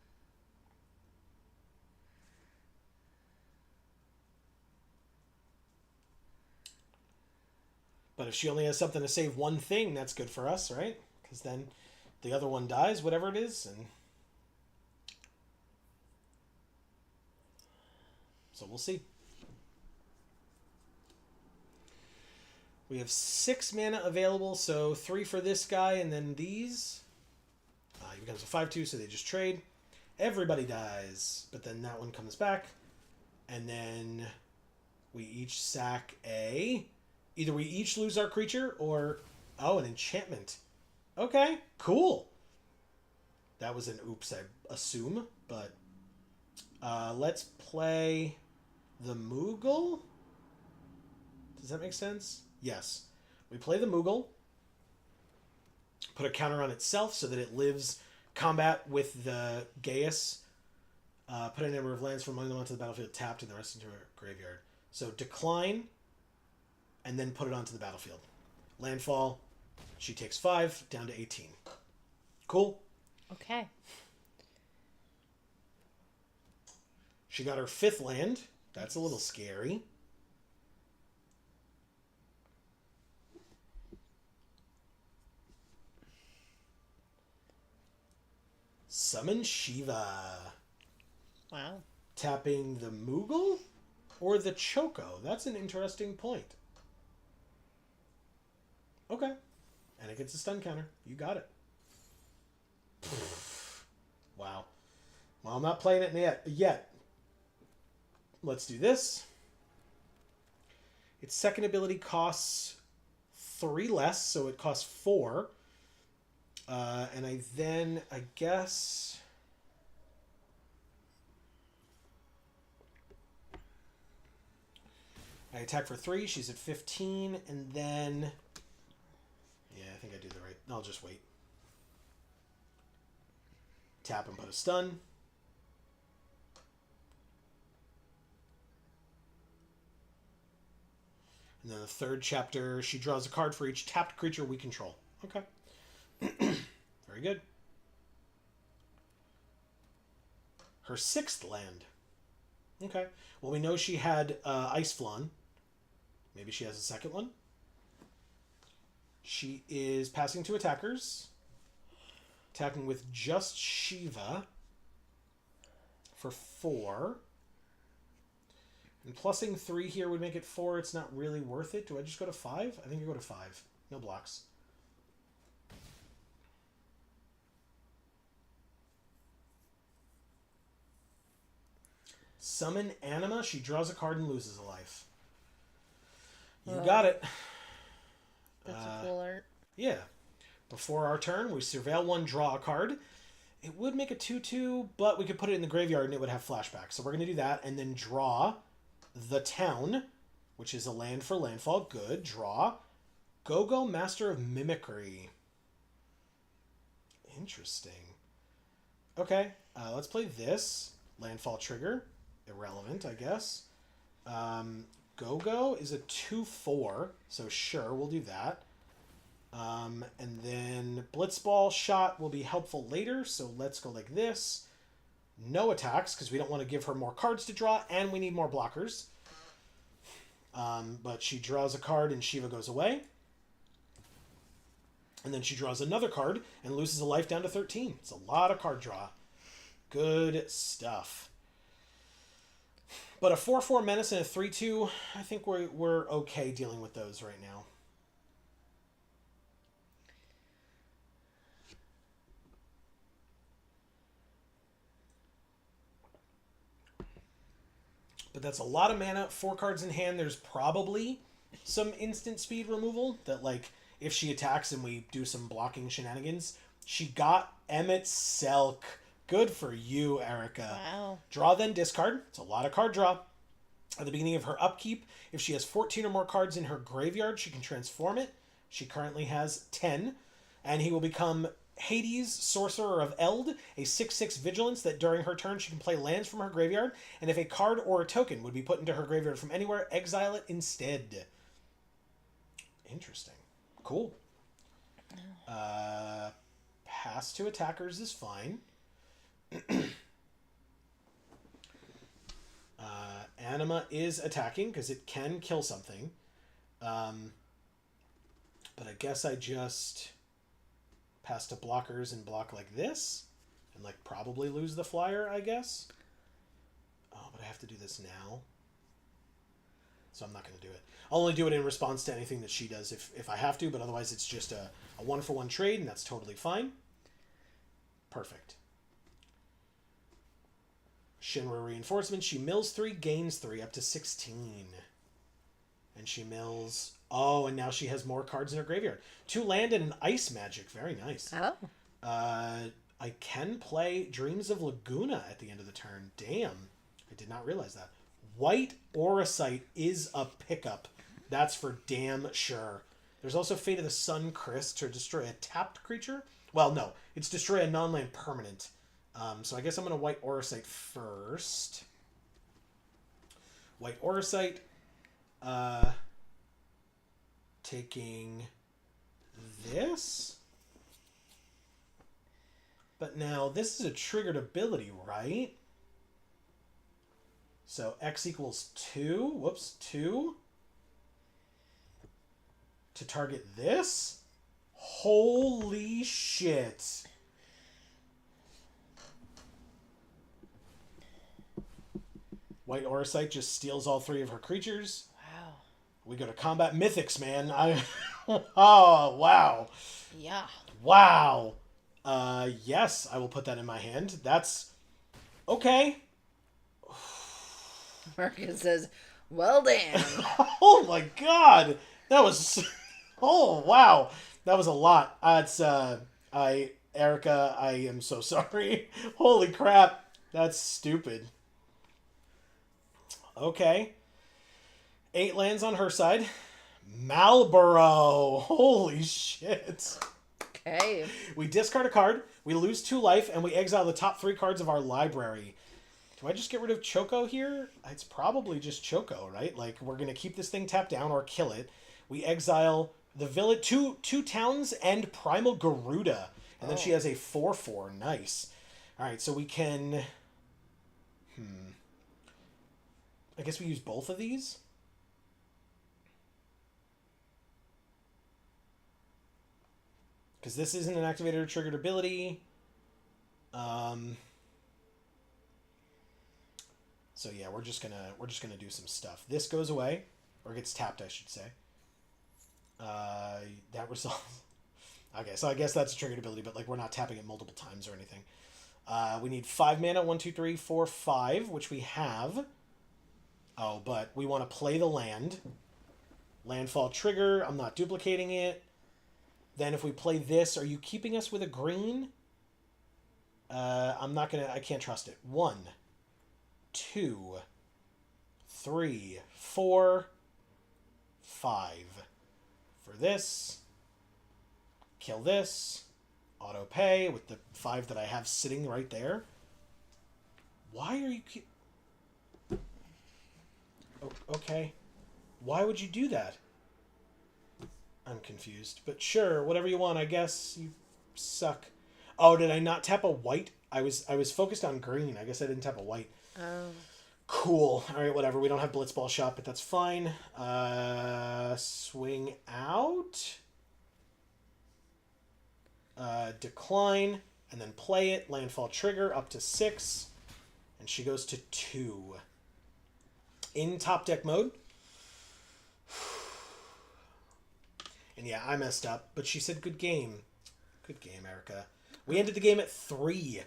But if she only has something to save one thing, that's good for us, right? Because then the other one dies, whatever it is, and so we'll see. We have 6 mana available, so 3 for this guy, and then these. He becomes a 5/2, so they just trade. Everybody dies, but then that one comes back, and then we each sack a. Either we each lose our creature, or an enchantment. Okay, cool. That was an oops, I assume, but let's play the Moogle. Does that make sense? Yes. We play the Moogle. Put a counter on itself so that it lives combat with the Gaius. Put a number of lands from among them onto the battlefield tapped and the rest into a graveyard. So decline, and then put it onto the battlefield. Landfall, she takes 5, down to 18. Cool? okay. She got her 5th land. That's a little scary. Summon Shiva. Wow. Tapping the Moogle or the Choco? That's an interesting point. Okay. And it gets a stun counter. You got it. Wow. Well, I'm not playing it yet. Let's do this. Its second ability costs 3 less, so it costs 4. And I guess... I attack for 3. She's at 15. And then... Yeah, I think I do the right... I'll just wait. Tap and put a stun. And then the third chapter, she draws a card for each tapped creature we control. Okay. Very good. Her 6th land. Okay. Well, we know she had Ice Flan. Maybe she has a second one. She is passing to attackers. Attacking with just Shiva for 4. And plussing 3 here would make it 4. It's not really worth it. Do I just go to 5? I think I go to 5. No blocks. Summon Anima. She draws a card and loses a life. You got it. That's a cool art. Yeah. Before our turn, we surveil 1, draw a card. It would make a 2/2, but we could put it in the graveyard and it would have flashback. So we're going to do that and then draw the Town, which is a land for landfall. Good. Draw. Go-Go, Master of Mimicry. Interesting. Okay. Let's play this. Landfall trigger. Irrelevant, I guess. Go-Go is a 2/4, so sure, we'll do that. And then Blitzball shot will be helpful later, so let's go like this. No attacks, because we don't want to give her more cards to draw, and we need more blockers. But she draws a card and Shiva goes away. And then she draws another card and loses a life down to 13. It's a lot of card draw. Good stuff. But a 4/4 menace and a 3/2, I think we're okay dealing with those right now. But that's a lot of mana. 4 cards in hand. There's probably some instant speed removal that, like, if she attacks and we do some blocking shenanigans, she got Emmett Selk. Good for you, Erica. Wow. Draw, then discard. It's a lot of card draw. At the beginning of her upkeep, if she has 14 or more cards in her graveyard, she can transform it. She currently has 10. And he will become Hades, Sorcerer of Eld, a 6/6 vigilance that during her turn she can play lands from her graveyard, and if a card or a token would be put into her graveyard from anywhere, exile it instead. Interesting. Cool. Pass to attackers is fine. Anima is attacking because it can kill something. But I guess I just pass to blockers and block like this. And like probably lose the flyer, I guess. Oh, but I have to do this now. So I'm not going to do it. I'll only do it in response to anything that she does if I have to, but otherwise it's just a 1-for-1 trade, and that's totally fine. Perfect. Shinra Reinforcement. She mills 3, gains 3, up to 16. And she mills... Oh, and now she has more cards in her graveyard. 2 land and an ice magic. Very nice. Oh. I can play Dreams of Laguna at the end of the turn. Damn. I did not realize that. White Auracite is a pickup. That's for damn sure. There's also Fate of the Sun Chris to destroy a tapped creature. Well, no. It's destroy a non-land permanent. So I guess I'm going to White Auracite first. White Auracite. Taking this. But now this is a triggered ability, right? So X equals 2. Whoops, 2. To target this? Holy shit. White Auracite just steals all 3 of her creatures. Wow. We go to combat mythics, man. Oh, wow. Yeah. Wow. Yes, I will put that in my hand. That's okay. Marcus says, well, damn. Oh my god. That was... Oh, wow. That was a lot. Erica, I am so sorry. Holy crap. That's stupid. Okay. 8 lands on her side. Malboro. Holy shit. Okay. We discard a card, we lose 2 life, and we exile the top 3 cards of our library. Do I just get rid of Choco here? It's probably just Choco, right? Like, we're going to keep this thing tapped down or kill it. We exile the village, two towns, and Primal Garuda. And then she has a 4/4. Nice. Alright, so we can... I guess we use both of these? Because this isn't an activated or triggered ability. So yeah, we're just gonna do some stuff. This goes away, or gets tapped, I should say. That resolves. Okay, so I guess that's a triggered ability, but like we're not tapping it multiple times or anything. We need 5 mana, 1, 2, 3, 4, 5, which we have. Oh, but we want to play the land. Landfall trigger. I'm not duplicating it. Then if we play this, are you keeping us with a green? I can't trust it. 1, 2, 3, 4, 5. For this, kill this, auto pay with the 5 that I have sitting right there. Why are you okay. Why would you do that? I'm confused. But sure, whatever you want, I guess. You suck. Oh, did I not tap a white? I was focused on green. I guess I didn't tap a white. Oh. Cool. Alright, whatever. We don't have Blitzball Shot, but that's fine. Swing out. Decline. And then play it. Landfall trigger up to 6. And she goes to 2. In top deck mode. And yeah, I messed up. But she said good game. Good game, Erica. We ended the game at 3.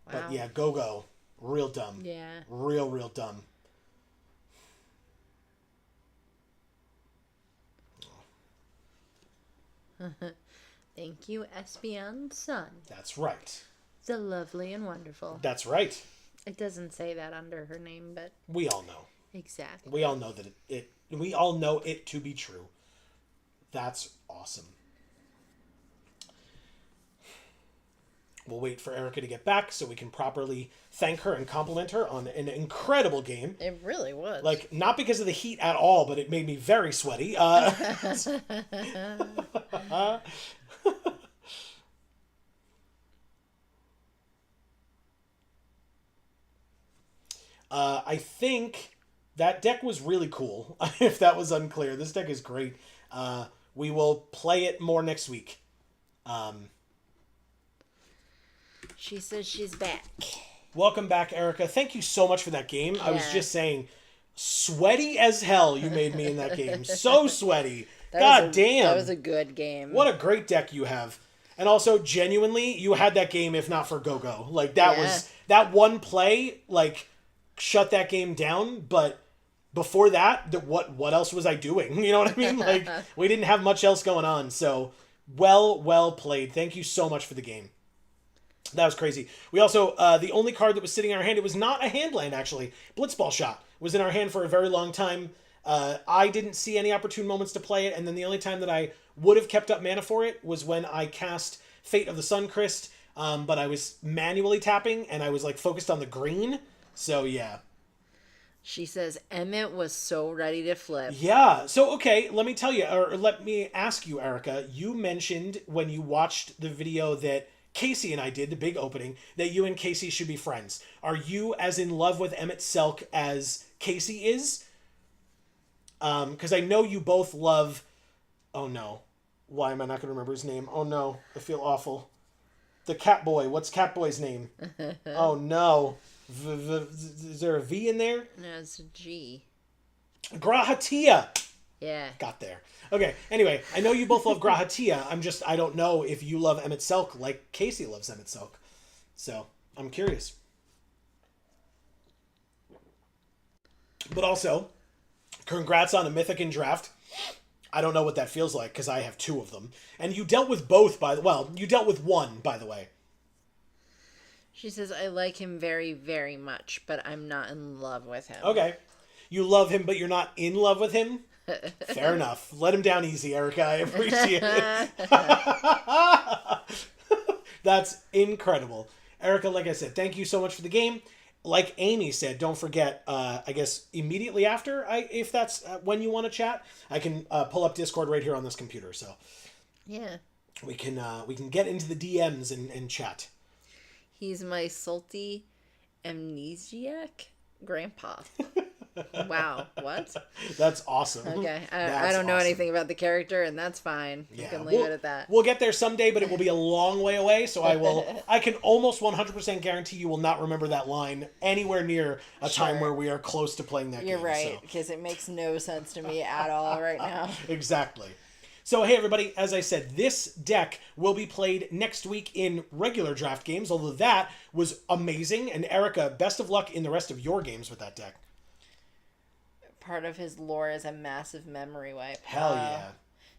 Wow. But yeah, go. Real dumb. Yeah. Real dumb. Thank you, Espeon's son. That's right. The lovely and wonderful. That's right. It doesn't say that under her name, but We all know. exactly. We all know that we all know it to be true. That's awesome. We'll wait for Erica to get back so we can properly thank her and compliment her on an incredible game. It really was. Like, not because of the heat at all, but it made me very sweaty. I think that deck was really cool, if that was unclear. This deck is great. We will play it more next week. She says she's back. Welcome back, Erica. Thank you so much for that game. Yeah. I was just saying, sweaty as hell you made me in that game. So sweaty. God damn. That was a good game. What a great deck you have. And also, genuinely, you had that game if not for Go-Go. Like, that was... That one play, like, shut that game down, but... Before that, what else was I doing? You know what I mean? Like, we didn't have much else going on. So, well played. Thank you so much for the game. That was crazy. We also, the only card that was sitting in our hand, it was not a hand land, actually. Blitzball Shot was in our hand for a very long time. I didn't see any opportune moments to play it, and then the only time that I would have kept up mana for it was when I cast Fate of the Suncrist, but I was manually tapping, and I was, like, focused on the green. So, yeah. She says Emmett was so ready to flip. Yeah. So, okay, let me tell you, or let me ask you, Erica. You mentioned when you watched the video that Casey and I did, the big opening, that you and Casey should be friends. Are you as in love with Emmett Selk as Casey is? Because I know you both love... Oh, no. Why am I not going to remember his name? Oh, no. I feel awful. The Catboy. What's Catboy's name? Oh, no. Is there a V in there? No, it's a G. Grahatia. Yeah. Got there. Okay, anyway, I know you both love Grahatia. I don't know if you love Emmett Selk like Casey loves Emmett Selk. So, I'm curious. But also, congrats on a Mythic in draft. I don't know what that feels like, because I have 2 of them. And you dealt with both, you dealt with one, by the way. She says, I like him very, very much, but I'm not in love with him. Okay. You love him, but you're not in love with him? Fair enough. Let him down easy, Erica. I appreciate it. That's incredible. Erica, like I said, thank you so much for the game. Like Amy said, don't forget, I guess immediately after, if that's when you want to chat, I can pull up Discord right here on this computer. So yeah, we can get into the DMs and chat. He's my salty amnesiac grandpa. Wow, what? That's awesome. Okay, I don't know anything about the character, and that's fine. Yeah, you can leave it at that. We'll get there someday, but it will be a long way away, so I can almost 100% guarantee you will not remember that line anywhere near a time where we are close to playing that game. You're right, because it makes no sense to me at all right now. Exactly. So, hey, everybody, as I said, this deck will be played next week in regular draft games, although that was amazing. And Erica, best of luck in the rest of your games with that deck. Part of his lore is a massive memory wipe. Hell yeah.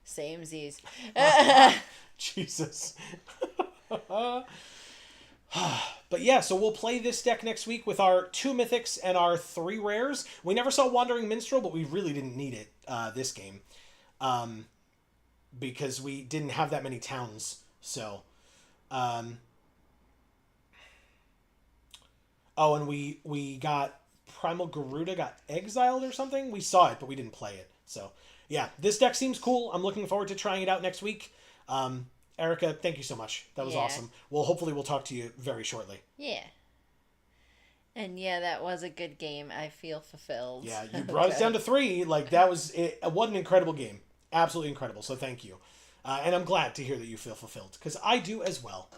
Samesies. Jesus. But yeah, so we'll play this deck next week with our 2 mythics and our 3 rares. We never saw Wandering Minstrel, but we really didn't need it this game. Because we didn't have that many towns. So, oh, and we got Primal Garuda got exiled or something. We saw it, but we didn't play it. So, yeah, this deck seems cool. I'm looking forward to trying it out next week. Erica, thank you so much. That was awesome. Well, hopefully we'll talk to you very shortly. Yeah. And yeah, that was a good game. I feel fulfilled. Yeah, you brought us down to 3. Like, that was it. What an incredible game. Absolutely incredible. So thank you. And I'm glad to hear that you feel fulfilled, because I do as well.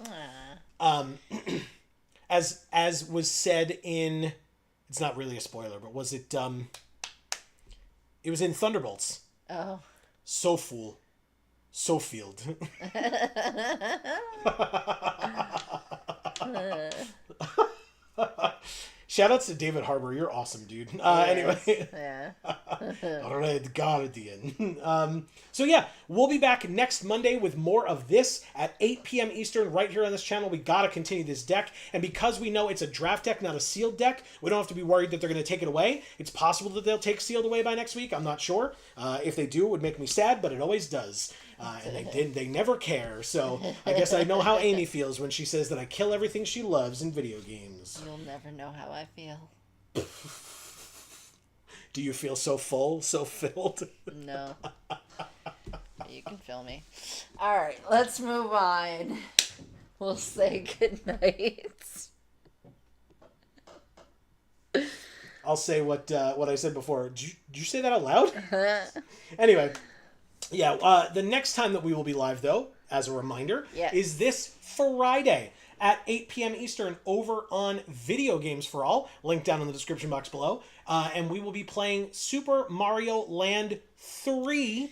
As was said in, it's not really a spoiler, but was it? It was in Thunderbolts. Oh. So fool, so field. Shoutouts to David Harbour. You're awesome, dude. Anyway. Yeah. Red Guardian. So yeah, we'll be back next Monday with more of this at 8 p.m. Eastern right here on this channel. We got to continue this deck. And because we know it's a draft deck, not a sealed deck, we don't have to be worried that they're going to take it away. It's possible that they'll take sealed away by next week. I'm not sure. If they do, it would make me sad, but it always does. And they never care. So I guess I know how Amy feels when she says that I kill everything she loves in video games. You'll never know how I feel. Do you feel so full, so filled? No. You can fill me. All right, let's move on. We'll say goodnight. I'll say what I said before. Did you say that out loud? Anyway, yeah. The next time that we will be live, though, as a reminder, is this Friday at 8 p.m. Eastern over on Video Games for All. Link down in the description box below. And we will be playing Super Mario Land 3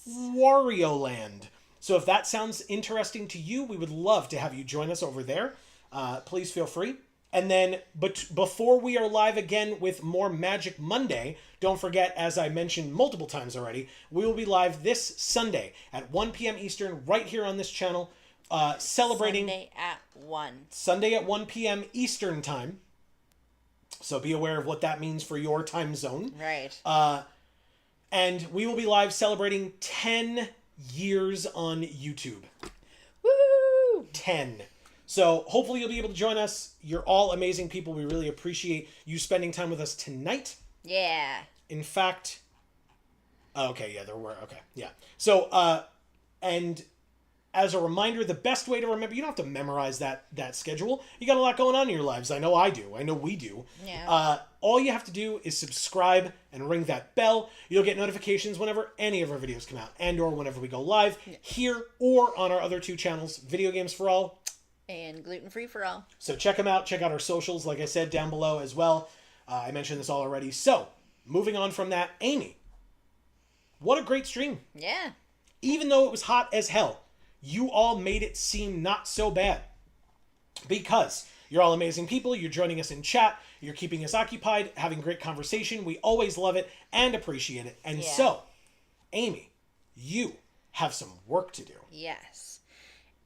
Wario Land. So if that sounds interesting to you, we would love to have you join us over there. Please feel free. And then, but before we are live again with more Magic Monday, don't forget, as I mentioned multiple times already, we will be live this Sunday at 1 p.m. Eastern right here on this channel, celebrating Sunday at 1 p.m. Eastern time. So be aware of what that means for your time zone. Right. And we will be live celebrating 10 years on YouTube. Woo! 10. So hopefully you'll be able to join us. You're all amazing people. We really appreciate you spending time with us tonight. Yeah. In fact, okay, yeah, there were, okay, yeah. So, and as a reminder, the best way to remember, you don't have to memorize that schedule. You got a lot going on in your lives. I know I do. I know we do. Yeah. All you have to do is subscribe and ring that bell. You'll get notifications whenever any of our videos come out and or whenever we go live here or on our other two channels, Video Games for All and Gluten Free for All. So check them out. Check out our socials, like I said, down below as well. I mentioned this all already. So, moving on from that, Amy, what a great stream. Yeah. Even though it was hot as hell, you all made it seem not so bad. Because you're all amazing people. You're joining us in chat. You're keeping us occupied, having great conversation. We always love it and appreciate it. And so, Amy, you have some work to do. Yes.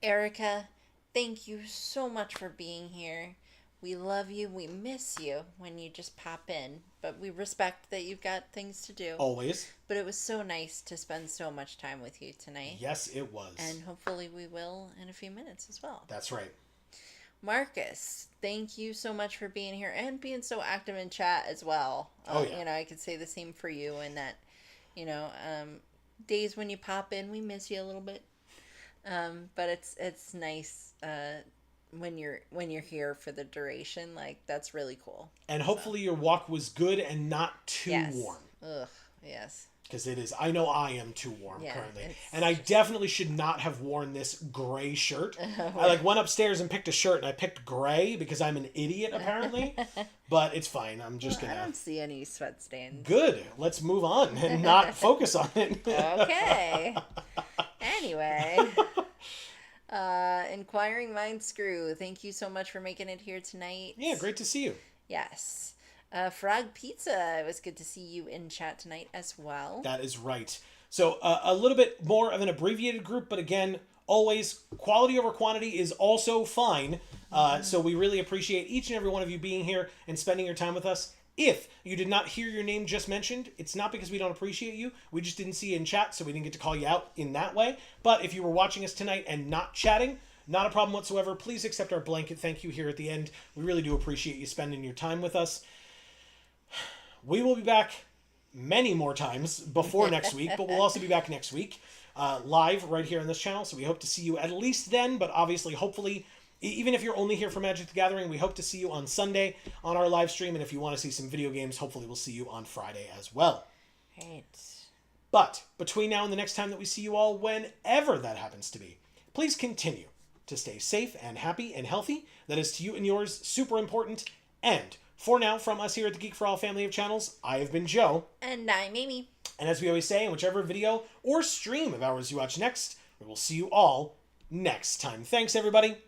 Erica, thank you so much for being here. We love you. We miss you when you just pop in. But we respect that you've got things to do. Always. But it was so nice to spend so much time with you tonight. Yes, it was. And hopefully we will in a few minutes as well. That's right. Marcus, thank you so much for being here and being so active in chat as well. You know, I could say the same for you in that, days when you pop in, we miss you a little bit. But it's nice when you're here for the duration. Like, that's really cool. And hopefully your walk was good and not too warm. Ugh, yes. Because it is. I know I am too warm currently. And I definitely should not have worn this gray shirt. I went upstairs and picked a shirt and I picked gray because I'm an idiot apparently. But it's fine. I'm just going to... I don't see any sweat stains. Good. Let's move on and not focus on it. Okay. Anyway. Inquiring Mind Screw, thank you so much for making it here tonight. Yeah, great to see you. Yes. Frog Pizza, it was good to see you in chat tonight as well. That is right. So a little bit more of an abbreviated group, but again, always quality over quantity is also fine. So we really appreciate each and every one of you being here and spending your time with us. If you did not hear your name just mentioned, it's not because we don't appreciate you. We just didn't see you in chat, so we didn't get to call you out in that way. But if you were watching us tonight and not chatting, not a problem whatsoever. Please accept our blanket thank you here at the end. We really do appreciate you spending your time with us. We will be back many more times before next week, but we'll also be back next week live right here on this channel. So we hope to see you at least then, but obviously, hopefully, even if you're only here for Magic the Gathering, we hope to see you on Sunday on our live stream. And if you want to see some video games, hopefully we'll see you on Friday as well. Right. But between now and the next time that we see you all, whenever that happens to be, please continue to stay safe and happy and healthy. That is to you and yours super important. And for now, from us here at the Geek for All family of channels, I have been Joe. And I'm Amy. And as we always say, in whichever video or stream of ours you watch next, we will see you all next time. Thanks, everybody.